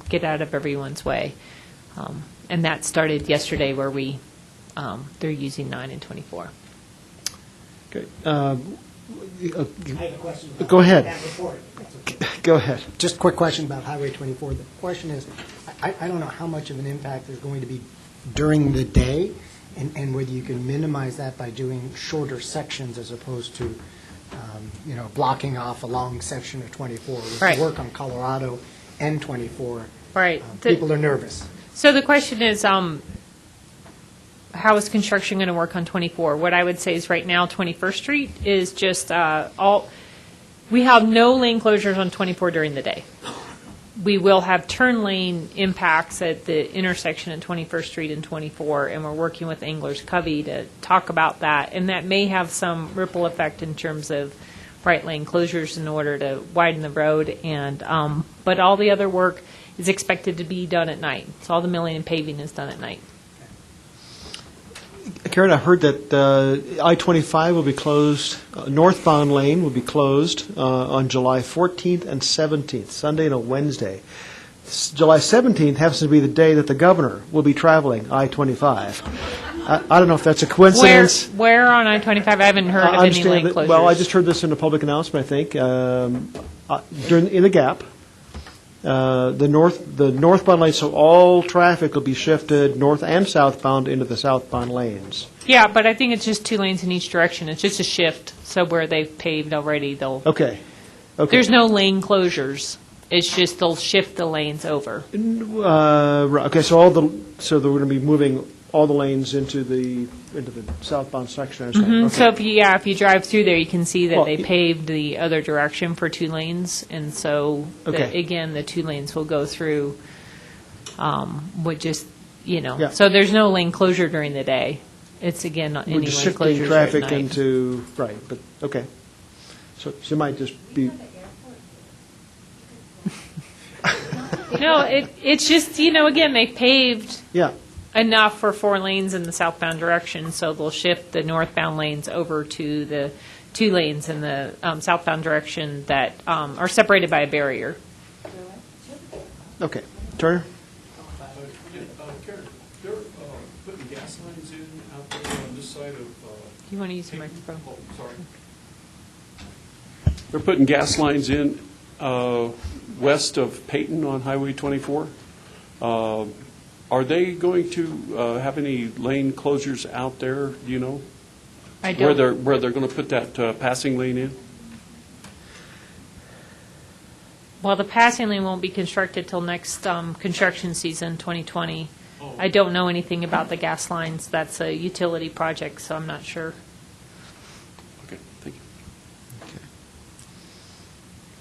get out of everyone's way. And that started yesterday where they're using 9 and 24. Okay. I have a question. Go ahead. That report. Go ahead. Just a quick question about Highway 24. The question is, I don't know how much of an impact there's going to be during the day, and whether you can minimize that by doing shorter sections as opposed to, blocking off a long section of 24. With Right. the work on Colorado and 24, Right. people are nervous. So the question is, how is construction going to work on 24? What I would say is right now, 21st Street is just we have no lane closures on 24 during the day. We will have turn lane impacts at the intersection at 21st Street and 24, and we're working with Anglers Covey to talk about that. And that may have some ripple effect in terms of right lane closures in order to widen the road. And but all the other work is expected to be done at night. So all the milling and paving is done at night. Karen, I heard that I-25 will be closed, northbound lane will be closed on July 14th and 17th, Sunday and a Wednesday. July 17th happens to be the day that the governor will be traveling I-25. I don't know if that's a coincidence. Where on I-25? I haven't heard of any lane closures. Well, I just heard this in a public announcement, I think, in the Gap. The northbound lane, so all traffic will be shifted north and southbound into the southbound lanes. Yeah, but I think it's just 2 lanes in each direction. It's just a shift. So where they've paved already, they'll. Okay. There's no lane closures. It's just they'll shift the lanes over. Okay, so they're going to be moving all the lanes into the southbound section. Mm-hmm. Okay. So if you drive through there, you can see that they paved the other direction for 2 lanes, and so again the 2 lanes will go through. Would just Yeah. So there's no lane closure during the day. It's, again, not any We're lane just closures shifting at traffic night. into, right, but, okay. So it might just be, No, it's just, again, they paved yeah, enough for 4 lanes in the southbound direction, so they'll shift the northbound lanes over to the 2 lanes in the southbound direction that are separated by a barrier. okay. Turner? Karen, they're putting gas lines in out there on this side of... Do you want to use your microphone? Oh, sorry. They're putting gas lines in west of Peyton on Highway 24. Are they going to have any lane closures out there, do you know? I don't. Where they're going to put that passing lane in? Well, the passing lane won't be constructed till next construction season, 2020. I don't know anything about the gas lines. That's a utility project, so I'm not sure. Okay, thank you.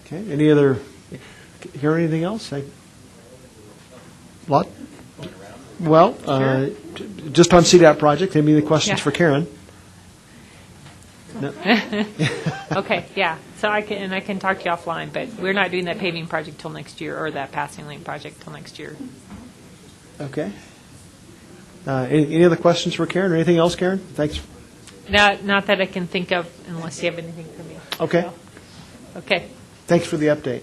Okay, any other, hear anything else? Lot? Well, just on CDOT project, any other questions Yeah. for Karen? No? Okay, yeah. So I can talk to you offline, but we're not doing that paving project till next year, or that passing lane project till next year. Okay. Any other questions for Karen, or anything else, Karen? Thanks. Not that I can think of, unless you have anything for me. Okay. So, okay. Thanks for the update.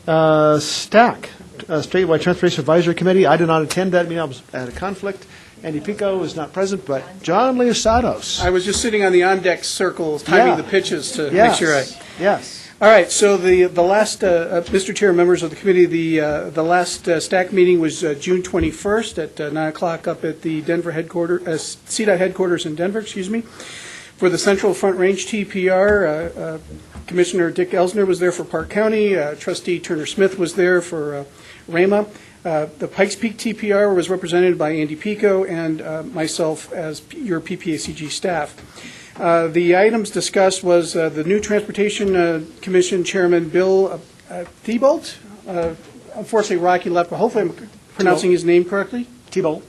STAC, Statewide Transportation Advisory Committee. I did not attend that meeting. I was at a conflict. Andy Pico is not present, but John Leosados. I was just sitting on the on-deck circle, timing the pitches to make sure I... Yes. All right, so the last, Mr. Chair, members of the committee, the last STAC meeting was June 21st at 9 o'clock up at the Denver headquarters, CDOT headquarters in Denver, for the Central Front Range TPR. Commissioner Dick Elsner was there for Park County. Trustee Turner Smith was there for Rama. The Pikes Peak TPR was represented by Andy Pico and myself as your PPACG staff. The items discussed was the new Transportation Commission Chairman Bill Thibault. Unfortunately, Rocky left, but hopefully I'm pronouncing his name correctly. Thibault.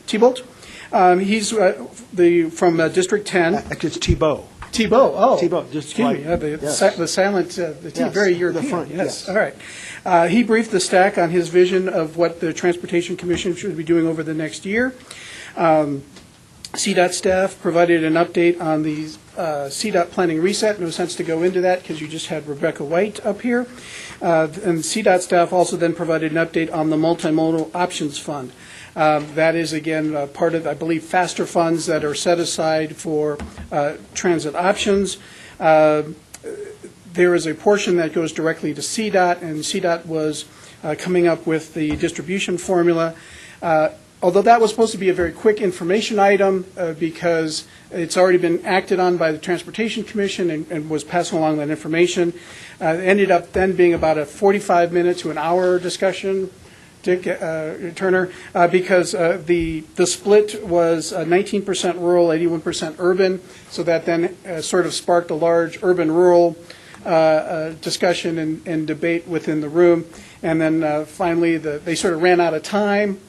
He's from District 10. Actually, it's Thibault. Thibault, oh. Thibault, just excuse like, me, yes. the silent, the T, Yes, very the European. front, Yes, yes. all right. He briefed the STAC on his vision of what the Transportation Commission should be doing over the next year. CDOT staff provided an update on the CDOT planning reset. No sense to go into that because you just had Rebecca White up here. And CDOT staff also then provided an update on the multimodal options fund. That is, again, part of, I believe, faster funds that are set aside for transit options. There is a portion that goes directly to CDOT, and CDOT was coming up with the distribution formula. Although that was supposed to be a very quick information item because it's already been acted on by the Transportation Commission and was passing along that information, it ended up then being about a 45-minute to an hour discussion, Dick Turner, because the split was 19% rural, 81% urban, so that then sort of sparked a large urban-rural discussion and debate within the room. And then finally, they sort of ran out of time.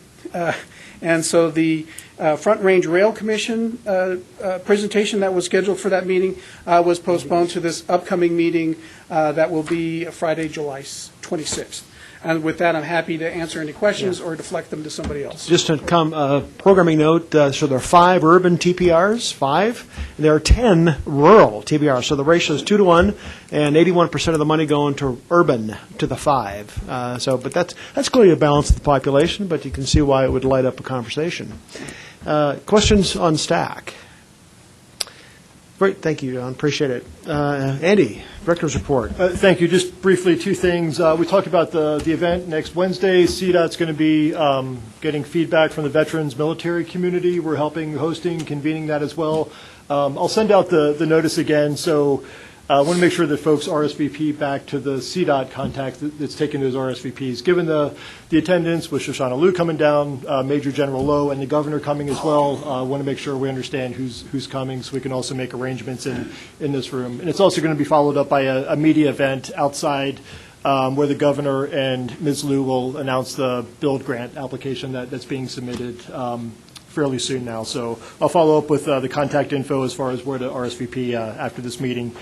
And so the Front Range Rail Commission presentation that was scheduled for that meeting was postponed to this upcoming meeting that will be Friday, July 26th. And with that, I'm happy to answer any questions or deflect them to somebody else. Just to programming note, so there are 5 urban TPRs, 5, and there are 10 rural TPRs. So the ratio is 2-to-1, and 81% of the money going to urban to the 5. But that's clearly a balance of the population, but you can see why it would light up a conversation. Questions on STAC? Great, thank you, John. Appreciate it. Andy, Director's Report. Thank you. Just briefly, 2 things. We talked about the event next Wednesday. CDOT's going to be getting feedback from the veterans military community. We're hosting, convening that as well. I'll send out the notice again. So I want to make sure that folks RSVP back to the CDOT contact that's taking those RSVPs. Given the attendance with Shoshana Liu coming down, Major General Lowe, and the governor coming as well, I want to make sure we understand who's coming so we can also make arrangements in this room. And it's also going to be followed up by a media event outside where the governor and Ms. Liu will announce the build grant application that's being submitted fairly soon now. So I'll follow up with the contact info as far as where to RSVP after this meeting.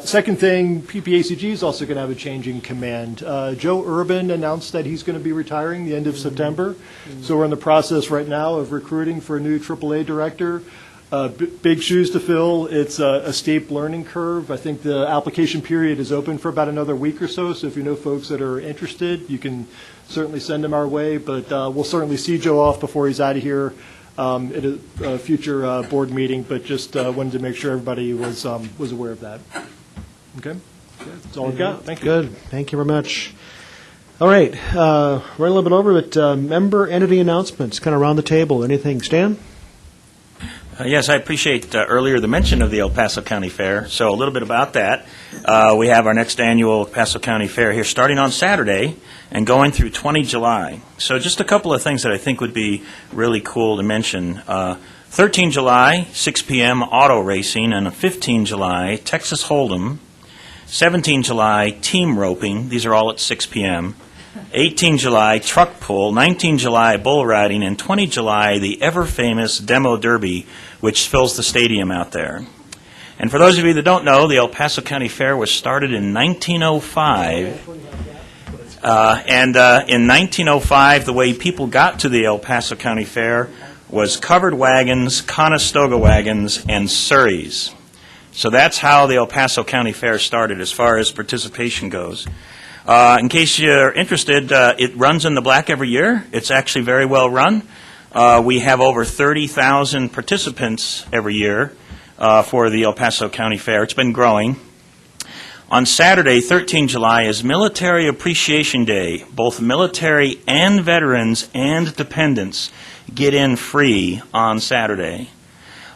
Second thing, PPACG is also going to have a change in command. Joe Urban announced that he's going to be retiring the end of September. So we're in the process right now of recruiting for a new AAA director. Big shoes to fill. It's a steep learning curve. I think the application period is open for about another week or so. So if you know folks that are interested, you can certainly send them our way. But we'll certainly see Joe off before he's out of here at a future board meeting. But just wanted to make sure everybody was aware of that. Okay, that's all I've got. Thank you. Good. Thank you very much. All right, running a little bit over, but member entity announcements, kind of around the table. Anything, Stan? Yes, I appreciate earlier the mention of the El Paso County Fair. So a little bit about that. We have our next annual El Paso County Fair here starting on Saturday and going through 20 July. So just a couple of things that I think would be really cool to mention. 13 July, 6 p.m. auto racing, and 15 July, Texas Hold'em. 17 July, team roping. These are all at 6 p.m. 18 July, truck pull, 19 July, bull riding, and 20 July, the ever-famous Demo Derby, which fills the stadium out there. And for those of you that don't know, the El Paso County Fair was started in 1905. In 1905, the way people got to the El Paso County Fair was covered wagons, Conestoga wagons, and surreys. So that's how the El Paso County Fair started as far as participation goes. In case you're interested, it runs in the black every year. It's actually very well run. We have over 30,000 participants every year for the El Paso County Fair. It's been growing. On Saturday, 13 July, is Military Appreciation Day. Both military and veterans and dependents get in free on Saturday.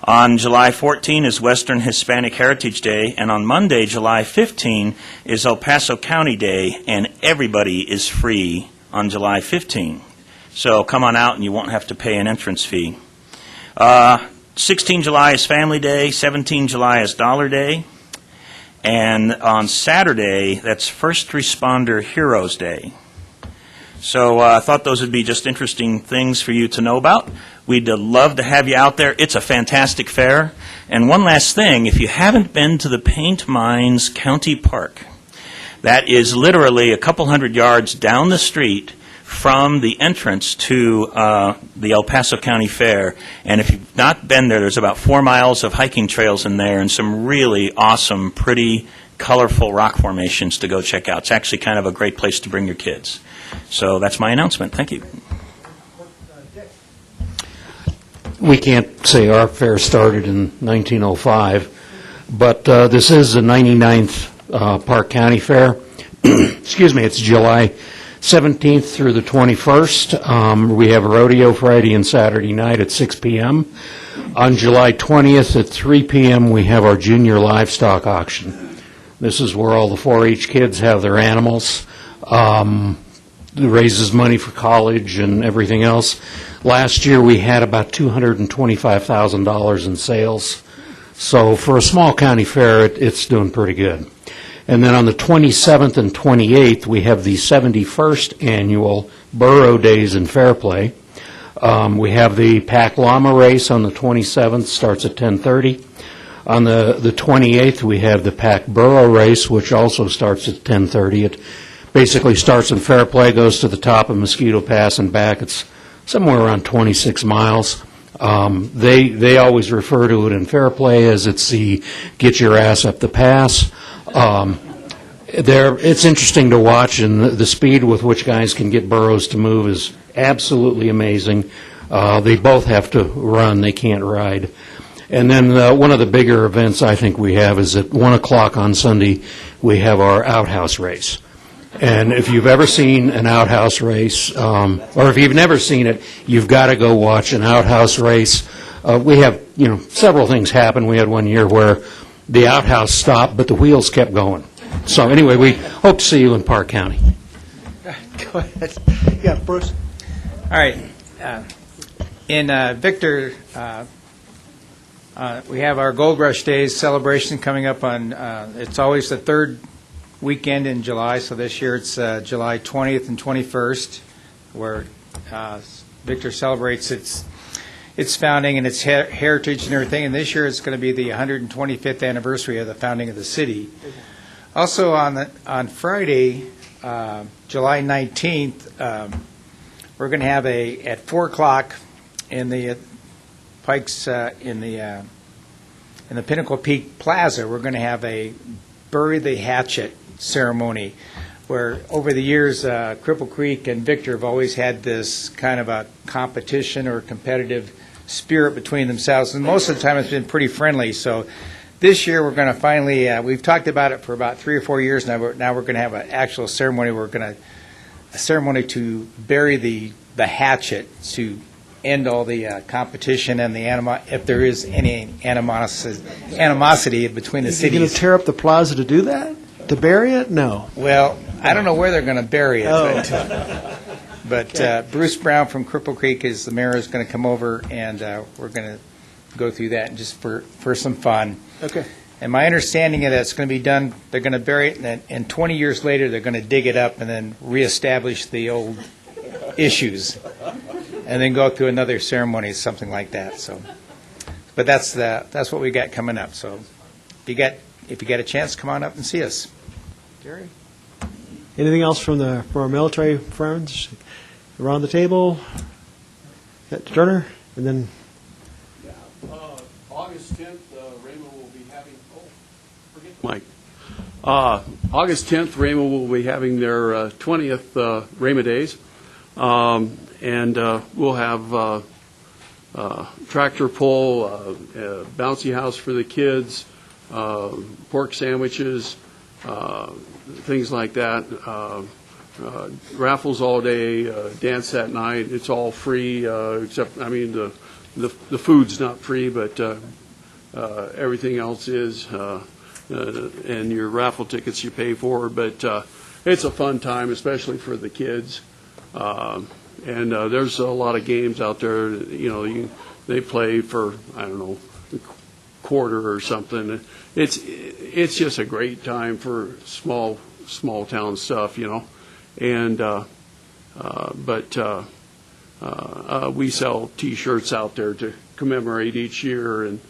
On July 14 is Western Hispanic Heritage Day, and on Monday, July 15, is El Paso County Day, and everybody is free on July 15. So come on out and you won't have to pay an entrance fee. 16 July is Family Day, 17 July is Dollar Day, and on Saturday, that's First Responder Heroes Day. So I thought those would be just interesting things for you to know about. We'd love to have you out there. It's a fantastic fair. And one last thing, if you haven't been to the Paint Mines County Park, that is literally a couple hundred yards down the street from the entrance to the El Paso County Fair. And if you've not been there, there's about 4 miles of hiking trails in there and some really awesome, pretty, colorful rock formations to go check out. It's actually kind of a great place to bring your kids. So that's my announcement. Thank you. We can't say our fair started in 1905, but this is the 99th Park County Fair. Excuse me, it's July 17th through the 21st. We have a rodeo Friday and Saturday night at 6 p.m. On July 20th at 3 p.m. we have our junior livestock auction. This is where all the 4-H kids have their animals. It raises money for college and everything else. Last year we had about $225,000 in sales. So for a small county fair, it's doing pretty good. And then on the 27th and 28th, we have the 71st annual Burro Days in Fairplay. We have the Pack Llama race on the 27th, starts at 10:30. On the 28th, we have the Pack Burro race, which also starts at 10:30. It basically starts in Fairplay, goes to the top of Mosquito Pass and back. It's somewhere around 26 miles. They always refer to it in Fairplay as it's the get your ass up the pass. It's interesting to watch, and the speed with which guys can get burros to move is absolutely amazing. They both have to run, they can't ride. And then one of the bigger events I think we have is at 1 o'clock on Sunday, we have our outhouse race. And if you've ever seen an outhouse race, or if you've never seen it, you've got to go watch an outhouse race. We have, several things happen. We had one year where the outhouse stopped, but the wheels kept going. So anyway, we hope to see you in Park County. Go ahead. Yeah, Bruce. All right. In Victor, we have our Gold Rush Days celebration coming up on, it's always the third weekend in July, so this year it's July 20th and 21st, where Victor celebrates its founding and its heritage and everything, and this year it's going to be the 125th anniversary of the founding of the city. Also on Friday, July 19th, we're going to have at 4 o'clock in the Pikes in the Pinnacle Peak Plaza, we're going to have a Bury the Hatchet ceremony, where over the years, Cripple Creek and Victor have always had this kind of a competition or competitive spirit between themselves, and most of the time it's been pretty friendly. So this year we're going to finally, we've talked about it for about 3 or 4 years now, but now we're going to have an actual ceremony. A ceremony to bury the hatchet, to end all the competition and if there is any animosity between the cities. You're going to tear up the plaza to do that? To bury it? No. Well, I don't know where they're going to bury it. Oh. But Bruce Brown from Cripple Creek, the mayor, is going to come over, and we're going to go through that just for some fun. Okay. And my understanding is that it's going to be done, they're going to bury it, and 20 years later, they're going to dig it up and then reestablish the old issues, and then go through another ceremony, something like that. So, but that's what we got coming up. So, if you get a chance, come on up and see us. Jerry? Anything else from our military friends around the table? Turner, and then August 10th, Raymond will be having. Mike. August 10th, Raymond will be having their 20th Raymond Days, and we'll have tractor pull, bouncy house for the kids, pork sandwiches, things like that. Raffles all day, dance that night. It's all free, except the food's not free, but everything else is. And your raffle tickets you pay for, but it's a fun time, especially for the kids. And there's a lot of games out there. They play for a quarter or something. It's just a great time for small town stuff, And but we sell T-shirts out there to commemorate each year and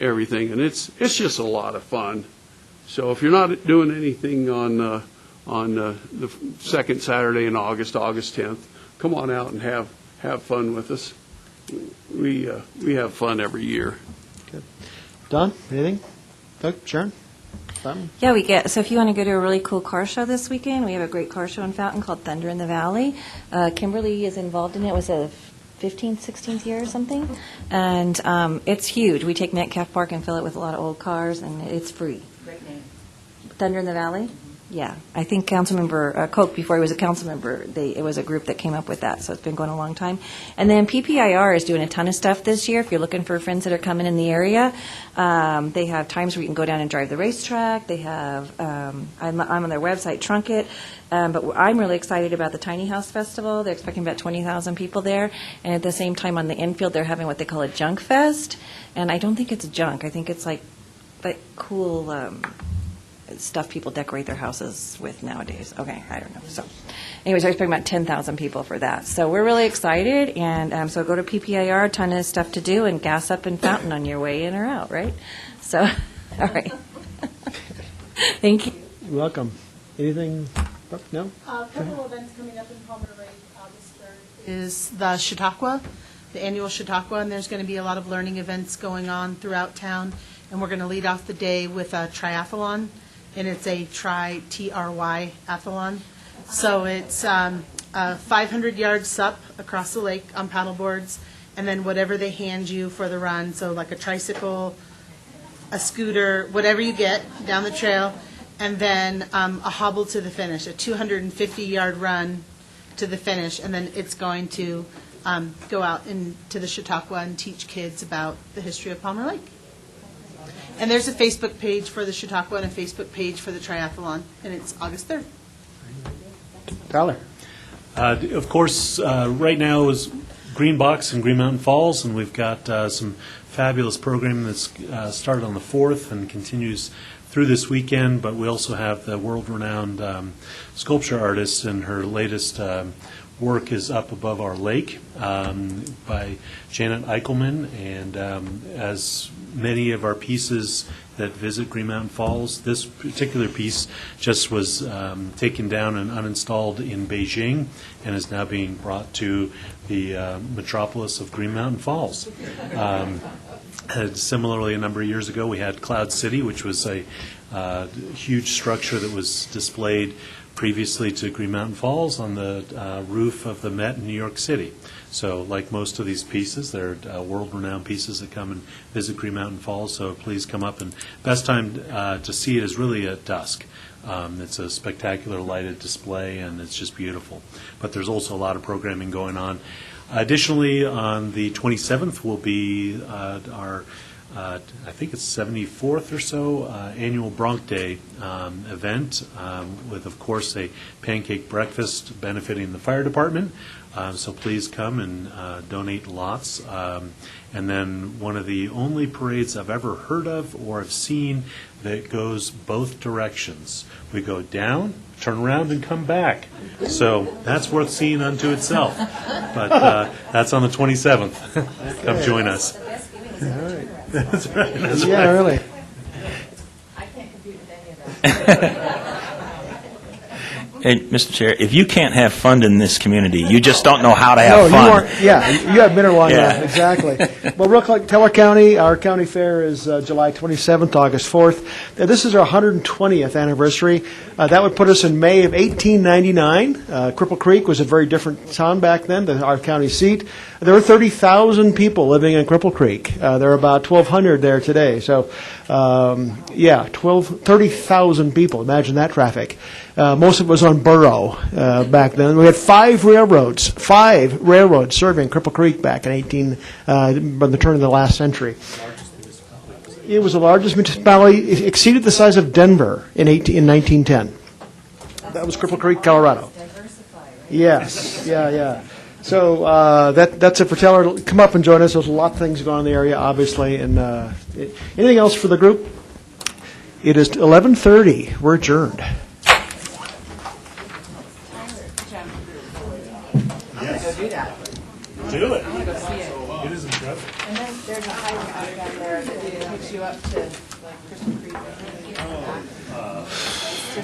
everything, and it's just a lot of fun. So if you're not doing anything on the second Saturday in August 10th, come on out and have fun with us. We have fun every year. Good. Don, anything? Doug, Sharon? Yeah, so if you want to go to a really cool car show this weekend, we have a great car show in Fountain called Thunder in the Valley. Kimberly is involved in it. It was a 15th, 16th year or something. And it's huge. We take Metcalf Park and fill it with a lot of old cars, and it's free. Great name. Thunder in the Valley? Yeah. I think Councilmember Koch, before he was a council member, it was a group that came up with that, so it's been going a long time. And then PPIR is doing a ton of stuff this year. If you're looking for friends that are coming in the area, they have times where you can go down and drive the racetrack. They have, I'm on their website, Trunk It. But I'm really excited about the Tiny House Festival. They're expecting about 20,000 people there. And at the same time on the infield, they're having what they call a junk fest. And I don't think it's junk. I think it's like cool stuff people decorate their houses with nowadays. Okay, I don't know. So anyways, they're expecting about 10,000 people for that. So we're really excited. And so go to PPIR, a ton of stuff to do, and gas up in Fountain on your way in or out, right? So, all right. Thank you. You're welcome. Anything? No? A couple events coming up in Palmer Lake August 3rd is the Chautauqua, the annual Chautauqua, and there's going to be a lot of learning events going on throughout town. And we're going to lead off the day with a triathlon, and it's a T-R-Y athlon. So it's a 500-yard sup across the lake on paddleboards, and then whatever they hand you for the run, so like a tricycle, a scooter, whatever you get down the trail, and then a hobble to the finish, a 250-yard run to the finish, and then it's going to go out into the Chautauqua and teach kids about the history of Palmer Lake. And there's a Facebook page for the Chautauqua and a Facebook page for the triathlon, and it's August 3rd. Tyler. Of course, right now is Green Box in Green Mountain Falls, and we've got some fabulous programming that's started on the 4th and continues through this weekend, but we also have the world-renowned sculpture artist, and her latest work is Up Above Our Lake by Janet Eichelman, and as many of our pieces that visit Green Mountain Falls, this particular piece just was taken down and uninstalled in Beijing and is now being brought to the metropolis of Green Mountain Falls. And similarly, a number of years ago, we had Cloud City, which was a huge structure that was displayed previously to Green Mountain Falls on the roof of the Met in New York City. So like most of these pieces, they're world-renowned pieces that come and visit Green Mountain Falls, so please come up. And best time to see it is really at dusk. It's a spectacular lighted display, and it's just beautiful. But there's also a lot of programming going on. Additionally, on the 27th will be our I think it's 74th or so annual Bronc Day event with, of course, a pancake breakfast benefiting the fire department. So please come and donate lots. And then one of the only parades I've ever heard of or have seen that goes both directions. We go down, turn around, and come back. So that's worth seeing unto itself. But that's on the 27th. Come join us. All right. That's right. That's yeah, right. really. I can't compete with any of that. Hey, Mr. Chair, if you can't have fun in this community, you just don't know how to have No, fun. you aren't. Yeah, you haven't been here long Yeah. enough. Exactly. Well, real quick, tell our county fair is July 27th, August 4th. This is our 120th anniversary. That would put us in May of 1899. Cripple Creek was a very different town back then, our county seat. There were 30,000 people living in Cripple Creek. There are about 1,200 there today. So, 30,000 people. Imagine that traffic. Most of it was on Burro back then. We had 5 railroads serving Cripple Creek back in by the turn of the last century. It was the largest municipality. It exceeded the size of Denver in 1910. That was Cripple Creek, Colorado. Yes, yeah. So that's it for Teller. Come up and join us. There's a lot of things going on in the area, obviously. And anything else for the group? It is 11:30. We're adjourned. Do it. I want to go see it. It is incredible. And then there's a highway out down there that takes you up to like Crystal Creek.